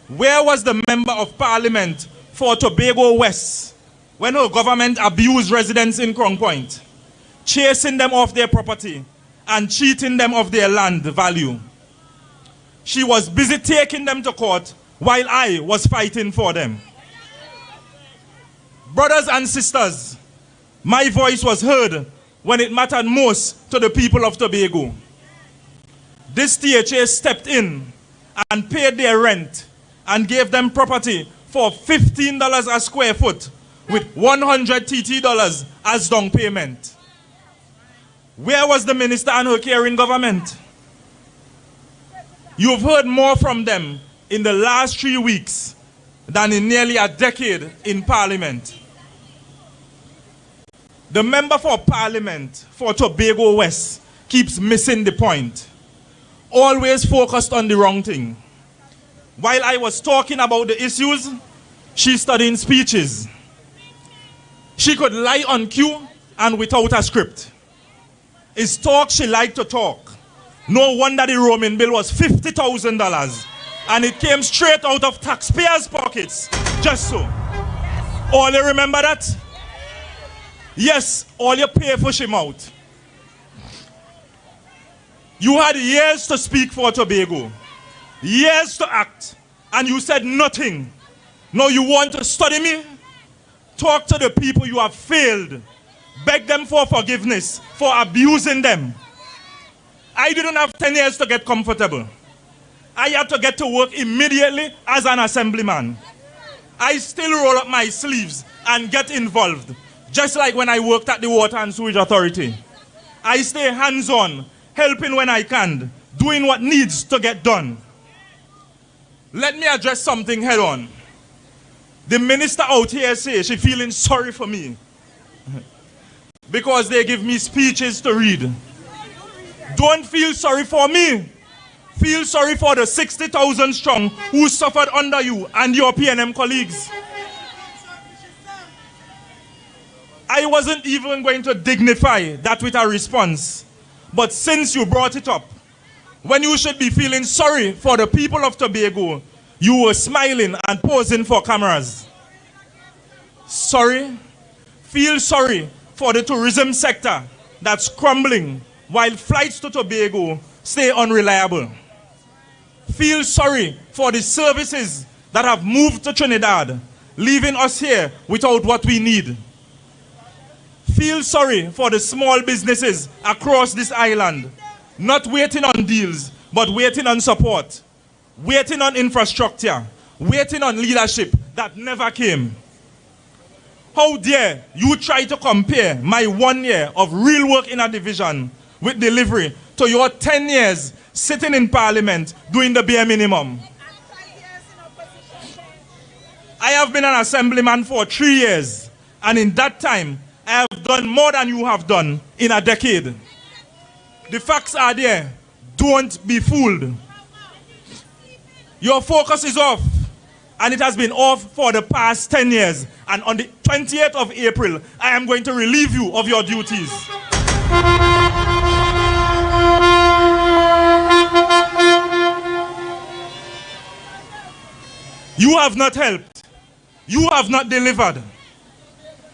Speaker 12: Where was the member of parliament for Tobago West when her government abused residents in Crown Point, chasing them off their property and cheating them of their land value? She was busy taking them to court while I was fighting for them. Brothers and sisters, my voice was heard when it mattered most to the people of Tobago. This THA stepped in and paid their rent and gave them property for $15 a square foot with 100 TT dollars as down payment. Where was the minister and her caring government? You've heard more from them in the last 3 weeks than in nearly a decade in Parliament. The member for Parliament for Tobago West keeps missing the point. Always focused on the wrong thing. While I was talking about the issues, she's studying speeches. She could lie on cue and without a script. It's talk she liked to talk. No wonder the roaming bill was $50,000 and it came straight out of taxpayers' pockets. Just so. All you remember that? Yes, all you pay for she out. You had years to speak for Tobago, years to act, and you said nothing. Now you want to study me? Talk to the people you have failed. Beg them for forgiveness for abusing them. I didn't have 10 years to get comfortable. I had to get to work immediately as an assemblyman. I still roll up my sleeves and get involved, just like when I worked at the Water and Sewage Authority. I stay hands-on, helping when I can, doing what needs to get done. Let me address something head-on. The minister out here says she's feeling sorry for me because they give me speeches to read. Don't feel sorry for me. Feel sorry for the 60,000 strong who suffered under you and your PNM colleagues. I wasn't even going to dignify that with a response. But since you brought it up, when you should be feeling sorry for the people of Tobago, you were smiling and posing for cameras. Sorry? Feel sorry for the tourism sector that's crumbling while flights to Tobago stay unreliable. Feel sorry for the services that have moved to Trinidad, leaving us here without what we need. Feel sorry for the small businesses across this island, not waiting on deals, but waiting on support, waiting on infrastructure, waiting on leadership that never came. How dare you try to compare my 1 year of real work in a division with delivery to your 10 years sitting in Parliament doing the bare minimum? I have been an assemblyman for 3 years, and in that time, I have done more than you have done in a decade. The facts are there. Don't be fooled. Your focus is off, and it has been off for the past 10 years. And on the 28th of April, I am going to relieve you of your duties. You have not helped. You have not delivered.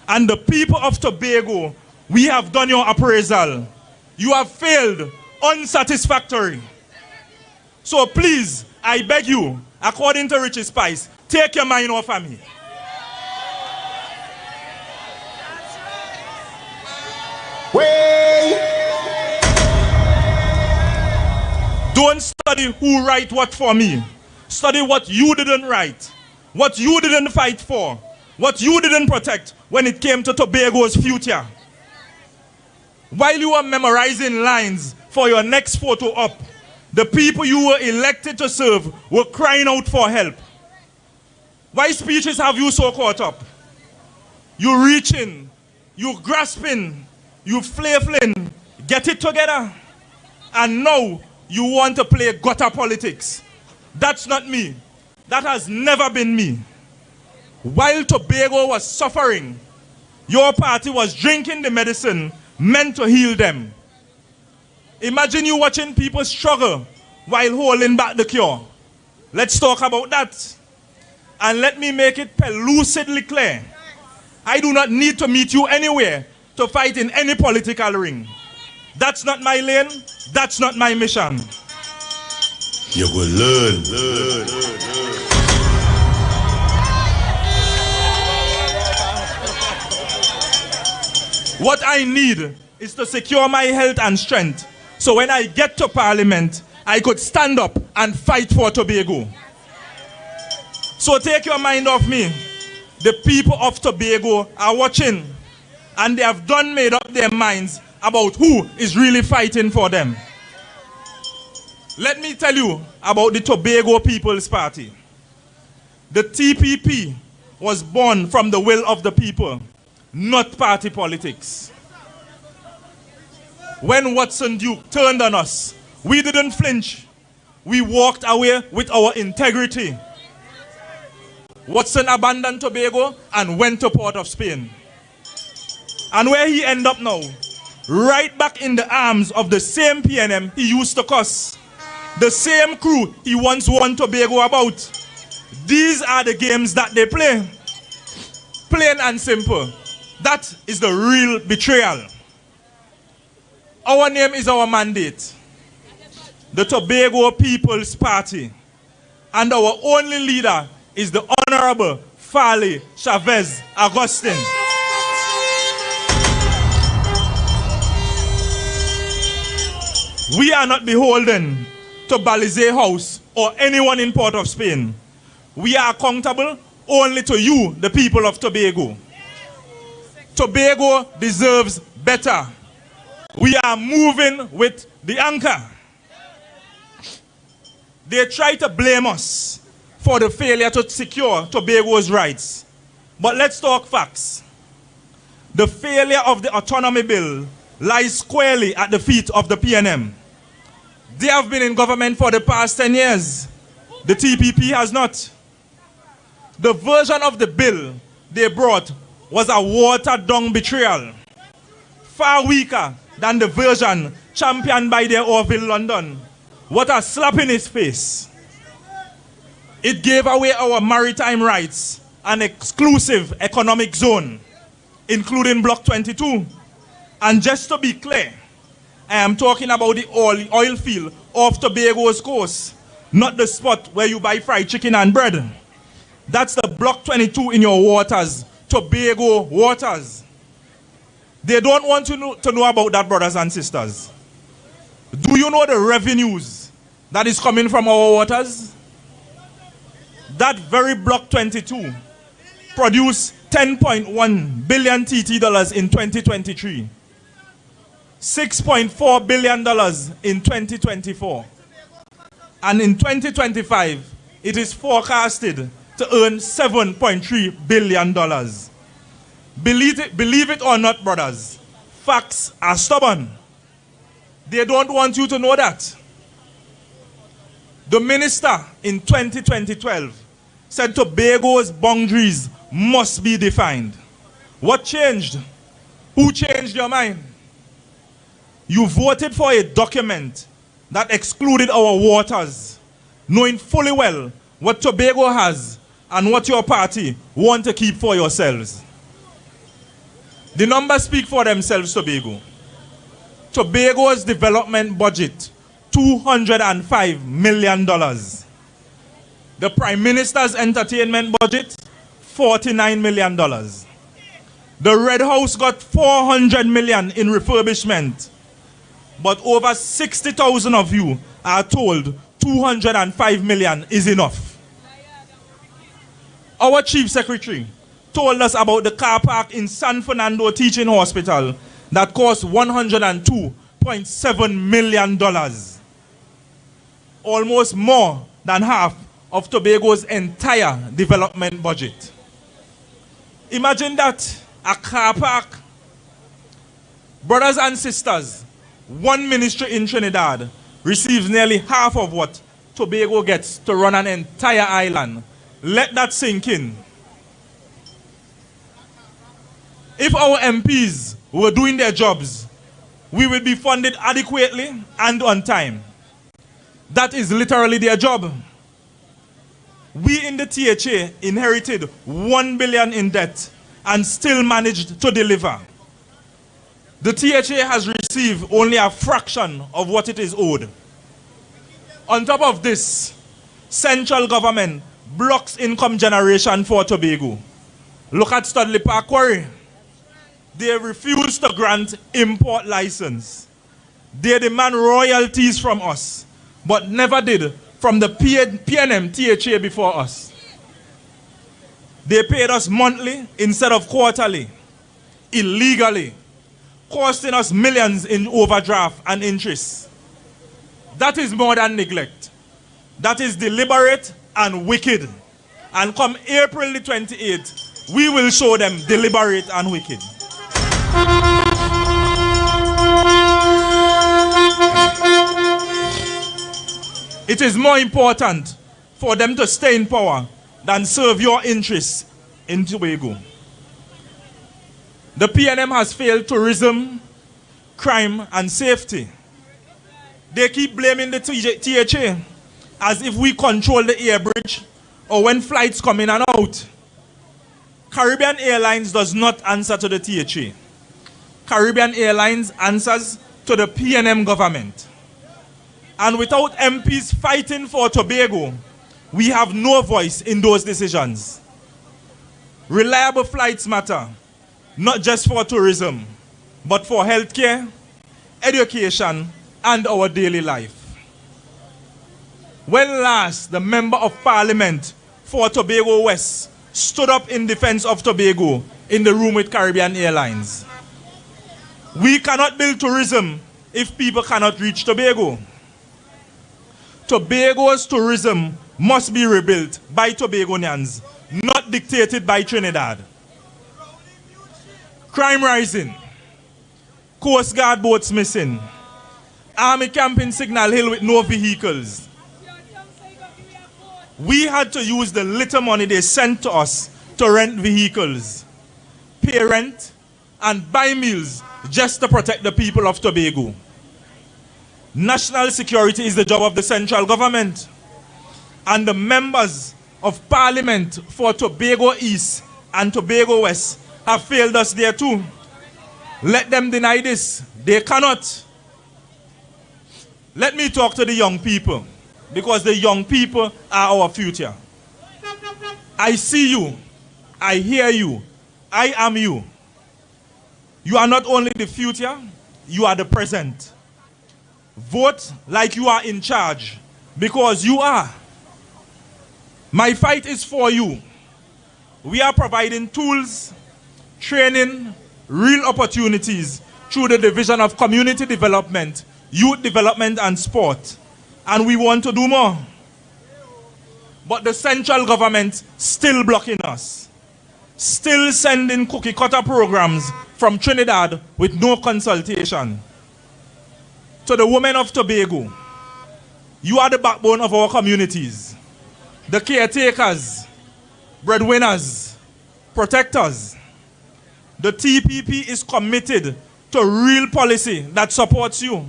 Speaker 12: And the people of Tobago, we have done your appraisal. You have failed unsatisfactory. So please, I beg you, according to Richie Spice, take your mind off of me. Don't study who write what for me. Study what you didn't write, what you didn't fight for, what you didn't protect when it came to Tobago's future. While you were memorizing lines for your next photo op, the people you were elected to serve were crying out for help. Why speeches have you so caught up? You reaching, you grasping, you flailing, get it together. And now you want to play gutter politics. That's not me. That has never been me. While Tobago was suffering, your party was drinking the medicine meant to heal them. Imagine you watching people struggle while holding back the cure. Let's talk about that. And let me make it lucidly clear. I do not need to meet you anywhere to fight in any political ring. That's not my lane. That's not my mission.
Speaker 3: You will learn.
Speaker 12: What I need is to secure my health and strength, so when I get to Parliament, I could stand up and fight for Tobago. So take your mind off me. The people of Tobago are watching, and they have done made up their minds about who is really fighting for them. Let me tell you about the Tobago People's Party. The TPP was born from the will of the people, not party politics. When Watson Duke turned on us, we didn't flinch. We walked away with our integrity. Watson abandoned Tobago and went to Port of Spain. And where he ended up now? Right back in the arms of the same PNM he used to cuss. The same crew he once won Tobago about. These are the games that they play. Plain and simple. That is the real betrayal. Our name is our mandate. The Tobago People's Party. And our only leader is the Honorable Farley Chavez Augustine. We are not beholden to Balizé House or anyone in Port of Spain. We are accountable only to you, the people of Tobago. Tobago deserves better. We are moving with the anchor. They try to blame us for the failure to secure Tobago's rights. But let's talk facts. The failure of the autonomy bill lies squarely at the feet of the PNM. They have been in government for the past 10 years. The TPP has not. The version of the bill they brought was a watered-down betrayal, far weaker than the version championed by their Orville London. What a slap in his face. It gave away our maritime rights, an exclusive economic zone, including Block 22. And just to be clear, I am talking about the oil field off Tobago's coast, not the spot where you buy fried chicken and bread. That's the Block 22 in your waters, Tobago waters. They don't want to know about that, brothers and sisters. Do you know the revenues that is coming from our waters? That very Block 22 produced $10.1 billion TT dollars in 2023. $6.4 billion in 2024. And in 2025, it is forecasted to earn $7.3 billion. Believe it or not, brothers, facts are stubborn. They don't want you to know that. The minister in 2012 said Tobago's boundaries must be defined. What changed? Who changed your mind? You voted for a document that excluded our waters, knowing fully well what Tobago has and what your party want to keep for yourselves. The numbers speak for themselves, Tobago. Tobago's development budget, $205 million. The Prime Minister's entertainment budget, $49 million. The Red House got $400 million in refurbishment. But over 60,000 of you are told $205 million is enough. Our Chief Secretary told us about the car park in San Fernando Teaching Hospital that cost $102.7 million. Almost more than half of Tobago's entire development budget. Imagine that, a car park. Brothers and sisters, one ministry in Trinidad receives nearly half of what Tobago gets to run an entire island. Let that sink in. If our MPs were doing their jobs, we would be funded adequately and on time. That is literally their job. We in the THA inherited 1 billion in debt and still managed to deliver. The THA has received only a fraction of what it is owed. On top of this, central government blocks income generation for Tobago. Look at Studley Park Quarry. They refuse to grant import license. They demand royalties from us, but never did from the PNM THA before us. They paid us monthly instead of quarterly, illegally, costing us millions in overdraft and interest. That is more than neglect. That is deliberate and wicked. And come April the 28th, we will show them deliberate and wicked. It is more important for them to stay in power than serve your interests in Tobago. The PNM has failed tourism, crime, and safety. They keep blaming the THA as if we control the air bridge or when flights come in and out. Caribbean Airlines does not answer to the THA. Caribbean Airlines answers to the PNM government. And without MPs fighting for Tobago, we have no voice in those decisions. Reliable flights matter, not just for tourism, but for healthcare, education, and our daily life. When last the Member of Parliament for Tobago West stood up in defense of Tobago in the room with Caribbean Airlines? We cannot build tourism if people cannot reach Tobago. Tobago's tourism must be rebuilt by Tobagonians, not dictated by Trinidad. Crime rising, Coast Guard boats missing, Army camp in Signal Hill with no vehicles. We had to use the little money they sent to us to rent vehicles, pay rent, and buy meals just to protect the people of Tobago. National security is the job of the central government, and the members of Parliament for Tobago East and Tobago West have failed us there too. Let them deny this. They cannot. Let me talk to the young people, because the young people are our future. I see you. I hear you. I am you. You are not only the future, you are the present. Vote like you are in charge, because you are. My fight is for you. We are providing tools, training, real opportunities through the Division of Community Development, Youth Development and Sport. And we want to do more. But the central government still blocking us. Still sending cookie cutter programs from Trinidad with no consultation. To the women of Tobago, you are the backbone of our communities. The caretakers, breadwinners, protectors. The TPP is committed to real policy that supports you.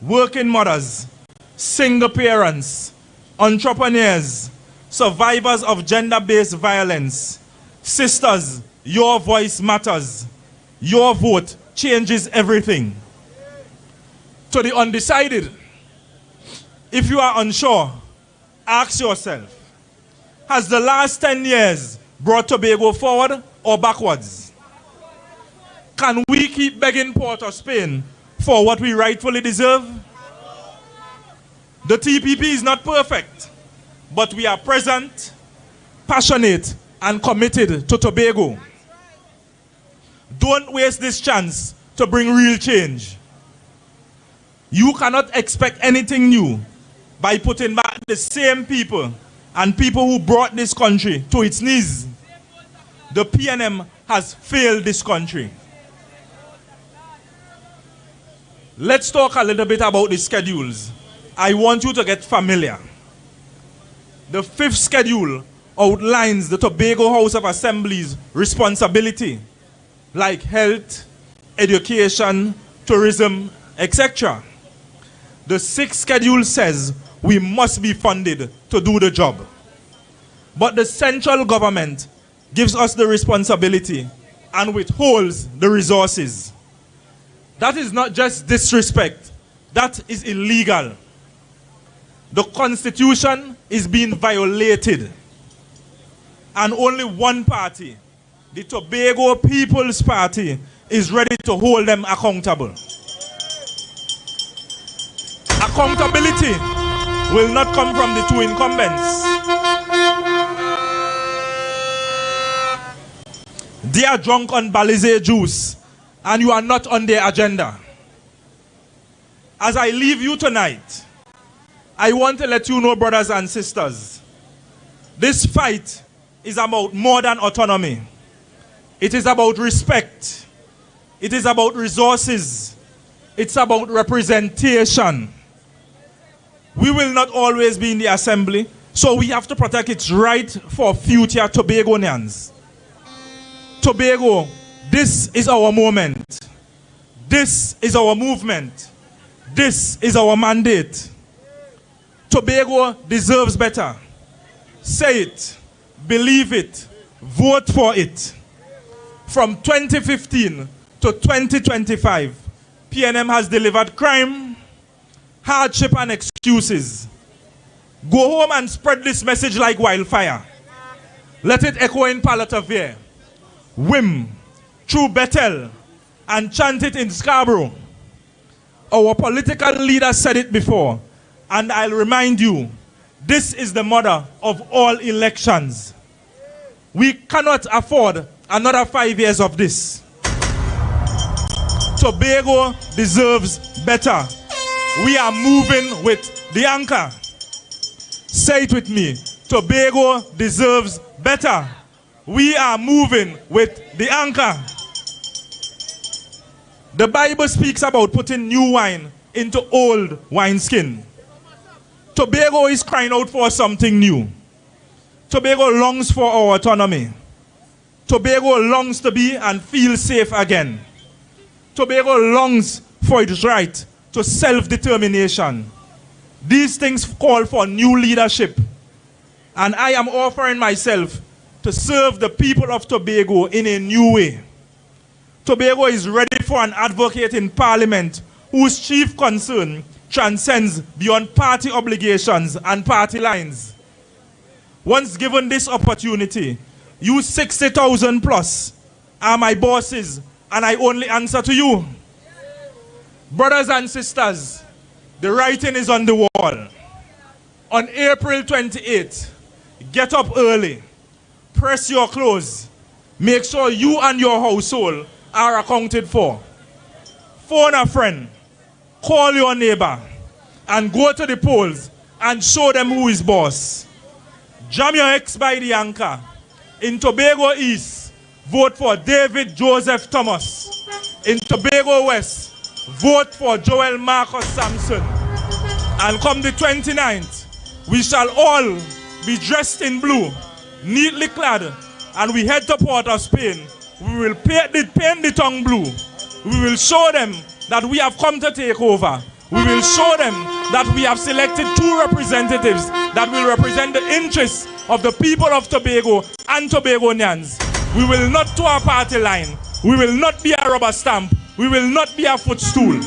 Speaker 12: Working mothers, single parents, entrepreneurs, survivors of gender-based violence. Sisters, your voice matters. Your vote changes everything. To the undecided, if you are unsure, ask yourself, has the last 10 years brought Tobago forward or backwards? Can we keep begging Port of Spain for what we rightfully deserve? The TPP is not perfect, but we are present, passionate, and committed to Tobago. Don't waste this chance to bring real change. You cannot expect anything new by putting back the same people and people who brought this country to its knees. The PNM has failed this country. Let's talk a little bit about the schedules. I want you to get familiar. The 5th schedule outlines the Tobago House of Assembly's responsibility like health, education, tourism, etc. The 6th schedule says we must be funded to do the job. But the central government gives us the responsibility and withholds the resources. That is not just disrespect, that is illegal. The Constitution is being violated. And only one party, the Tobago People's Party, is ready to hold them accountable. Accountability will not come from the 2 incumbents. They are drunk on Balizé juice, and you are not on their agenda. As I leave you tonight, I want to let you know, brothers and sisters, this fight is about more than autonomy. It is about respect. It is about resources. It's about representation. We will not always be in the assembly, so we have to protect its right for future Tobagonians. Tobago, this is our moment. This is our movement. This is our mandate. Tobago deserves better. Say it, believe it, vote for it. From 2015 to 2025, PNM has delivered crime, hardship, and excuses. Go home and spread this message like wildfire. Let it echo in Palatavere, Wim, through Bethel, and chant it in Scarborough. Our political leaders said it before, and I'll remind you, this is the mother of all elections. We cannot afford another 5 years of this. Tobago deserves better. We are moving with the anchor. Say it with me. Tobago deserves better. We are moving with the anchor. The Bible speaks about putting new wine into old wineskin. Tobago is crying out for something new. Tobago longs for our autonomy. Tobago longs to be and feel safe again. Tobago longs for its right to self-determination. These things call for new leadership. And I am offering myself to serve the people of Tobago in a new way. Tobago is ready for an advocate in Parliament whose chief concern transcends beyond party obligations and party lines. Once given this opportunity, you 60,000 plus are my bosses, and I only answer to you. Brothers and sisters, the writing is on the wall. On April 28th, get up early, press your clothes, make sure you and your household are accounted for. Phone a friend, call your neighbor, and go to the polls and show them who is boss. Jam your X by the anchor. In Tobago East, vote for David Joseph Thomas. In Tobago West, vote for Joel Marcus Sampson. And come the 29th, we shall all be dressed in blue, neatly clad, and we head to Port of Spain. We will paint the tongue blue. We will show them that we have come to take over. We will show them that we have selected 2 representatives that will represent the interests of the people of Tobago and Tobagonians. We will not to our party line. We will not be a rubber stamp. We will not be a footstool.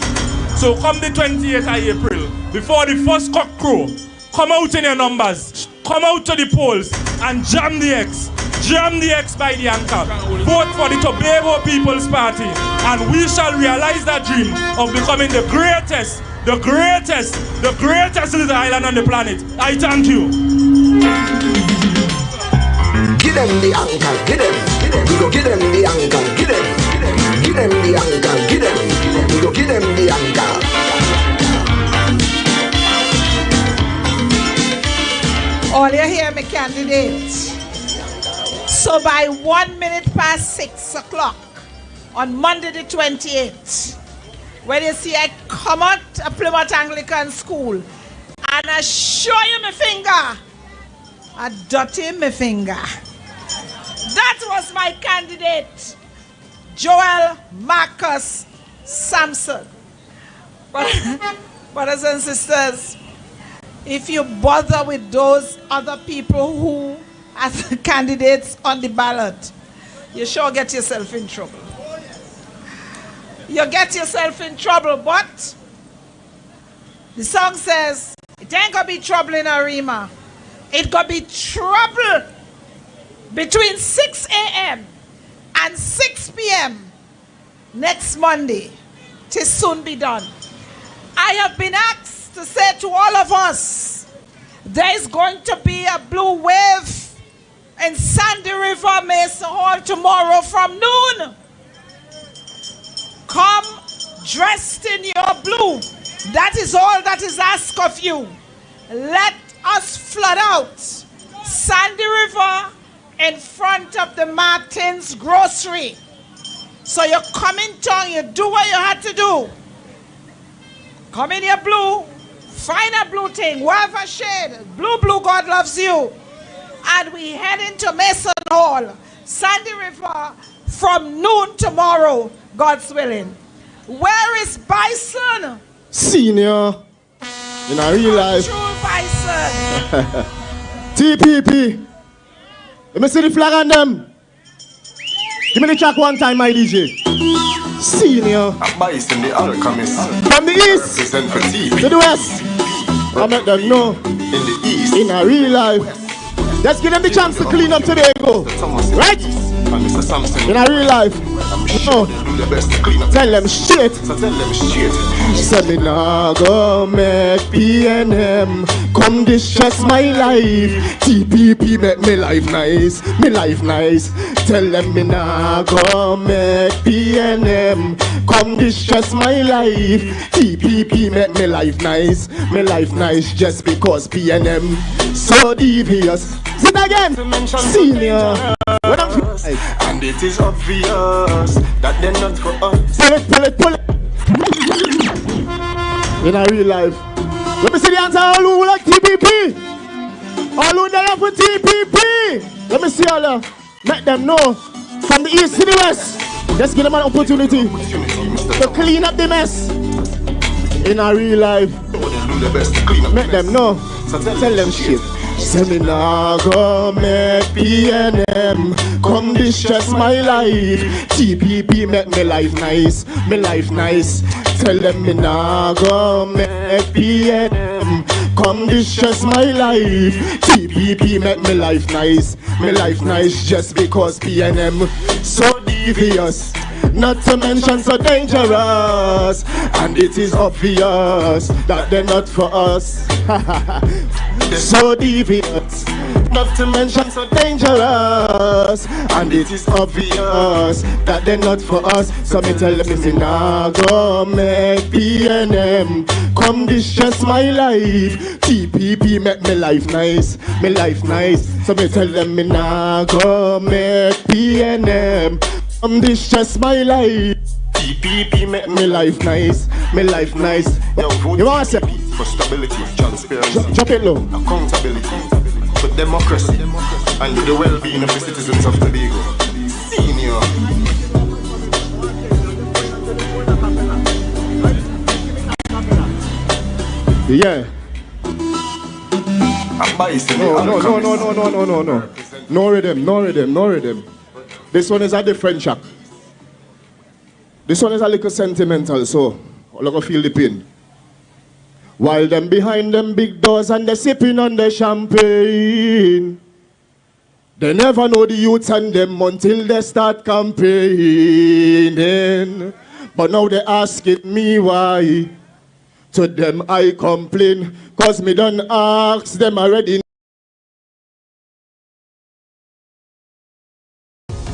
Speaker 12: So come the 28th of April, before the first cock crow, come out in your numbers, come out to the polls and jam the X. Jam the X by the anchor. Vote for the Tobago People's Party, and we shall realize that dream of becoming the greatest little island on the planet. I thank you.
Speaker 13: Give them the anchor, give them. We go give them the anchor, give them. Give them the anchor, give them. We go give them the anchor.
Speaker 1: All you hear me, candidates. So by 1 minute past 6 o'clock on Monday the 28th, when you see I come out of Plymouth Anglican School and I show you my finger, I dirty my finger. That was my candidate. Joel Marcus Sampson. Brothers and sisters, if you bother with those other people who are candidates on the ballot, you sure get yourself in trouble. You get yourself in trouble, but the song says, it ain't gonna be trouble in Arima. It gonna be trouble between 6 a.m. and 6 p.m. next Monday. Tis soon be done. I have been asked to say to all of us, there is going to be a blue wave in Sandy River, Mesa Hall tomorrow from noon. Come dressed in your blue. That is all that is asked of you. Let us flood out Sandy River in front of the Martins Grocery. So you come in town, you do what you had to do. Come in your blue, find a blue thing, whatever shade, blue, God loves you. And we head into Mason Hall, Sandy River, from noon tomorrow, God's willing. Where is Bison?
Speaker 14: Senior, in a real life.
Speaker 1: True Bison.
Speaker 14: TPP. Let me see the flag on them. Give me the track one time, my DJ. Senior.
Speaker 15: I'm Bison, the alchemist.
Speaker 14: From the east
Speaker 15: represent for TPP.
Speaker 14: to the west. I make them know.
Speaker 15: In the east.
Speaker 14: In a real life. Let's give them the chance to clean up today, go. Right?
Speaker 15: And Mr. Sampson.
Speaker 14: In a real life.
Speaker 15: I'm sure they do the best to clean up.
Speaker 14: Tell them shit.
Speaker 15: So tell them straight.
Speaker 14: Say me nah go make PNM come distress my life. TPP make me life nice, me life nice. Tell them me nah go make PNM come distress my life. TPP make me life nice just because PNM so devious. Sit again, senior. What I'm feeling.
Speaker 15: And it is obvious that they're not for us.
Speaker 14: Pull it. In a real life. Let me see the answer. All who like TPP. All who there for TPP. Let me see all that. Make them know. From the east to the west. Let's give them an opportunity to clean up the mess. In a real life. Make them know. Tell them shit. Say me nah go make PNM come distress my life. TPP make me life nice. Tell them me nah go make PNM come distress my life. TPP make me life nice just because PNM so devious. Not to mention so dangerous. And it is obvious that they're not for us. So devious. Not to mention so dangerous. And it is obvious that they're not for us. So me tell them, me nah go make PNM come distress my life. TPP make me life nice. So me tell them, me nah go make PNM distress my life. TPP make me life nice. You want to say
Speaker 15: for stability, transparency,
Speaker 14: drop it low.
Speaker 15: accountability, for democracy, and the well-being of the citizens of Tobago. Senior.
Speaker 14: Yeah.
Speaker 15: I'm Bison.
Speaker 14: No. No rhythm. This one is a different track. This one is a little sentimental, so I'm gonna feel the pain. While them behind them big doors and they sipping on the champagne, they never know the youths and them until they start campaigning. But now they asking me why. To them I complain, cause me done ask them already.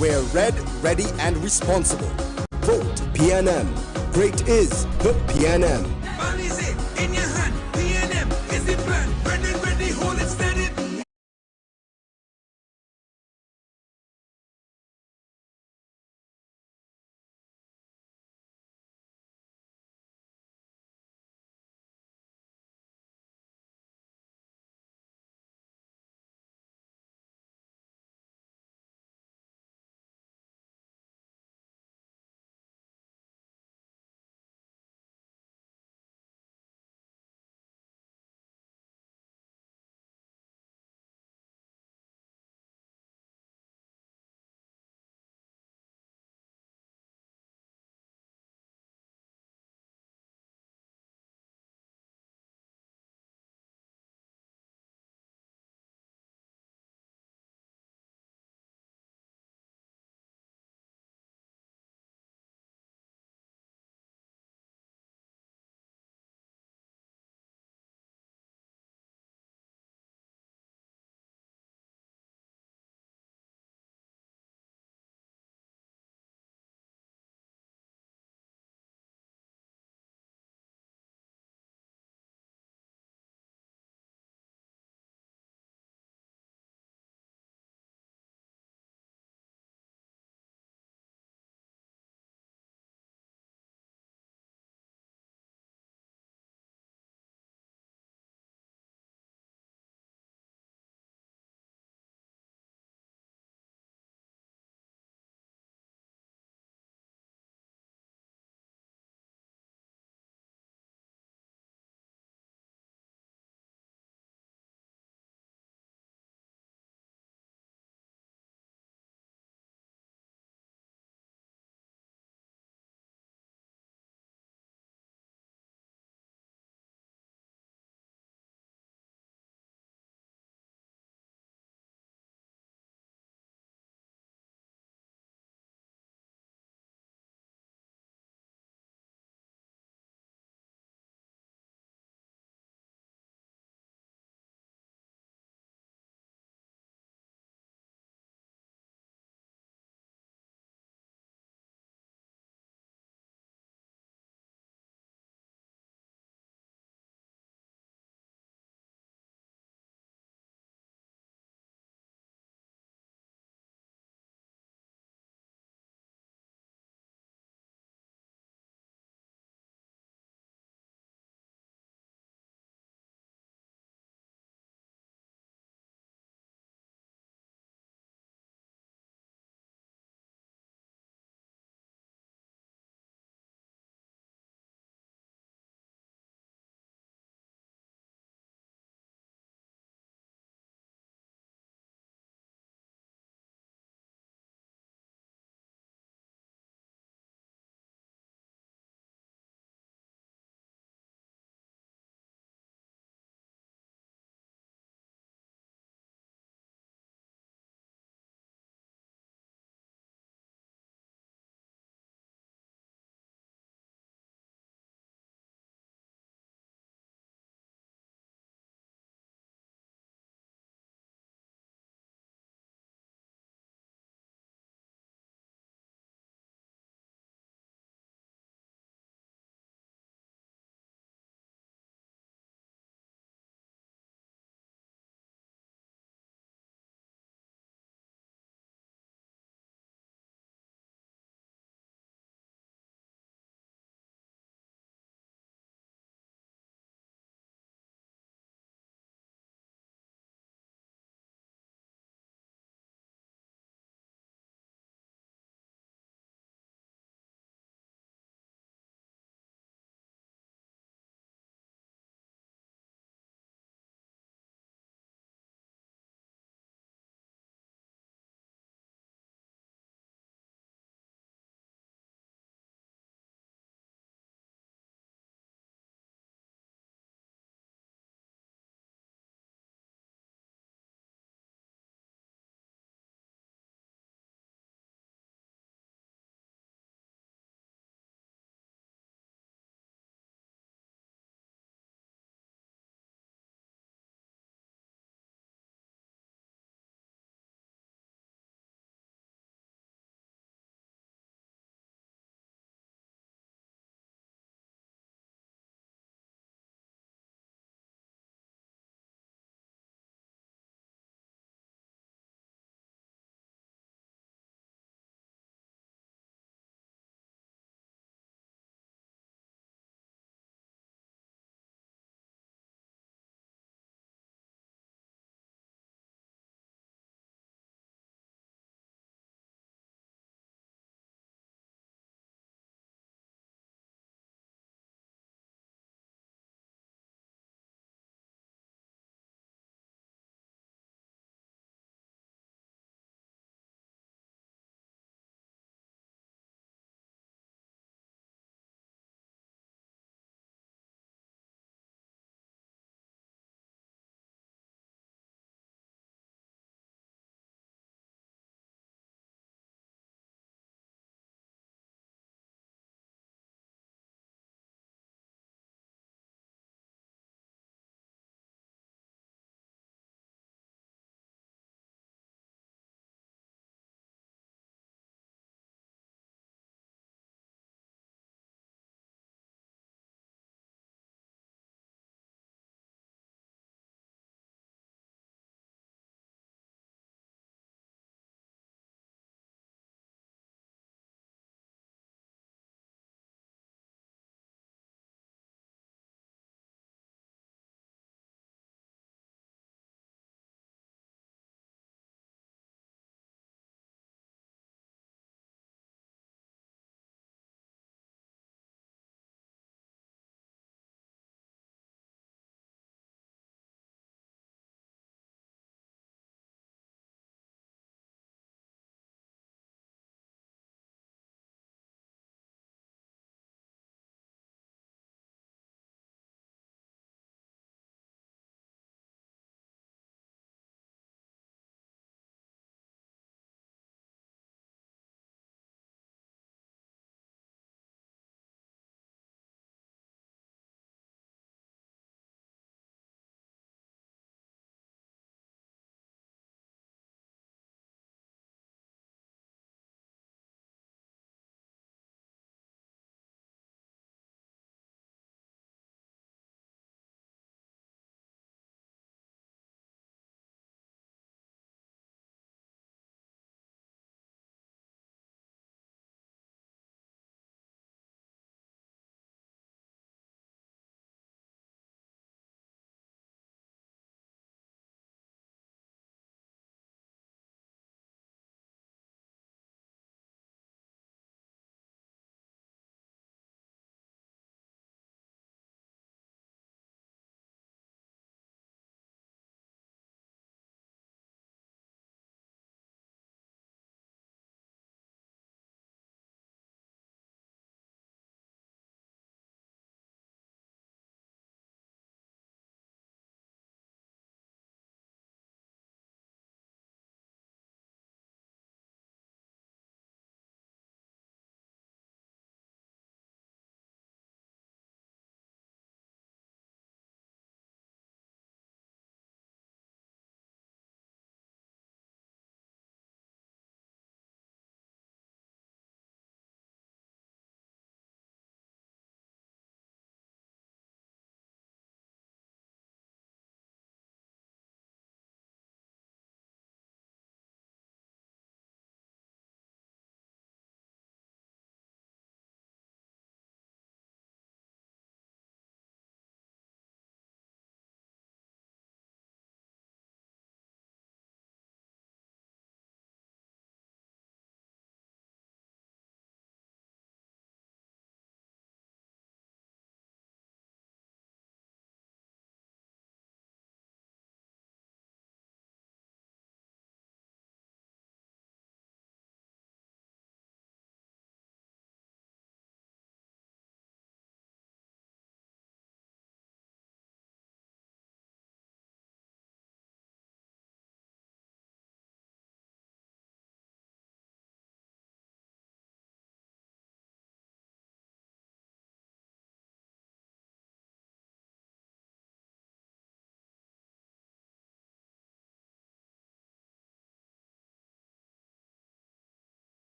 Speaker 16: We're red, ready, and responsible. Vote PNM. Great is the PNM.
Speaker 17: In your hand, PNM is the plan. Ready, hold it steady.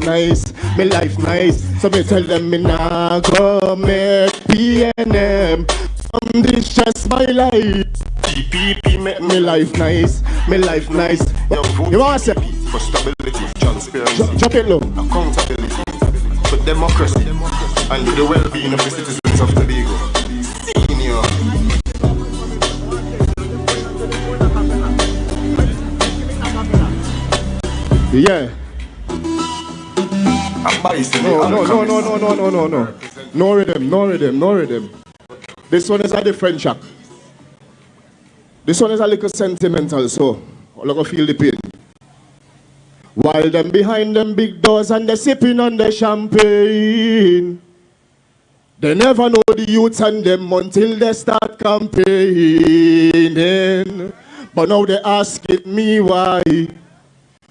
Speaker 14: nice, me life nice. So me tell them me nah go make PNM. From this stress my life.
Speaker 15: TPP make
Speaker 14: me life nice, me life nice. You want to say?
Speaker 15: For stability, transparency,
Speaker 14: drop it low.
Speaker 15: Accountability, for democracy, and the well-being of the citizens of Tobago. Senior.
Speaker 14: Yeah. No. No rhythm. This one is a different track. This one is a little sentimental, so I'm gonna feel the pain. While them behind them big doors and they sipping on the champagne, they never know the youths and them until they start campaigning. But now they asking me why.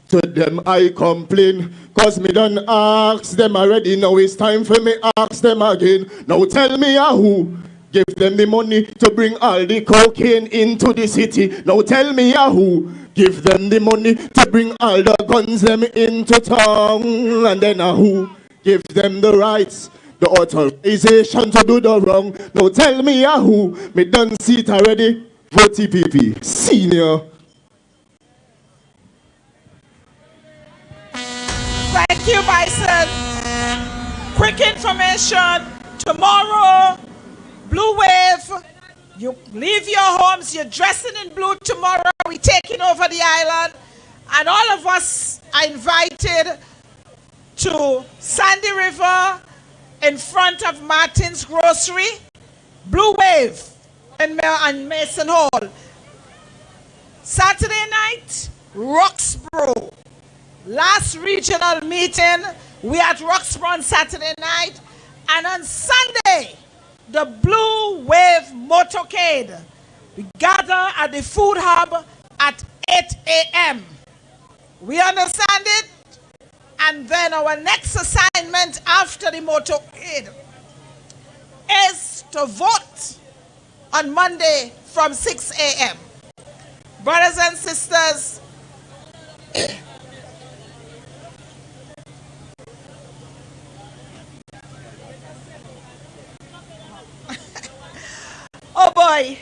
Speaker 14: To them I complain, cause me done ask them already. Now it's time for me ask them again. Now tell me who give them the money to bring all the cocaine into the city. Now tell me who give them the money to bring all the guns them into town. And then who give them the rights, the authorization to do the wrong. Now tell me who me done see it already. Vote TPP. Senior.
Speaker 1: Thank you, Bison. Quick information. Tomorrow, Blue Wave. You leave your homes. You're dressing in blue tomorrow. We're taking over the island. And all of us are invited to Sandy River in front of Martin's Grocery. Blue Wave in Mason Hall. Saturday night, Roxborough. Last regional meeting, we at Roxborough on Saturday night. And on Sunday, the Blue Wave Motorcade. We gather at the food hub at 8 a.m. We understand it? And then our next assignment after the motorcade is to vote on Monday from 6 a.m. Brothers and sisters, oh boy,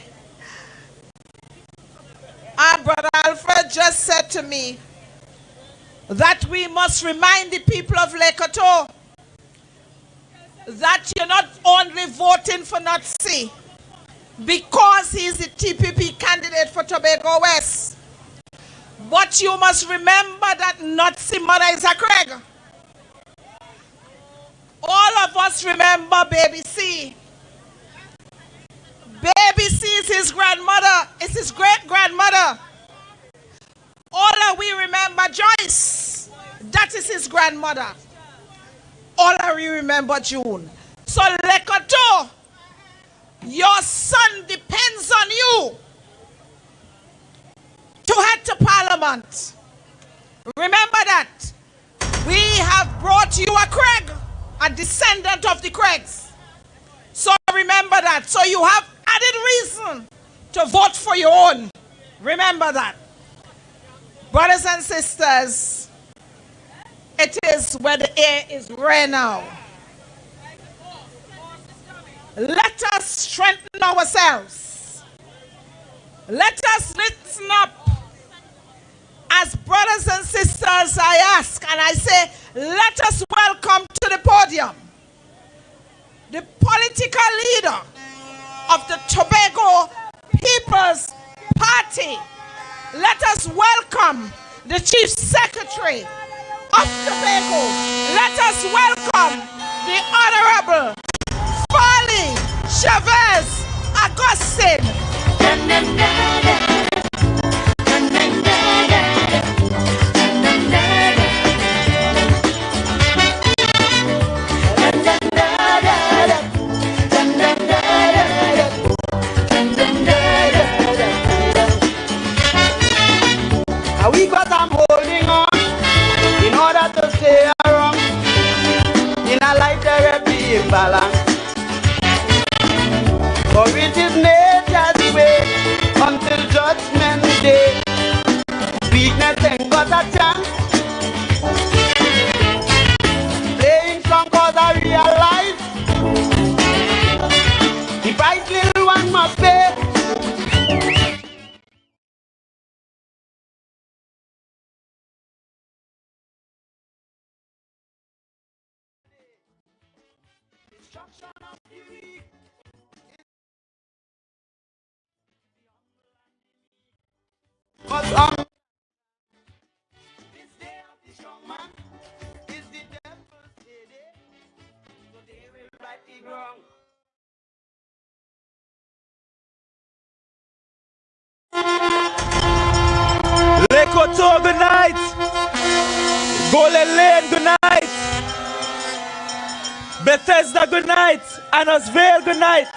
Speaker 1: our brother Alfred just said to me that we must remind the people of Lekoto that you're not only voting for Nutsy because he's the TPP candidate for Tobago West, but you must remember that Nutsy mother is a Craig. All of us remember Baby C. Baby C is his grandmother. It's his great-grandmother. All of we remember Joyce. That is his grandmother. All of we remember June. So Lekoto, your son depends on you to head to Parliament. Remember that. We have brought you a Craig, a descendant of the Craigs. So remember that. So you have added reason to vote for your own. Remember that. Brothers and sisters, it is where the air is rare now. Let us strengthen ourselves. Let us listen up. As brothers and sisters, I ask and I say, let us welcome to the podium the political leader of the Tobago People's Party. Let us welcome the Chief Secretary of Tobago. Let us welcome the Honorable Farley Chavez Augustine.
Speaker 18: We got them holding on in order to stay around in a life there be imbalance. For it is nature's way until judgment day. Weakness ain't got a chance. But this day of the strong man is the devil's day. So they will right the wrong.
Speaker 10: Lekoto, good night. Golden Lane, good night. Bethesda, good night. Annosvale, good night.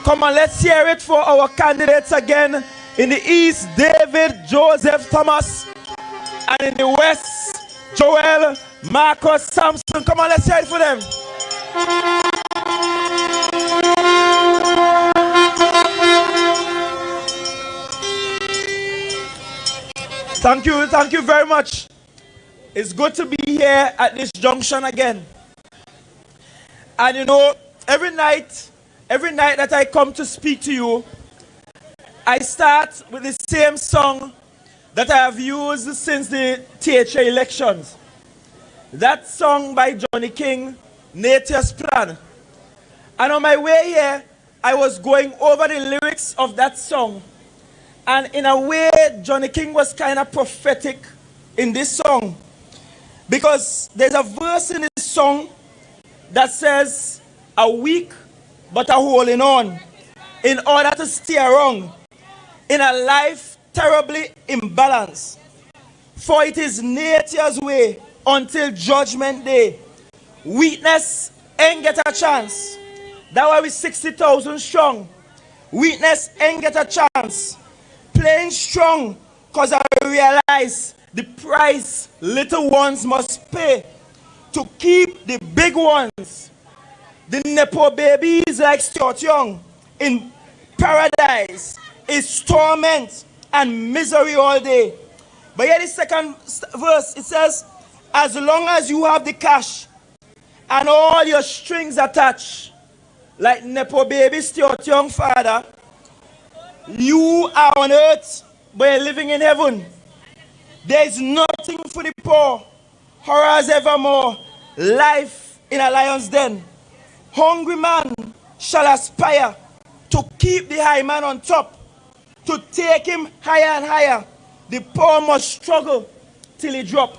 Speaker 10: Come on, let's hear it for our candidates again. In the east, David, Joseph, Thomas. And in the west, Joel, Marcus, Sampson. Come on, let's hear it for them. Thank you very much. It's good to be here at this junction again. And you know, every night that I come to speak to you, I start with the same song that I have used since the THA elections. That song by Johnny King, Nature's Plan. And on my way here, I was going over the lyrics of that song. And in a way, Johnny King was kind of prophetic in this song. Because there's a verse in this song that says, a weak but a holding on, in order to stay wrong, in a life terribly imbalanced. For it is nature's way until judgment day. Weakness ain't get a chance. That's why we 60,000 strong. Weakness ain't get a chance. Playing strong, because I realize the price little ones must pay to keep the big ones. The Nepo babies like Stuart Young in paradise is torment and misery all day. But here the second verse, it says, as long as you have the cash and all your strings attached, like Nepo baby Stuart Young father, you are on earth, but you're living in heaven. There is nothing for the poor, horrors evermore, life in a lion's den. Hungry man shall aspire to keep the high man on top, to take him higher and higher. The poor must struggle till he drop.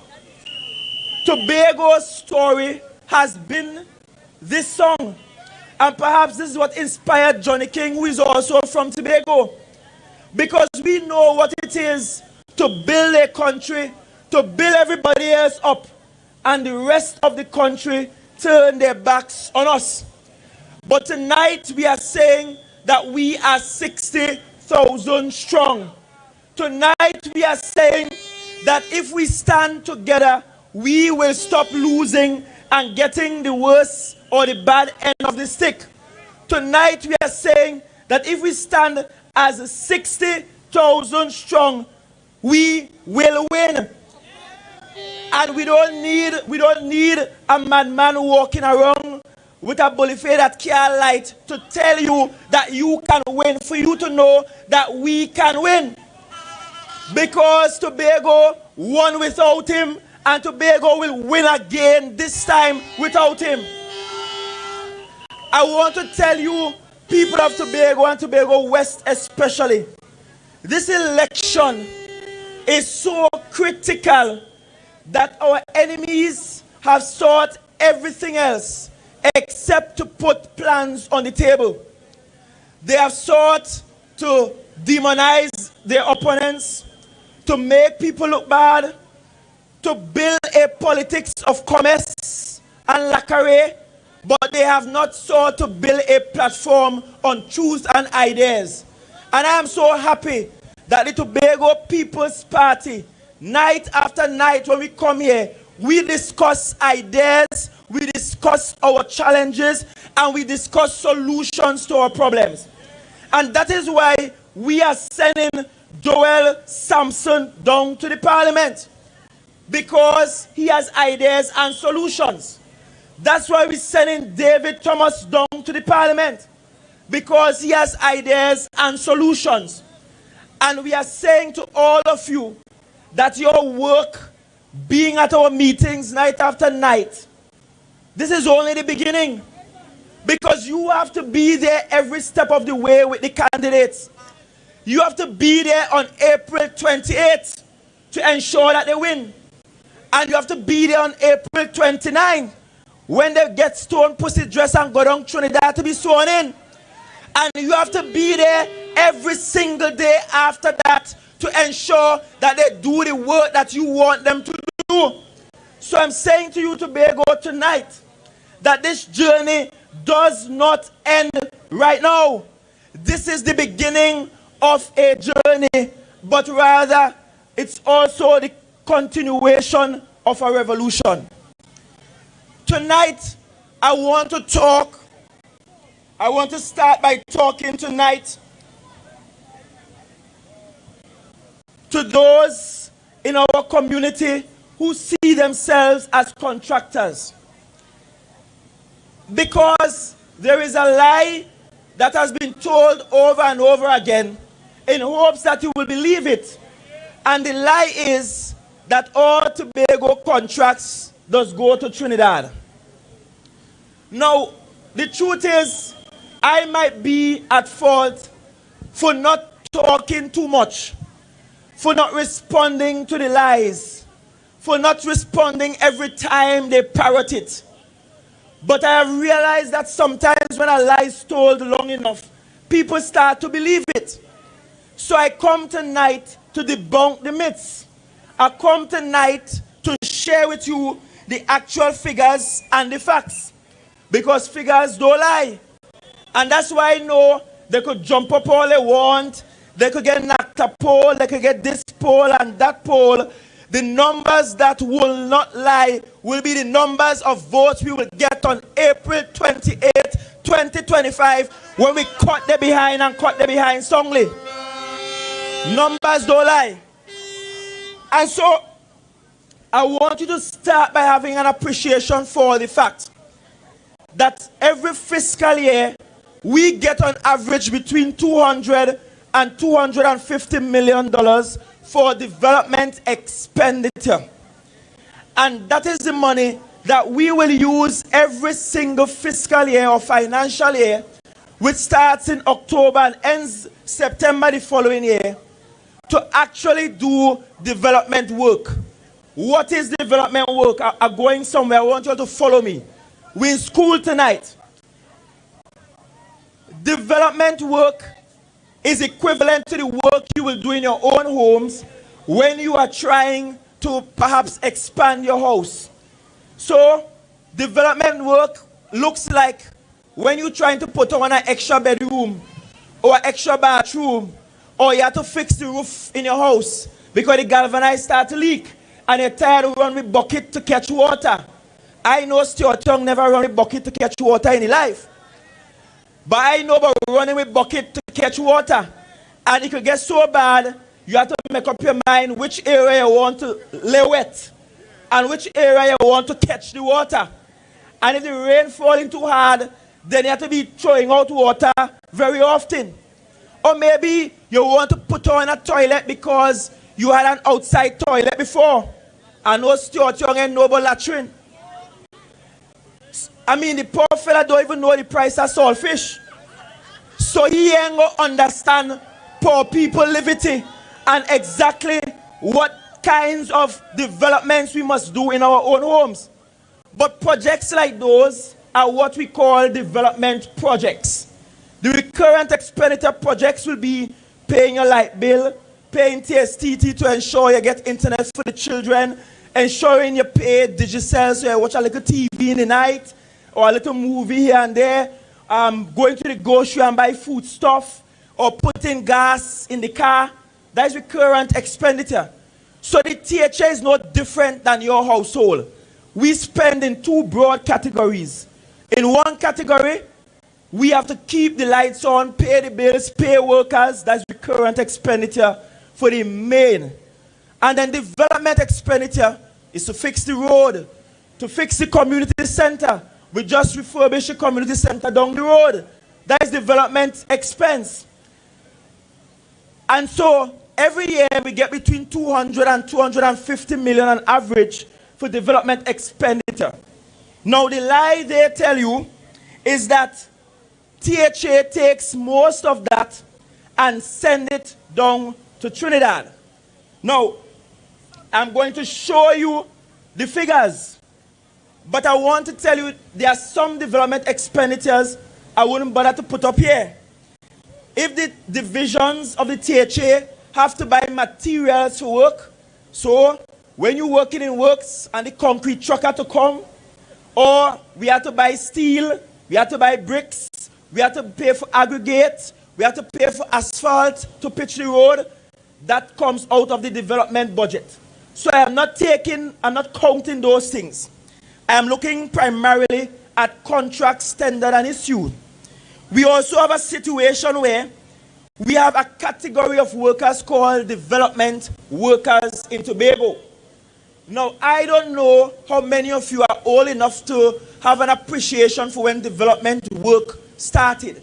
Speaker 10: Tobago's story has been this song. And perhaps this is what inspired Johnny King, who is also from Tobago. Because we know what it is to build a country, to build everybody else up, and the rest of the country turn their backs on us. But tonight we are saying that we are 60,000 strong. Tonight we are saying that if we stand together, we will stop losing and getting the worst or the bad end of the stick. Tonight we are saying that if we stand as 60,000 strong, we will win. And we don't need a madman walking around with a bullet that can't light to tell you that you can win, for you to know that we can win. Because Tobago won without him, and Tobago will win again, this time without him. I want to tell you, people of Tobago and Tobago West especially, this election is so critical that our enemies have sought everything else except to put plans on the table. They have sought to demonize their opponents, to make people look bad, to build a politics of commerce and lacqueray, but they have not sought to build a platform on truth and ideas. And I am so happy that the Tobago People's Party, night after night when we come here, we discuss ideas, we discuss our challenges, and we discuss solutions to our problems. And that is why we are sending Joel Sampson down to the parliament, because he has ideas and solutions. That's why we're sending David Thomas down to the parliament, because he has ideas and solutions. And we are saying to all of you that your work, being at our meetings night after night,
Speaker 18: This is only the beginning. Because you have to be there every step of the way with the candidates. You have to be there on April 28th to ensure that they win. And you have to be there on April 29th when they get stone pussy dress and go down Trinidad to be sworn in. And you have to be there every single day after that to ensure that they do the work that you want them to do. So I'm saying to you, Tobago, tonight, that this journey does not end right now. This is the beginning of a journey, but rather it's also the continuation of a revolution. Tonight, I want to start by talking tonight to those in our community who see themselves as contractors. Because there is a lie that has been told over and over again in hopes that you will believe it. And the lie is that all Tobago contracts does go to Trinidad. Now, the truth is, I might be at fault for not talking too much, for not responding to the lies, for not responding every time they parrot it. But I have realized that sometimes when a lie is told long enough, people start to believe it. So I come tonight to debunk the myths. I come tonight to share with you the actual figures and the facts. Because figures don't lie. And that's why I know they could jump up all they want. They could get knocked a poll. They could get this poll and that poll. The numbers that will not lie will be the numbers of votes we will get on April 28, 2025, when we cut them behind and cut them behind strongly. Numbers don't lie. And so, I want you to start by having an appreciation for the fact that every fiscal year, we get on average between $200 and $250 million for development expenditure. And that is the money that we will use every single fiscal year or financial year, which starts in October and ends September the following year, to actually do development work. What is development work? I'm going somewhere. I want you to follow me. We're in school tonight. Development work is equivalent to the work you will do in your own homes when you are trying to perhaps expand your house. So, development work looks like when you're trying to put on an extra bedroom or extra bathroom, or you have to fix the roof in your house because the galvanized start to leak and you're tired of running with bucket to catch water. I know Stuart Young never run with bucket to catch water in his life. But I know about running with bucket to catch water. And it could get so bad, you have to make up your mind which area you want to lay wet and which area you want to catch the water. And if the rain falling too hard, then you have to be throwing out water very often. Or maybe you want to put on a toilet because you had an outside toilet before. I know Stuart Young and Noble Latrine. I mean, the poor fella don't even know the price of saltfish. So he ain't going to understand poor people liberty and exactly what kinds of developments we must do in our own homes. But projects like those are what we call development projects. The recurrent expenditure projects will be paying your light bill, paying TSTT to ensure you get internet for the children, ensuring you pay Digicel so you watch a little TV in the night, or a little movie here and there, going to the grocery and buy food stuff, or putting gas in the car. That is recurrent expenditure. So the THA is not different than your household. We spend in two broad categories. In one category, we have to keep the lights on, pay the bills, pay workers. That's recurrent expenditure for the main. And then development expenditure is to fix the road, to fix the community center. We just refurbished the community center down the road. That is development expense. And so every year we get between 200 and 250 million on average for development expenditure. Now, the lie they tell you is that THA takes most of that and send it down to Trinidad. Now, I'm going to show you the figures, but I want to tell you there are some development expenditures I wouldn't bother to put up here. If the divisions of the THA have to buy materials to work, so when you're working in works and the concrete trucker to come, or we have to buy steel, we have to buy bricks, we have to pay for aggregate, we have to pay for asphalt to pitch the road, that comes out of the development budget. So I'm not counting those things. I am looking primarily at contracts tendered and issued. We also have a situation where we have a category of workers called development workers in Tobago. Now, I don't know how many of you are old enough to have an appreciation for when development work started.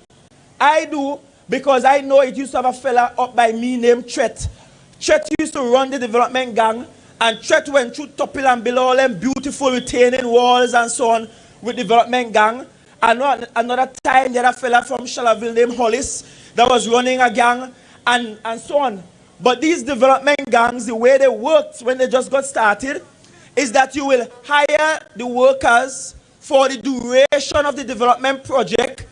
Speaker 18: I do, because I know it used to have a fella up by me named Tret. Tret used to run the development gang, and Tret went through Topil and below all them beautiful retaining walls and so on with development gang. Another time, there was a fella from Shallaville named Hollis that was running a gang and so on. But these development gangs, the way they worked when they just got started, is that you will hire the workers for the duration of the development project.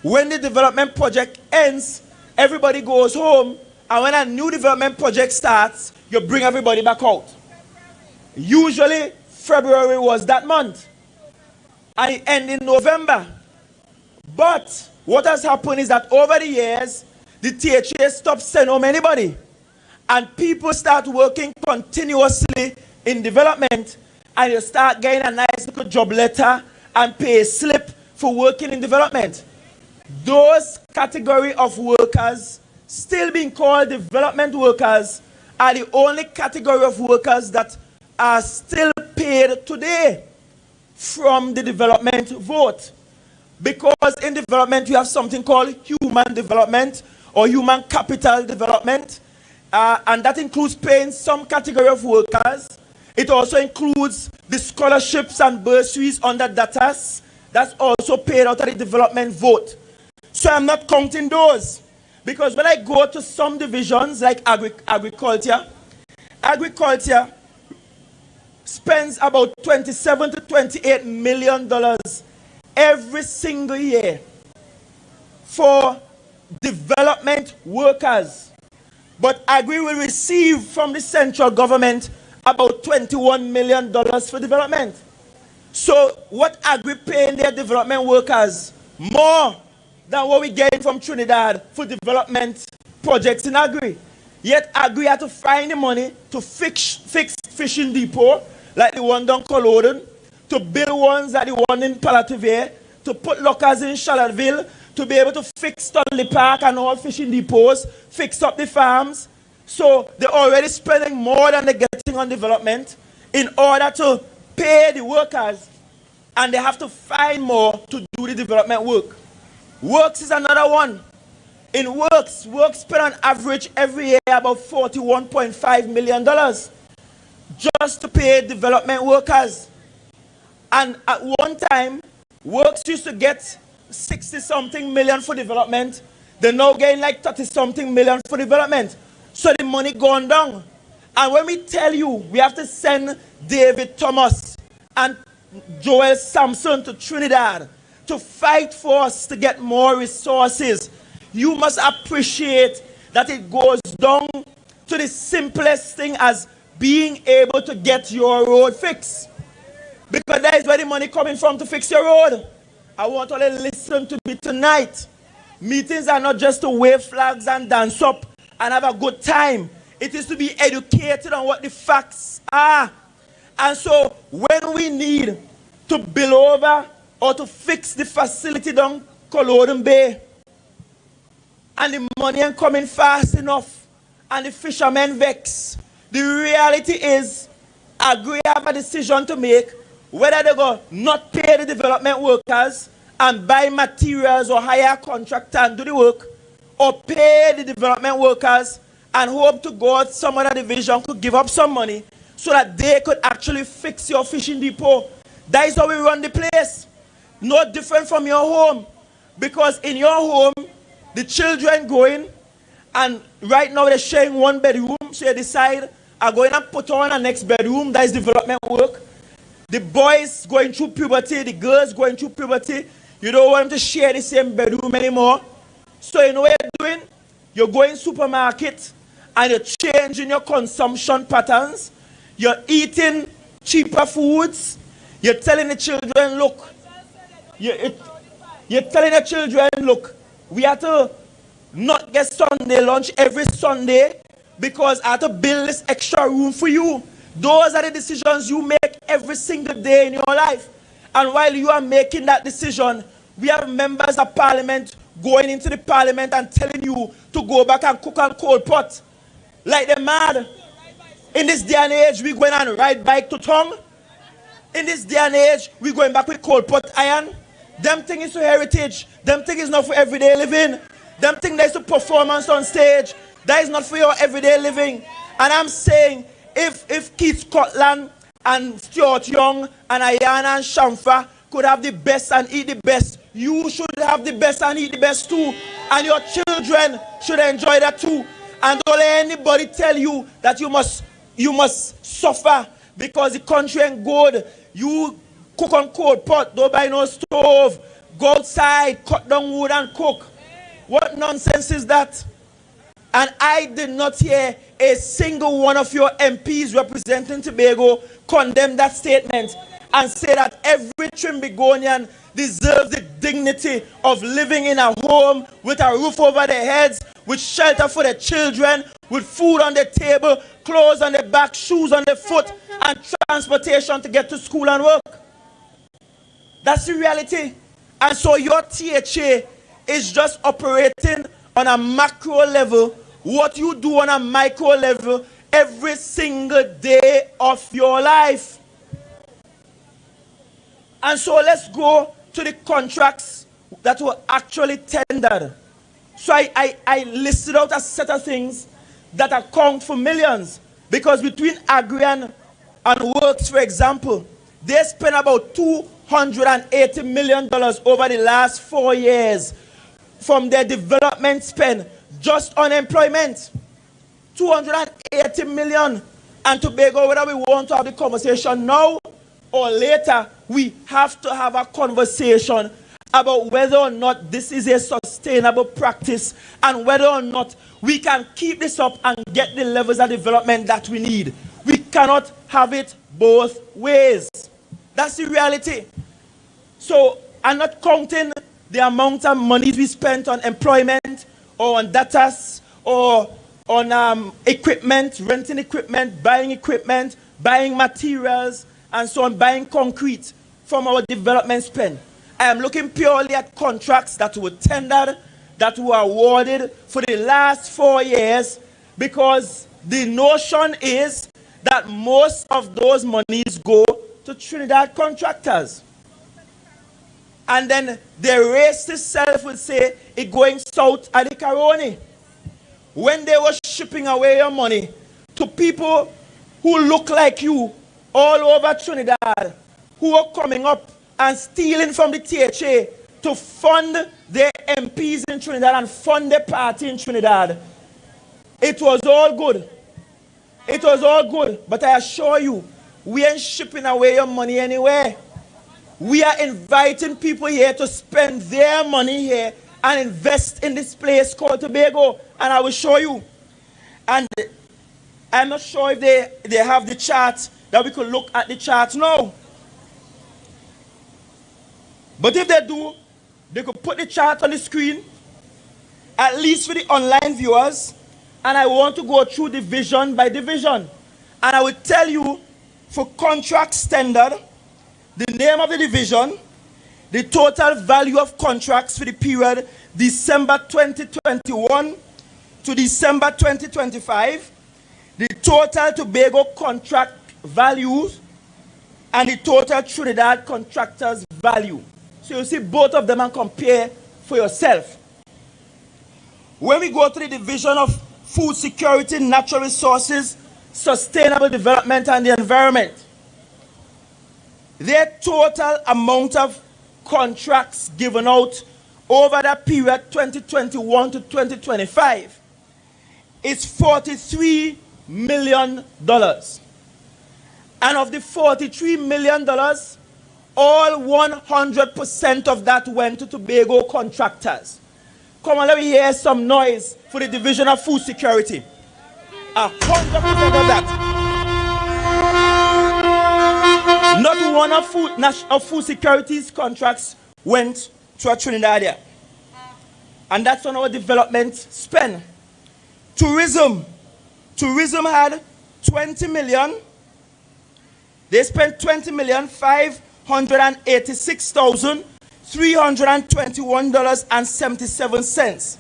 Speaker 18: When the development project ends, everybody goes home, and when a new development project starts, you bring everybody back out. Usually, February was that month, and it ended in November. But what has happened is that over the years, the THA stopped sending home anybody, and people start working continuously in development, and you start getting a nice little job letter and pay slip for working in development. Those category of workers, still being called development workers, are the only category of workers that are still paid today from the development vote. Because in development, you have something called human development or human capital development, and that includes paying some category of workers. It also includes the scholarships and bursaries under DATAS. That's also paid out of the development vote. So I'm not counting those, because when I go to some divisions like agriculture spends about $27 to $28 million every single year for development workers. But Agri will receive from the central government about $21 million for development. So what Agri paying their development workers more than what we get from Trinidad for development projects in Agri. Yet Agri had to find the money to fix fishing depot like the one down Culloden, to build ones like the one in Palativere, to put lockers in Charlottesville, to be able to fix Stanley Park and all fishing depots, fix up the farms. So they're already spending more than they're getting on development in order to pay the workers, and they have to find more to do the development work. Works is another one. In works spend on average every year about $41.5 million just to pay development workers. And at one time, works used to get 60-something million for development. They're now getting like 30-something million for development. So the money gone down. And when we tell you we have to send David Thomas and Joel Sampson to Trinidad to fight for us to get more resources, you must appreciate that it goes down to the simplest thing as being able to get your road fixed. Because that is where the money coming from to fix your road. I want all to listen to me tonight. Meetings are not just to wave flags and dance up and have a good time. It is to be educated on what the facts are. And so when we need to build over or to fix the facility down Culloden Bay, and the money ain't coming fast enough, and the fishermen vex, the reality is Agri have a decision to make whether they go not pay the development workers and buy materials or hire a contractor and do the work, or pay the development workers and hope to God some other division could give up some money so that they could actually fix your fishing depot. That is how we run the place. No different from your home. Because in your home, the children going, and right now they're sharing one bedroom, so you decide, I'm going to put on a next bedroom, that is development work. The boys going through puberty, the girls going through puberty, you don't want them to share the same bedroom anymore. So you know what you're doing? You're going supermarket, and you're changing your consumption patterns. You're eating cheaper foods. You're telling the children, look, you're telling the children, look, we have to not get Sunday lunch every Sunday because I have to build this extra room for you. Those are the decisions you make every single day in your life. And while you are making that decision, we have members of parliament going into the parliament and telling you to go back and cook on coal pot. Like they're mad. In this day and age, we're going and ride bike to tongue. In this day and age, we're going back with coal pot iron. Them thing is for heritage. Them thing is not for everyday living. Them thing that is for performance on stage. That is not for your everyday living. And I'm saying, if Keith Scotland and Stuart Young and Ayana and Shamfa could have the best and eat the best, you should have the best and eat the best too. And your children should enjoy that too. And don't let anybody tell you that you must suffer because the country ain't good. You cook on coal pot, don't buy no stove, go outside, cut down wood and cook. What nonsense is that? And I did not hear a single one of your MPs representing Tobago condemn that statement and say that every Trimbigonian deserves the dignity of living in a home with a roof over their heads, with shelter for their children, with food on the table, clothes on their back, shoes on their foot, and transportation to get to school and work. That's the reality. And so your THA is just operating on a macro level what you do on a micro level every single day of your life. And so let's go to the contracts that were actually tendered. So I listed out a set of things that account for millions. Because between Agri and Works, for example, they spent about $280 million over the last 4 years from their development spend, just on employment. $280 million. And Tobago, whether we want to have the conversation now or later, we have to have a conversation about whether or not this is a sustainable practice and whether or not we can keep this up and get the levels of development that we need. We cannot have it both ways. That's the reality. So I'm not counting the amount of money we spent on employment or on data or on equipment, renting equipment, buying materials, and so on, buying concrete from our development spend. I am looking purely at contracts that were tendered, that were awarded for the last 4 years, because the notion is that most of those monies go to Trinidad contractors. And then the racist self would say it going south at the Caroni. When they were shipping away your money to people who look like you all over Trinidad, who are coming up and stealing from the THA to fund their MPs in Trinidad and fund their party in Trinidad, it was all good. It was all good. But I assure you, we ain't shipping away your money anywhere. We are inviting people here to spend their money here and invest in this place called Tobago. And I will show you. And I'm not sure if they have the chart, that we could look at the chart now. But if they do, they could put the chart on the screen, at least for the online viewers. And I want to go through division by division. And I will tell you, for contract standard, the name of the division, the total value of contracts for the period December 2021 to December 2025, the total Tobago contract values, and the total Trinidad contractors value. So you see both of them and compare for yourself. When we go to the division of food security, natural resources, sustainable development, and the environment, their total amount of contracts given out over the period 2021 to 2025 is $43 million. And of the $43 million, all 100% of that went to Tobago contractors. Come on, let me hear some noise for the Division of Food Security. 100% of that. Not one of food security's contracts went to a Trinidadian. And that's on our development spend. Tourism had 20 million. They spent $20,586,321.77.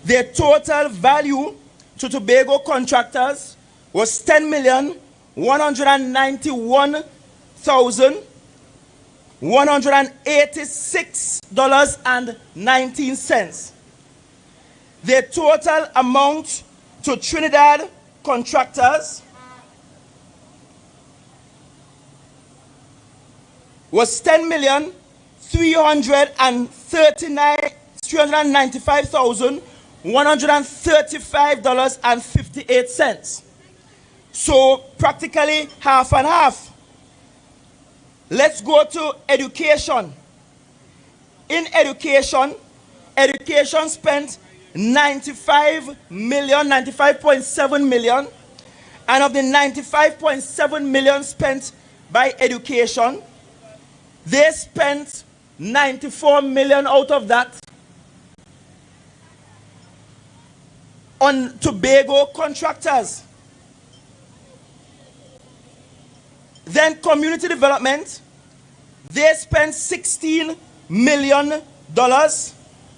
Speaker 18: Their total value to Tobago contractors was $10,191,186.19. Their total amount to Trinidad contractors was $10,395,135.58. So practically half and half. Let's go to education. In education spent 95.7 million. And of the 95.7 million spent by education, they spent 94 million out of that on Tobago contractors. Then community development, they spent $16 million,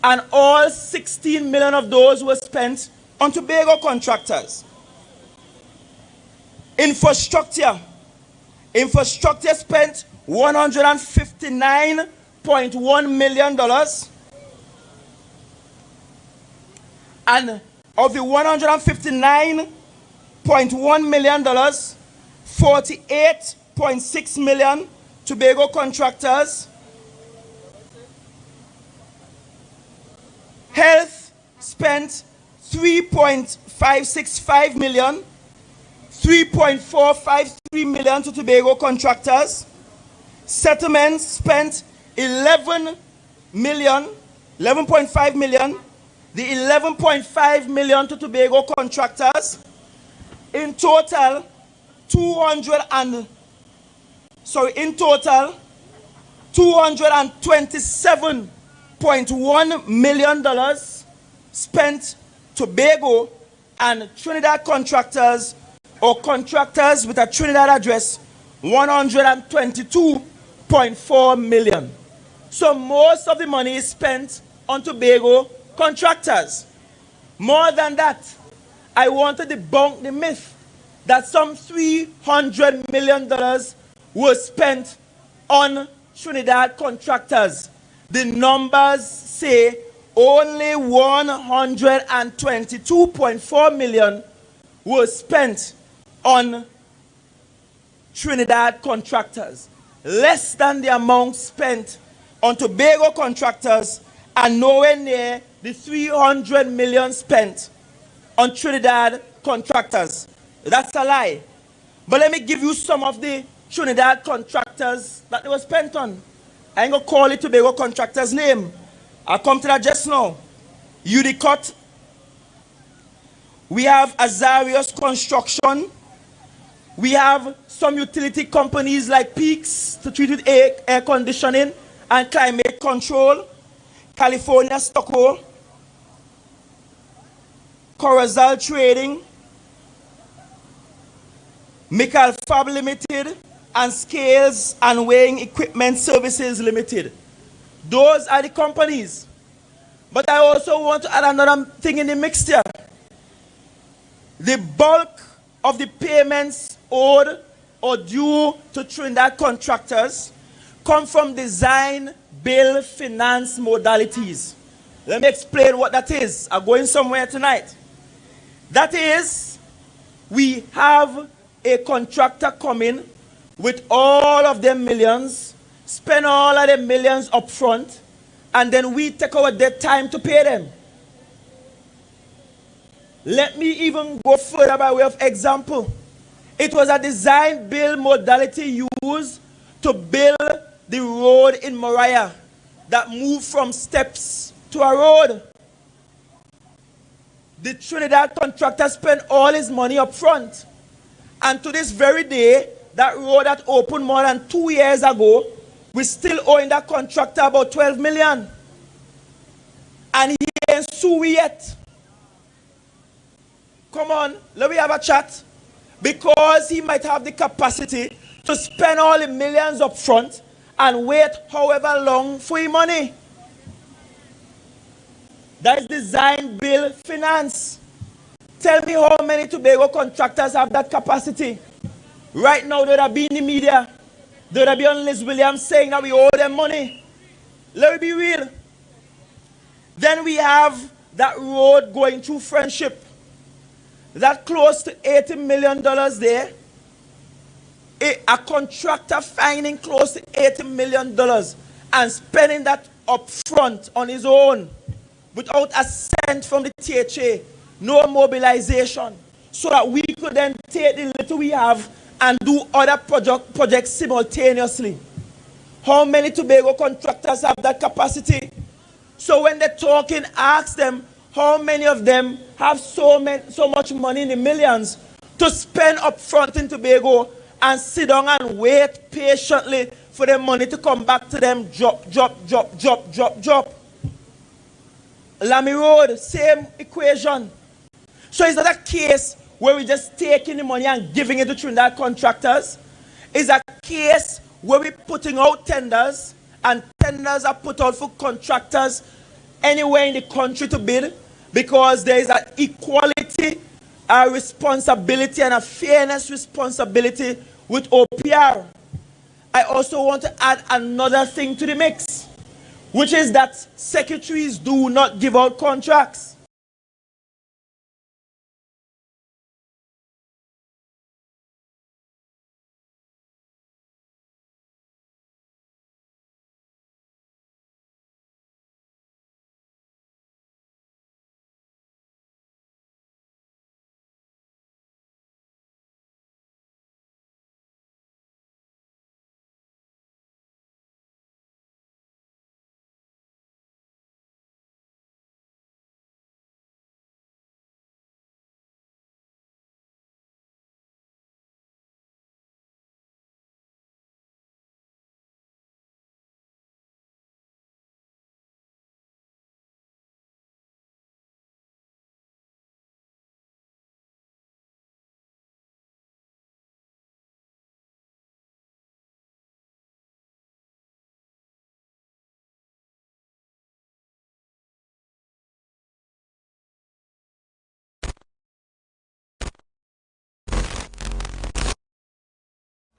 Speaker 18: and all 16 million of those were spent on Tobago contractors. Infrastructure spent $159.1 million, and of the $159.1 million, 48.6 million Tobago contractors. Health spent 3.565 million, 3.453 million to Tobago contractors. Settlements spent 11.5 million. The 11.5 million to Tobago contractors. In total, $227.1 million spent Tobago and Trinidad contractors, or contractors with a Trinidad address, 122.4 million. So most of the money is spent on Tobago contractors. More than that, I want to debunk the myth that some $300 million was spent on Trinidad contractors. The numbers say only $122.4 million was spent on Trinidad contractors. Less than the amount spent on Tobago contractors, and nowhere near the $300 million spent on Trinidad contractors. That's a lie. But let me give you some of the Trinidad contractors that they were spent on. I ain't gonna call it Tobago contractor's name. I'll come to that just now. Udicott. We have Azarius Construction. We have some utility companies like Peaks to treat with air conditioning and climate control. California Stucco. Corazal Trading. Michael Fab Limited, and Scales and Weighing Equipment Services Limited. Those are the companies. But I also want to add another thing in the mixture. The bulk of the payments owed or due to Trinidad contractors come from design, build, finance modalities. Let me explain what that is. I'm going somewhere tonight. That is, we have a contractor coming with all of them millions, spend all of them millions up front, and then we take our dead time to pay them. Let me even go further by way of example. It was a design build modality used to build the road in Moriah that moved from steps to a road. The Trinidad contractor spent all his money up front. And to this very day, that road that opened more than 2 years ago, we still owing that contractor about 12 million. And he ain't sue yet. Come on, let me have a chat. Because he might have the capacity to spend all the millions up front and wait however long for his money. That is design, build, finance. Tell me how many Tobago contractors have that capacity. Right now, they would be in the media. They would be on Liz Williams saying that we owe them money. Let me be real. Then we have that road going through Friendship. That close to $80 million there. A contractor finding close to $80 million and spending that up front on his own without a cent from the THA, no mobilization, so that we could then take the little we have and do other projects simultaneously. How many Tobago contractors have that capacity? So when they're talking, ask them how many of them have so much money in the millions to spend up front in Tobago and sit down and wait patiently for their money to come back to them. Drop. Lamy Road, same equation. So it's not a case where we're just taking the money and giving it to Trinidad contractors. It's a case where we're putting out tenders, and tenders are put out for contractors anywhere in the country to bid, because there is an equality, a responsibility, and a fairness responsibility with OPR. I also want to add another thing to the mix, which is that secretaries do not give out contracts.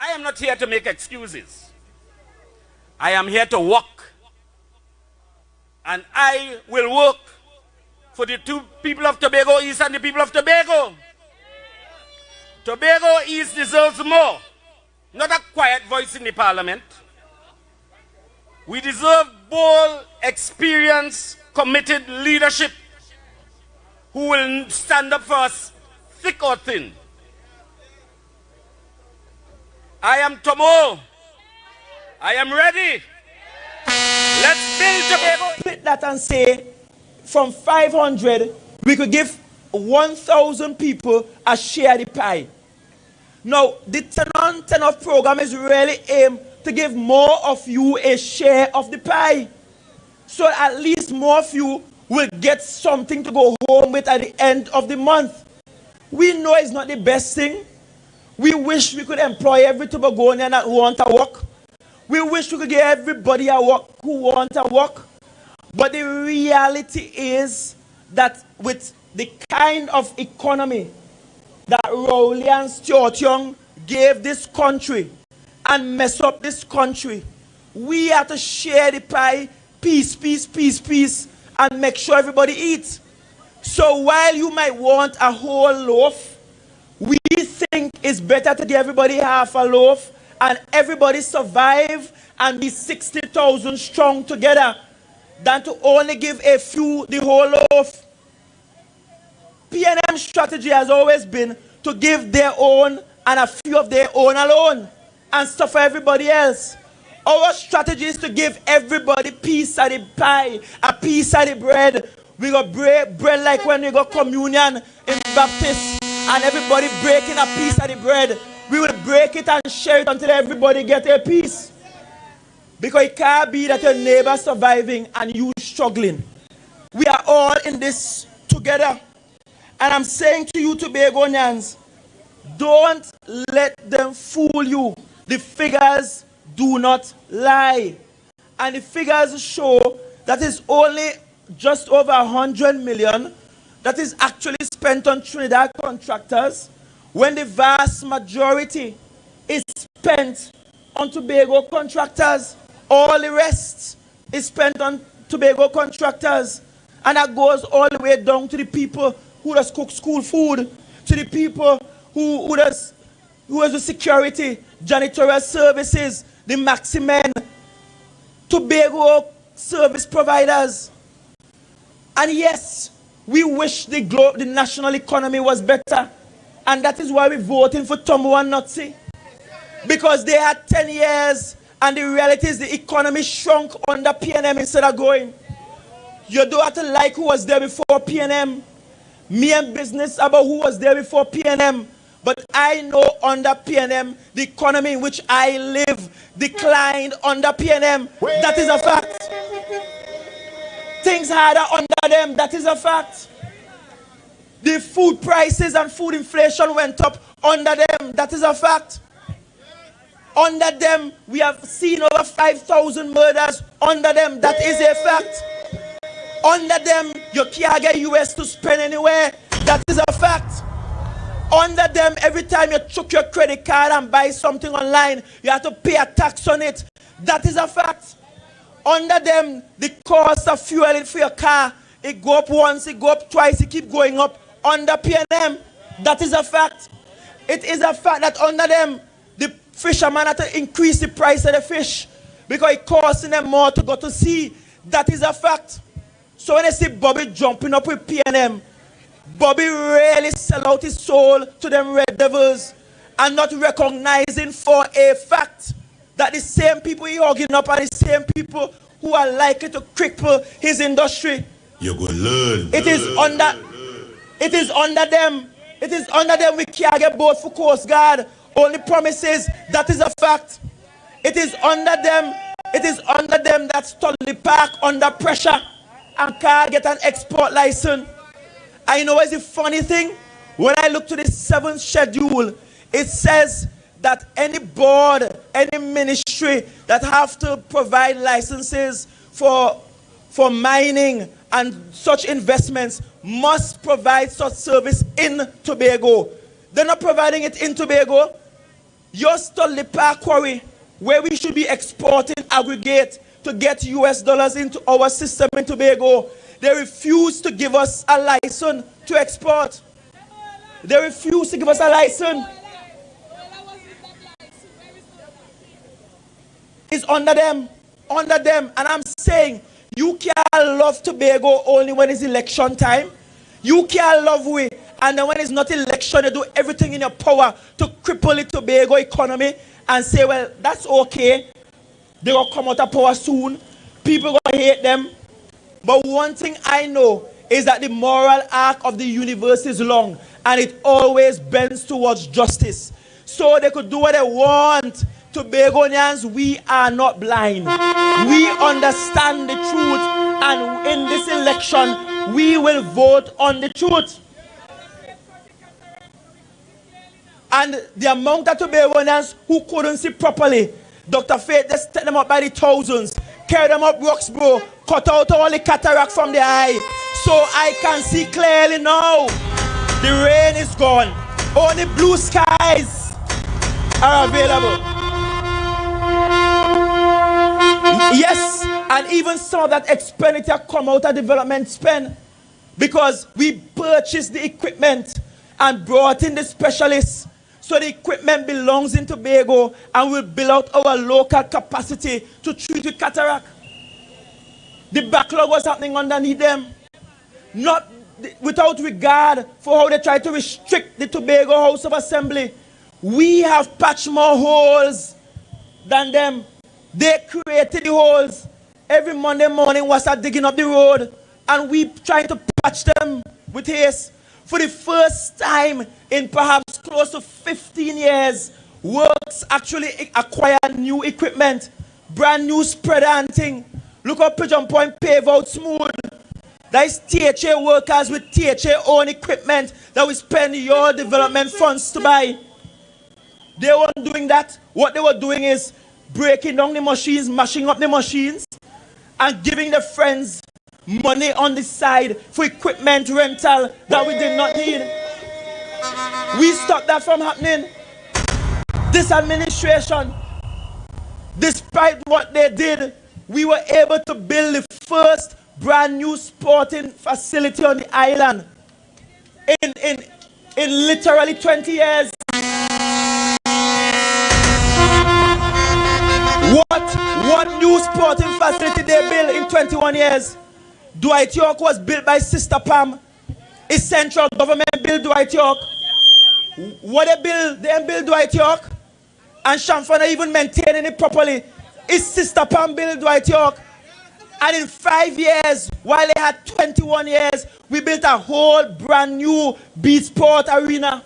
Speaker 7: I am not here to make excuses. I am here to work. And I will work for the two people of Tobago East and the people of Tobago. Tobago East deserves more. Not a quiet voice in the parliament. We deserve bold, experienced, committed leadership who will stand up for us, thick or thin. I am Tomo. I am ready. Let's build Tobago.
Speaker 18: Split that and say, from 500, we could give 1,000 people a share of the pie. Now, the 10-on-10-off program is really aimed to give more of you a share of the pie. So at least more of you will get something to go home with at the end of the month. We know it's not the best thing. We wish we could employ every Tobagonian that want to work. We wish we could get everybody a work who want to work. But the reality is that with the kind of economy that Rowley and Stuart Young gave this country and mess up this country, we have to share the pie, piece, and make sure everybody eats. So while you might want a whole loaf, we think it's better to give everybody half a loaf and everybody survive and be 60,000 strong together than to only give a few the whole loaf. PNM strategy has always been to give their own and a few of their own alone and suffer everybody else. Our strategy is to give everybody piece of the pie, a piece of the bread. We got bread like when we got communion in Baptist and everybody breaking a piece of the bread. We will break it and share it until everybody get a piece. Because it can't be that your neighbor surviving and you struggling. We are all in this together. And I'm saying to you, Tobagonians, don't let them fool you. The figures do not lie. And the figures show that it's only just over 100 million that is actually spent on Trinidad contractors, when the vast majority is spent on Tobago contractors. All the rest is spent on Tobago contractors. And that goes all the way down to the people who does cook school food, to the people who does the security, janitorial services, the Maximen, Tobago service providers. And yes, we wish the national economy was better. And that is why we're voting for Tomo and Nutsy. Because they had 10 years and the reality is the economy shrunk under PNM instead of growing. You don't have to like who was there before PNM. Me and business about who was there before PNM. But I know under PNM, the economy in which I live declined under PNM. That is a fact. Things harder under them. That is a fact. The food prices and food inflation went up under them. That is a fact. Under them, we have seen over 5,000 murders. Under them, that is a fact. Under them, you can't get US to spend anywhere. That is a fact. Under them, every time you took your credit card and buy something online, you have to pay a tax on it. That is a fact. Under them, the cost of fueling for your car, it go up once, it go up twice, it keep going up. Under PNM, that is a fact. It is a fact that under them, the fishermen have to increase the price of the fish because it costing them more to go to sea. That is a fact. So when I see Bobby jumping up with PNM, Bobby really sell out his soul to them Red Devils and not recognizing for a fact that the same people he hugging up are the same people who are likely to cripple his industry.
Speaker 19: You go learn.
Speaker 18: It is under them. It is under them we can't get boat for Coast Guard. Only promises. That is a fact. It is under them. It is under them that Stanley Park under pressure and can't get an export license. I know what's the funny thing? When I look to the 7th schedule, it says that any board, any ministry that have to provide licenses for mining and such investments must provide such service in Tobago. They're not providing it in Tobago. Your Stanley Park quarry, where we should be exporting aggregate to get US dollars into our system in Tobago, they refuse to give us a license to export. They refuse to give us a license. It's under them. Under them. And I'm saying, you can't love Tobago only when it's election time. You can't love we. And then when it's not election, you do everything in your power to cripple the Tobago economy and say, well, that's okay. They're going to come out of power soon. People are going to hate them. But one thing I know is that the moral arc of the universe is long and it always bends towards justice. So they could do what they want. Tobagonians, we are not blind. We understand the truth, and in this election, we will vote on the truth. And the amount of Tobagonians who couldn't see properly, Dr. Faith just set them up by the thousands, carry them up Roxborough, cut out all the cataract from the eye, so I can see clearly now. The rain is gone. Only blue skies are available. Yes, and even some of that expenditure come out of development spend because we purchased the equipment and brought in the specialists. So the equipment belongs in Tobago, and we'll build out our local capacity to treat with cataract. The backlog was happening underneath them. Not without regard for how they try to restrict the Tobago House of Assembly. We have patched more holes than them. They created the holes. Every Monday morning we start digging up the road, and we trying to patch them with haste. For the first time in perhaps close to 15 years, Works actually acquire new equipment, brand new spreader and thing. Look how Pigeon Point pave out smooth. That is THA workers with THA own equipment that we spend your development funds to buy. They weren't doing that. What they were doing is breaking down the machines, mashing up the machines, and giving the friends money on the side for equipment rental that we did not need. We stopped that from happening. This administration, despite what they did, we were able to build the first brand new sporting facility on the island in literally 20 years. What new sporting facility they built in 21 years? Dwight York was built by Sister Pam. His central government built Dwight York. What they build? They build Dwight York. And Shamfana even maintaining it properly. His Sister Pam built Dwight York. And in 5 years, while they had 21 years, we built a whole brand new beach sport arena.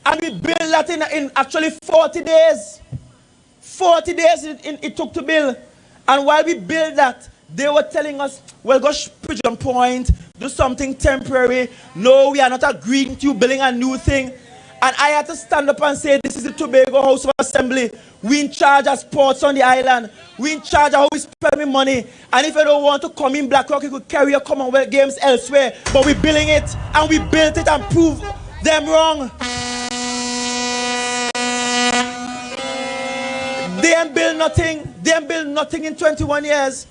Speaker 18: And we built that in actually 40 days. 40 days it took to build. And while we built that, they were telling us, well, go Pigeon Point, do something temporary. No, we are not agreeing to you building a new thing. And I had to stand up and say, this is the Tobago House of Assembly. We in charge of sports on the island. We in charge of how we spend money. And if you don't want to come in Black Rock, you could carry your Commonwealth Games elsewhere. But we're building it, and we built it and proved them wrong. They ain't build nothing. They ain't build nothing in 21 years.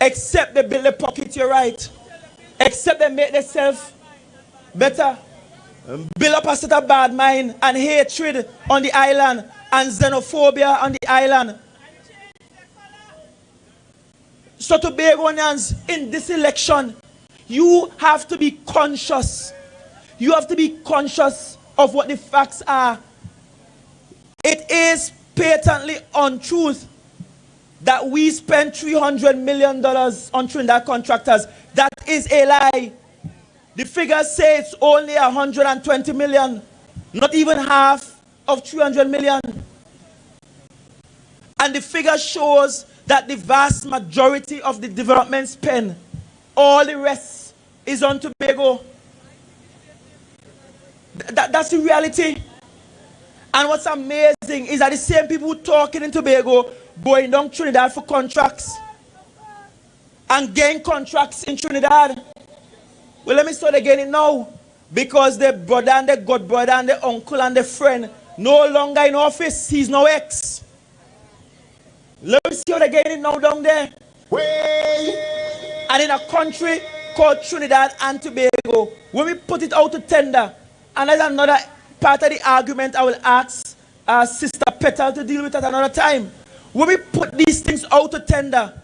Speaker 18: Except they build a pocket, you're right. Except they make themselves better. Build up a set of bad mind and hatred on the island and xenophobia on the island. So Tobagonians, in this election, you have to be conscious. You have to be conscious of what the facts are. It is patently untruth that we spent $300 million on Trinidad contractors. That is a lie. The figures say it's only 120 million, not even half of 300 million. And the figure shows that the vast majority of the development spend, all the rest is on Tobago. That's the reality. And what's amazing is that the same people who talking in Tobago going down Trinidad for contracts and gain contracts in Trinidad. Well, let me start again now. Because the brother and the god brother and the uncle and the friend no longer in office. He's no ex. Let me see how they're getting it now down there. And in a country called Trinidad and Tobago, when we put it out to tender, and there's another part of the argument I will ask Sister Petal to deal with at another time. When we put these things out to tender,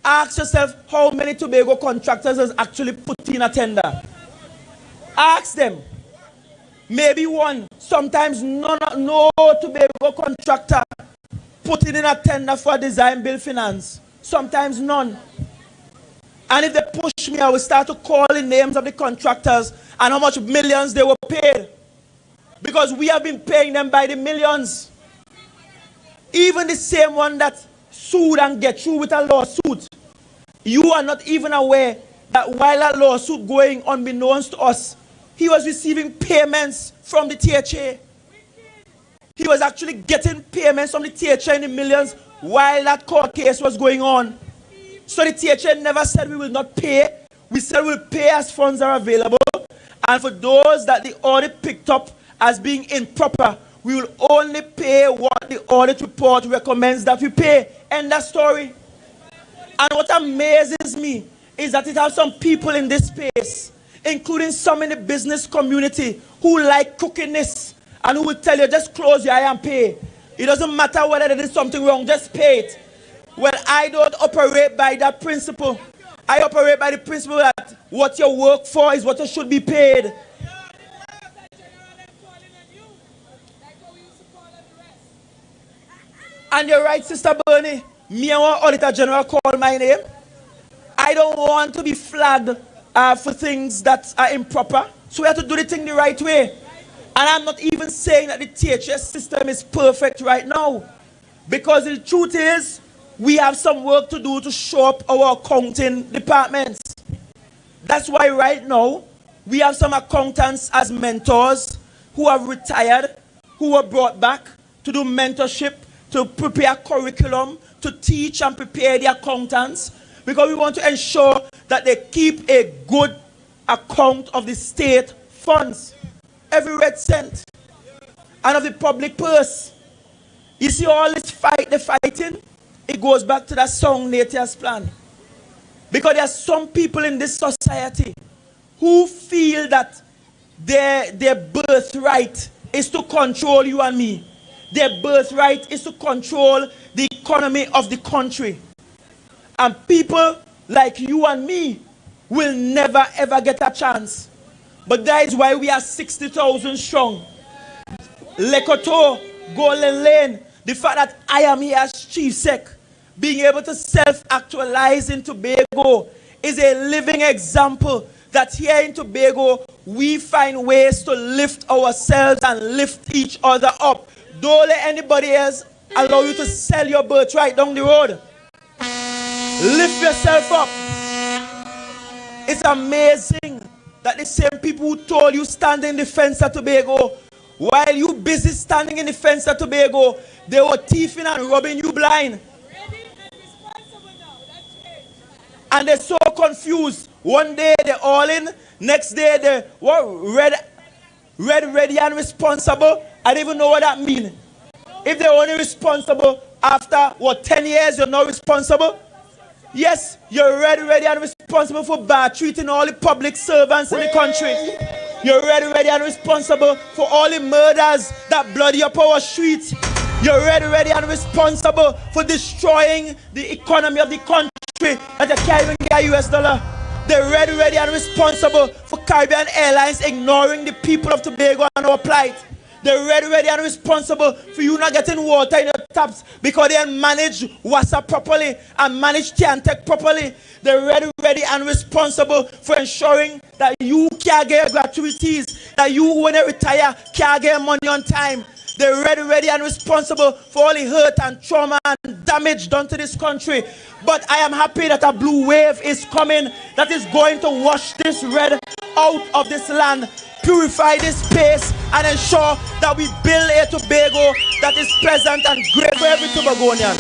Speaker 18: ask yourself how many Tobago contractors has actually put in a tender. Ask them. Maybe one. Sometimes no Tobago contractor put in a tender for design build finance. Sometimes none. And if they push me, I will start to call the names of the contractors and how much millions they were paid. Because we have been paying them by the millions. Even the same one that sued and get through with a lawsuit. You are not even aware that while that lawsuit going unbeknownst to us, he was receiving payments from the THA. He was actually getting payments from the THA in the millions while that court case was going on. So the THA never said we will not pay. We said we'll pay as funds are available. And for those that the audit picked up as being improper, we will only pay what the audit report recommends that we pay. End of story. And what amazes me is that it has some people in this space including some in the business community who like crookedness and who will tell you, just close your eye and pay. It doesn't matter whether there is something wrong, just pay it. Well, I don't operate by that principle. I operate by the principle that what you work for is what you should be paid. And you're right, Sister Bernie. Me and our Auditor General call my name. I don't want to be flagged for things that are improper. So we have to do the thing the right way. And I'm not even saying that the THS system is perfect right now. Because the truth is, we have some work to do to show up our accounting departments. That's why right now, we have some accountants as mentors who have retired, who were brought back to do mentorship, to prepare curriculum, to teach and prepare the accountants, because we want to ensure that they keep a good account of the state funds, every red cent, and of the public purse. You see all this fight they're fighting, it goes back to that song Nature's Plan. Because there are some people in this society who feel that their birthright is to control you and me. Their birthright is to control the economy of the country. And people like you and me will never ever get a chance. But that is why we are 60,000 strong. Lekoto, Golden Lane, the fact that I am here as Chief Sec, being able to self-actualize in Tobago is a living example that here in Tobago, we find ways to lift ourselves and lift each other up. Don't let anybody else allow you to sell your birthright down the road. Lift yourself up. It's amazing that the same people who told you stand in the fence of Tobago, while you busy standing in the fence of Tobago, they were thieving and robbing you blind. And they're so confused. One day they're all in, next day they're ready and responsible. I don't even know what that means. If they're only responsible after, 10 years, you're not responsible? Yes, you're ready and responsible for bad treating all the public servants in the country. You're ready and responsible for all the murders that bloody up our streets. You're ready and responsible for destroying the economy of the country that you can't even get US dollar. They're ready and responsible for Caribbean Airlines ignoring the people of Tobago and our plight. They're ready and responsible for you not getting water in your taps because they didn't manage WhatsApp properly and manage Tiantec properly. They're ready and responsible for ensuring that you can't get gratuities, that you, when you retire, can't get money on time. They're ready and responsible for all the hurt and trauma and damage done to this country. But I am happy that a blue wave is coming that is going to wash this red out of this land, purify this space, and ensure that we build a Tobago that is pleasant and great for every Tobagonian.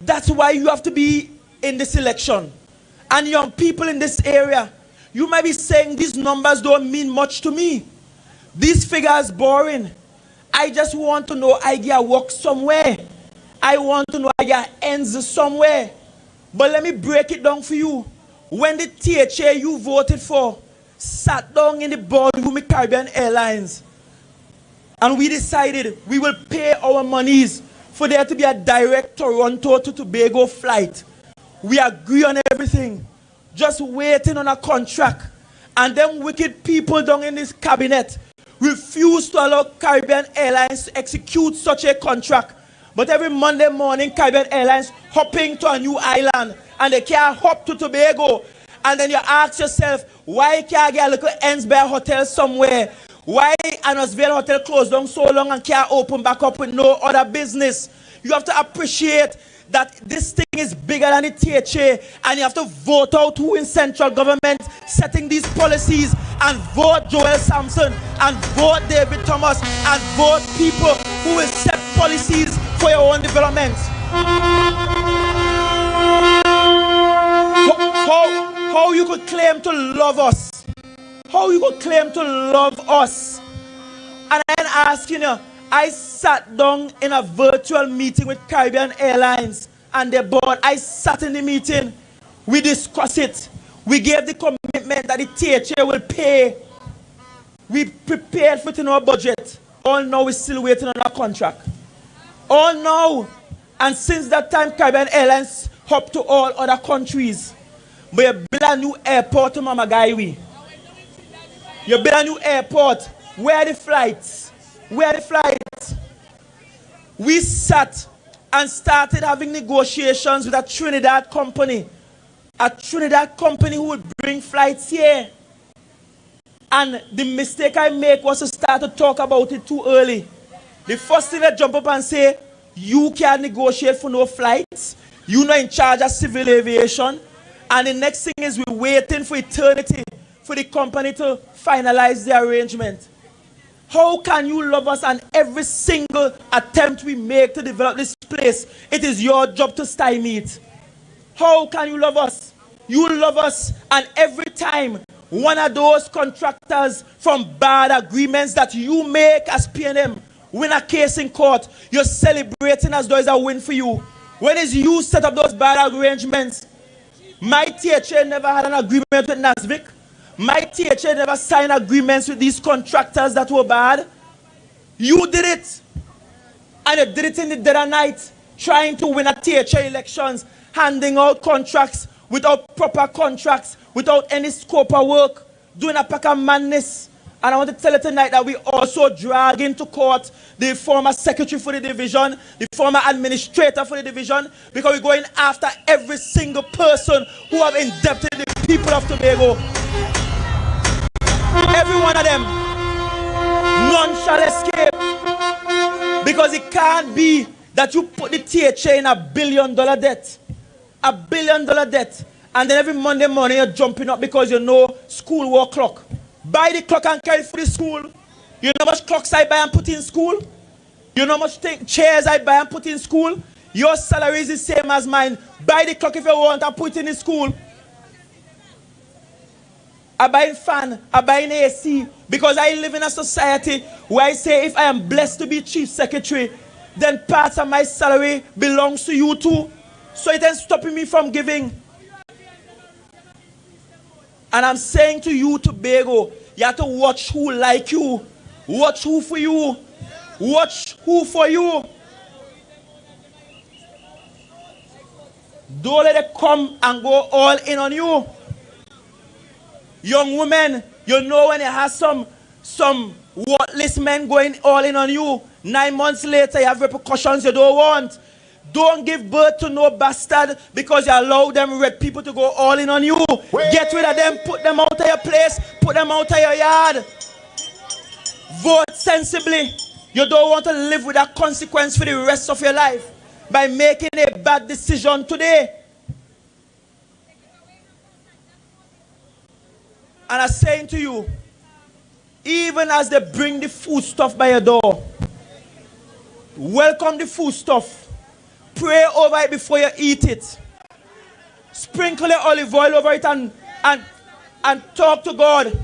Speaker 18: That's why you have to be in this election. And young people in this area, you might be saying these numbers don't mean much to me. These figures boring. I just want to know I get work somewhere. I want to know I get ends somewhere. But let me break it down for you. When the THA you voted for sat down in the boardroom with Caribbean Airlines, and we decided we will pay our monies for there to be a direct Toronto to Tobago flight. We agree on everything, just waiting on a contract. And then wicked people down in this cabinet refuse to allow Caribbean Airlines to execute such a contract. But every Monday morning, Caribbean Airlines hopping to a new island, and they can't hop to Tobago. And then you ask yourself, why can't I get a little Ensbury hotel somewhere? Why Anasville Hotel closed down so long and can't open back up with no other business? You have to appreciate that this thing is bigger than the THA, and you have to vote out who in central government setting these policies, and vote Joel Sampson, and vote David Thomas, and vote people who will set policies for your own development. How you could claim to love us? How you could claim to love us And I ask you, I sat down in a virtual meeting with Caribbean Airlines and their board. I sat in the meeting. We discussed it. We gave the commitment that the THA will pay. We prepared for it in our budget. All now we're still waiting on our contract. All now. And since that time, Caribbean Airlines hopped to all other countries. But you build a new airport to Mama Gaiwi. You build a new airport. Where are the flights? Where are the flights? We sat and started having negotiations with a Trinidad company. A Trinidad company who would bring flights here. And the mistake I make was to start to talk about it too early. The first thing I jump up and say, you can't negotiate for no flights. You're not in charge of civil aviation. And the next thing is we're waiting for eternity for the company to finalize the arrangement. How can you love us and every single attempt we make to develop this place, it is your job to stymie it? How can you love us? You love us, and every time one of those contractors from bad agreements that you make as P&M win a case in court, you're celebrating as though it's a win for you. When is you set up those bad arrangements? My THA never had an agreement with NASVIC. My THA never signed agreements with these contractors that were bad. You did it. And you did it in the dead of night, trying to win a THA elections, handing out contracts without proper contracts, without any scope of work, doing a pack of madness. And I want to tell you tonight that we also drag into court the former secretary for the division, the former administrator for the division, because we're going after every single person who have indebted the people of Tobago. Every one of them. None shall escape. Because it can't be that you put the THA in $1 billion debt. $1 billion debt. And then every Monday morning you're jumping up because you know school war clock. Buy the clock and carry it for the school. You know how much clocks I buy and put in school? You know how much chairs I buy and put in school? Your salary is the same as mine. Buy the clock if you want and put it in the school. I buy a fan, I buy an AC, because I live in a society where I say if I am blessed to be chief secretary, then parts of my salary belongs to you too. So it ain't stopping me from giving. And I'm saying to you, Tobago, you have to watch who like you. Watch who for you. Watch who for you. Don't let it come and go all in on you. Young women, you know when you have some worthless men going all in on you, 9 months later you have repercussions you don't want. Don't give birth to no bastard because you allow them red people to go all in on you. Get rid of them, put them out of your place, put them out of your yard. Vote sensibly. You don't want to live with that consequence for the rest of your life by making a bad decision today. And I'm saying to you, even as they bring the foodstuff by your door, welcome the foodstuff. Pray over it before you eat it. Sprinkle the olive oil over it and talk to God.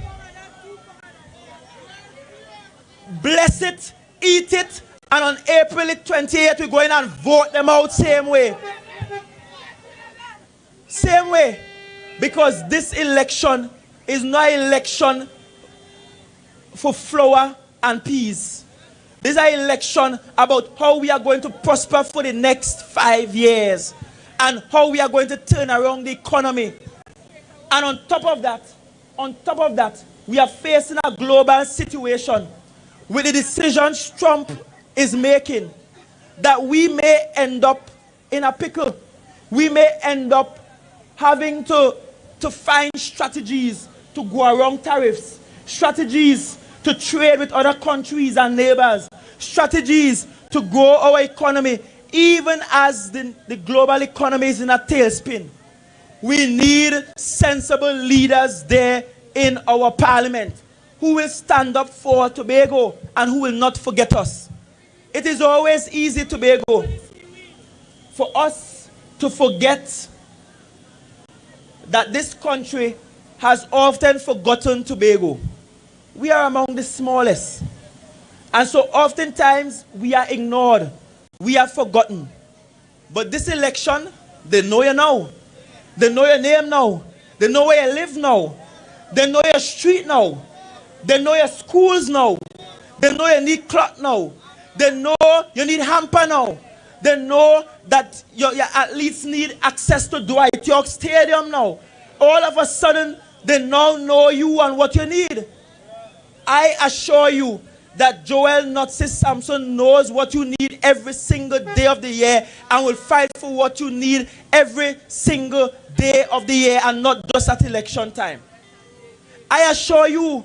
Speaker 18: Bless it, eat it, and on April 28th, we're going and vote them out same way. Same way. Because this election is not an election for flour and peas. This is an election about how we are going to prosper for the next 5 years and how we are going to turn around the economy. And on top of that, we are facing a global situation with the decisions Trump is making that we may end up in a pickle. We may end up having to find strategies to go around tariffs, strategies to trade with other countries and neighbors, strategies to grow our economy, even as the global economy is in a tailspin. We need sensible leaders there in our parliament who will stand up for Tobago and who will not forget us. It is always easy, Tobago, for us to forget that this country has often forgotten Tobago. We are among the smallest. And so oftentimes we are ignored. We are forgotten. But this election, they know you now. They know your name now. They know where you live now. They know your street now. They know your schools now. They know you need cloth now. They know you need hamper now. They know that you at least need access to Dwight York Stadium now. All of a sudden, they now know you and what you need. I assure you that Joel Nutsy Sampson knows what you need every single day of the year and will fight for what you need every single day of the year and not just at election time. I assure you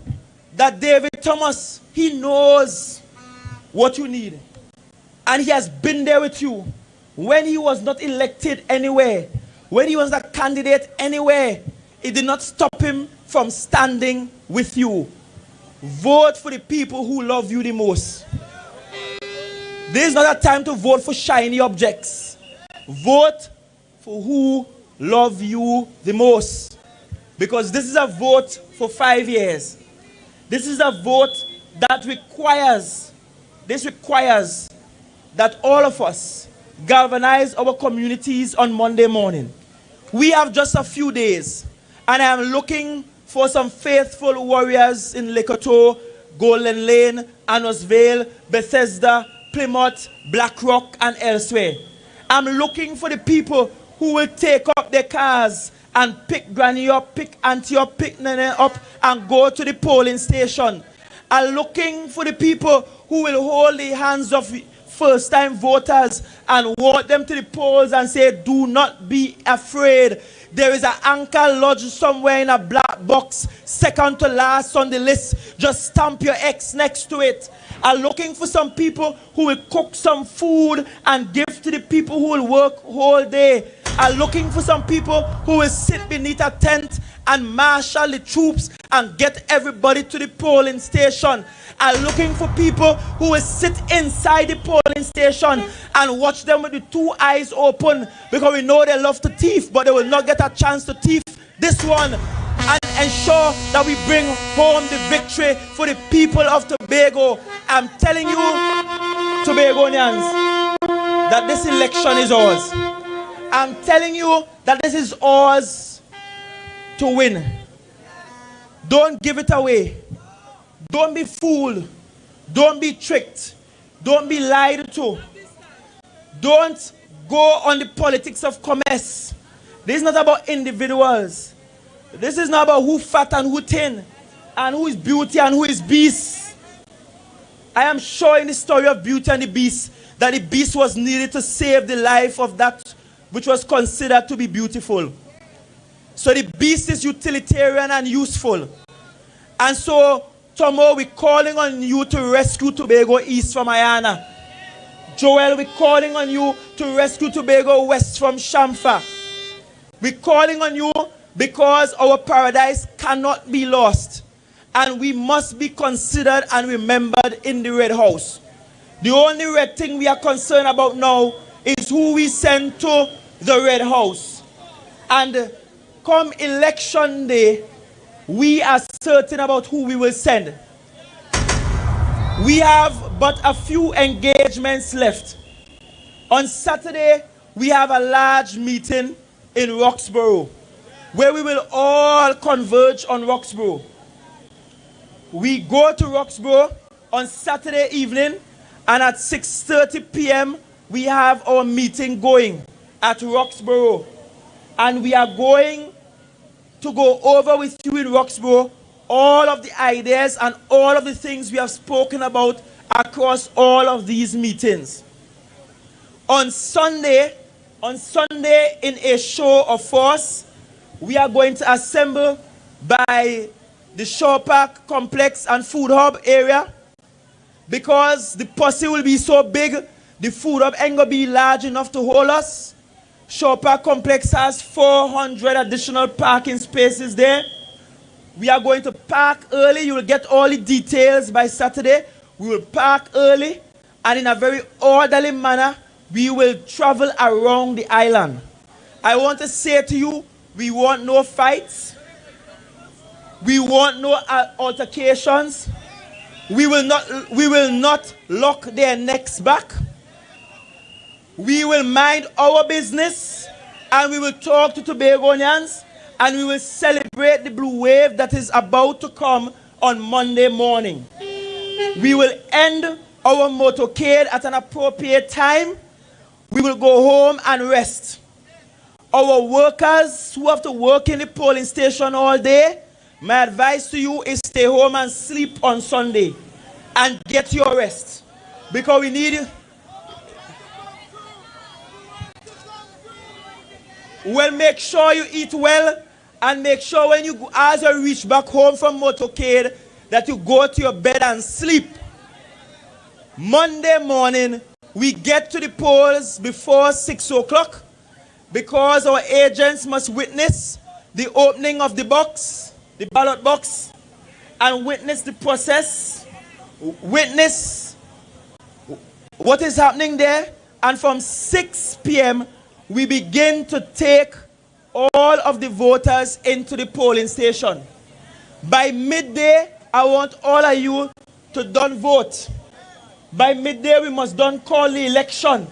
Speaker 18: that David Thomas, he knows what you need. And he has been there with you when he was not elected anywhere, when he was a candidate anywhere. It did not stop him from standing with you. Vote for the people who love you the most. This is not a time to vote for shiny objects. Vote for who love you the most. Because this is a vote for 5 years. This is a vote that requires that all of us galvanize our communities on Monday morning. We have just a few days, and I am looking for some faithful warriors in Lekoto, Golden Lane, Annosvale, Bethesda, Plymouth, Black Rock, and elsewhere. I'm looking for the people who will take up their cars and pick Granny up, pick Auntie up, pick Nene up, and go to the polling station. I'm looking for the people who will hold the hands of first-time voters and walk them to the polls and say, do not be afraid. There is an anchor lodged somewhere in a black box, second to last on the list. Just stamp your X next to it. I'm looking for some people who will cook some food and give to the people who will work all day. I'm looking for some people who will sit beneath a tent and marshal the troops and get everybody to the polling station. I'm looking for people who will sit inside the polling station and watch them with the 2 eyes open, because we know they love to thief, but they will not get a chance to thief this one, and ensure that we bring home the victory for the people of Tobago. I'm telling you, Tobagonians, that this election is ours. I'm telling you that this is ours to win. Don't give it away. Don't be fooled. Don't be tricked. Don't be lied to. Don't go on the politics of commerce. This is not about individuals. This is not about who fat and who thin, and who is beauty and who is beast. I am showing the story of Beauty and the Beast, that the beast was needed to save the life of that which was considered to be beautiful. So the beast is utilitarian and useful. And so tomorrow we're calling on you to rescue Tobago East from Ayana. Joel, we're calling on you to rescue Tobago West from Shamfa. We're calling on you because our paradise cannot be lost. And we must be considered and remembered in the Red House. The only red thing we are concerned about now is who we send to the Red House. And come election day, we are certain about who we will send. We have but a few engagements left. On Saturday, we have a large meeting in Roxborough, where we will all converge on Roxborough. We go to Roxborough on Saturday evening, and at 6:30 p.m. we have our meeting going at Roxborough. And we are going to go over with you in Roxborough all of the ideas and all of the things we have spoken about across all of these meetings. On Sunday, in a show of force, we are going to assemble by the Shore Park Complex and Food Hub area, because the posse will be so big, the Food Hub ain't gonna be large enough to hold us. Shore Park Complex has 400 additional parking spaces there. We are going to park early. You will get all the details by Saturday. We will park early, and in a very orderly manner, we will travel around the island. I want to say to you, we want no fights. We want no altercations. We will not lock their necks back. We will mind our business, and we will talk to Tobagonians, and we will celebrate the blue wave that is about to come on Monday morning. We will end our motorcade at an appropriate time. We will go home and rest. Our workers who have to work in the polling station all day, my advice to you is stay home and sleep on Sunday and get your rest, because we need you. Well, make sure you eat well, and make sure when you, as you reach back home from motorcade, that you go to your bed and sleep. Monday morning, we get to the polls before 6 o'clock, because our agents must witness the opening of the box, the ballot box, and witness the process, witness what is happening there. And from 6 p.m., we begin to take all of the voters into the polling station. By midday, I want all of you to done vote. By midday, we must done call the election.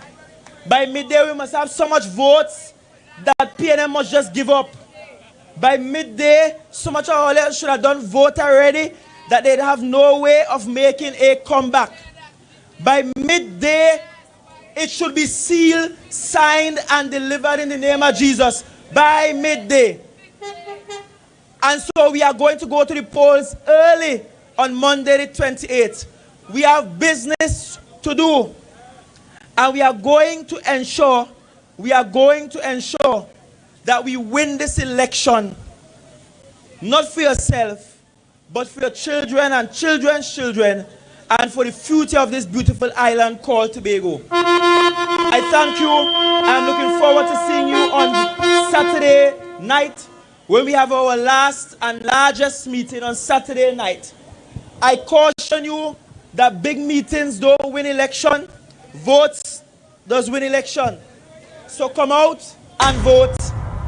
Speaker 18: By midday, we must have so much votes that PNM must just give up. By midday, so much of all should have done vote already that they'd have no way of making a comeback. By midday, it should be sealed, signed, and delivered in the name of Jesus. By midday. And so we are going to go to the polls early on Monday the 28th. We have business to do. And we are going to ensure that we win this election, not for yourself, but for your children and children's children, and for the future of this beautiful island called Tobago. I thank you. I'm looking forward to seeing you on Saturday night, when we have our last and largest meeting on Saturday night. I caution you that big meetings don't win election. Votes does win election. So come out and vote,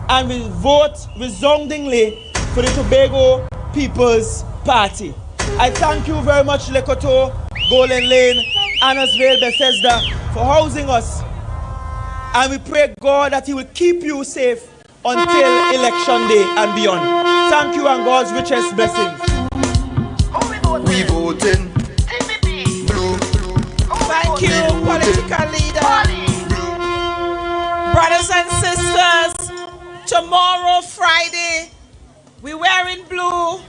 Speaker 18: and we vote resoundingly for the Tobago People's Party. I thank you very much, Lekoto, Golden Lane, Annesville, Bethesda, for housing us. And we pray, God, that He will keep you safe until Election Day and beyond. Thank you, and God's richest blessings.
Speaker 15: We voting.
Speaker 1: Thank you, political leader. Brothers and sisters, tomorrow, Friday, we wearing blue.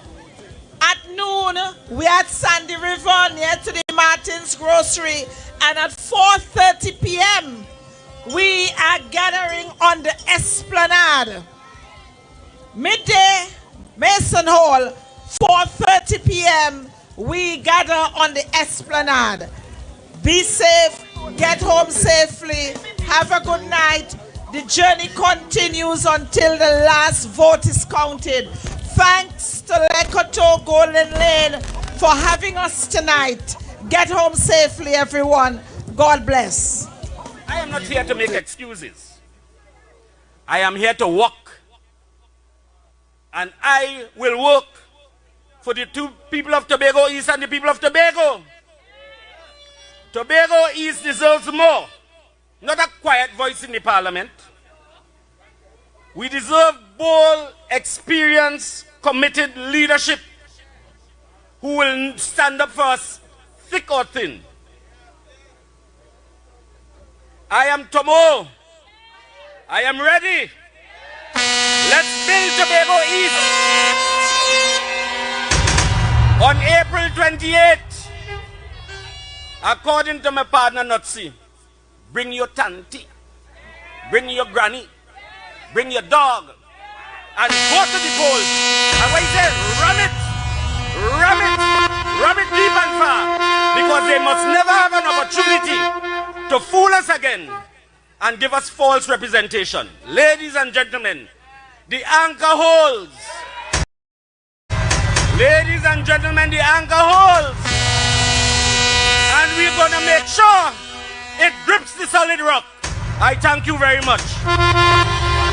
Speaker 1: At noon, we at Sandy River near to the Martin's Grocery. And at 4:30 p.m., we are gathering on the Esplanade. Midday, Mason Hall, 4:30 p.m., we gather on the Esplanade. Be safe, get home safely, have a good night. The journey continues until the last vote is counted. Thanks to Lekoto Golden Lane for having us tonight. Get home safely, everyone. God bless.
Speaker 19: I am not here to make excuses. I am here to work. And I will work for the two people of Tobago East and the people of Tobago. Tobago East deserves more. Not a quiet voice in the parliament. We deserve bold, experienced, committed leadership who will stand up for us, thick or thin. I am Tomo. I am ready. Let's build Tobago East. On April 28th, according to my partner Nutsy, bring your tanty, bring your granny, bring your dog, and go to the polls. And what he said, ram it deep and far, because they must never have an opportunity to fool us again and give us false representation. Ladies and gentlemen, the anchor holds. Ladies and gentlemen, the anchor holds. And we're going to make sure it grips the solid rock. I thank you very much.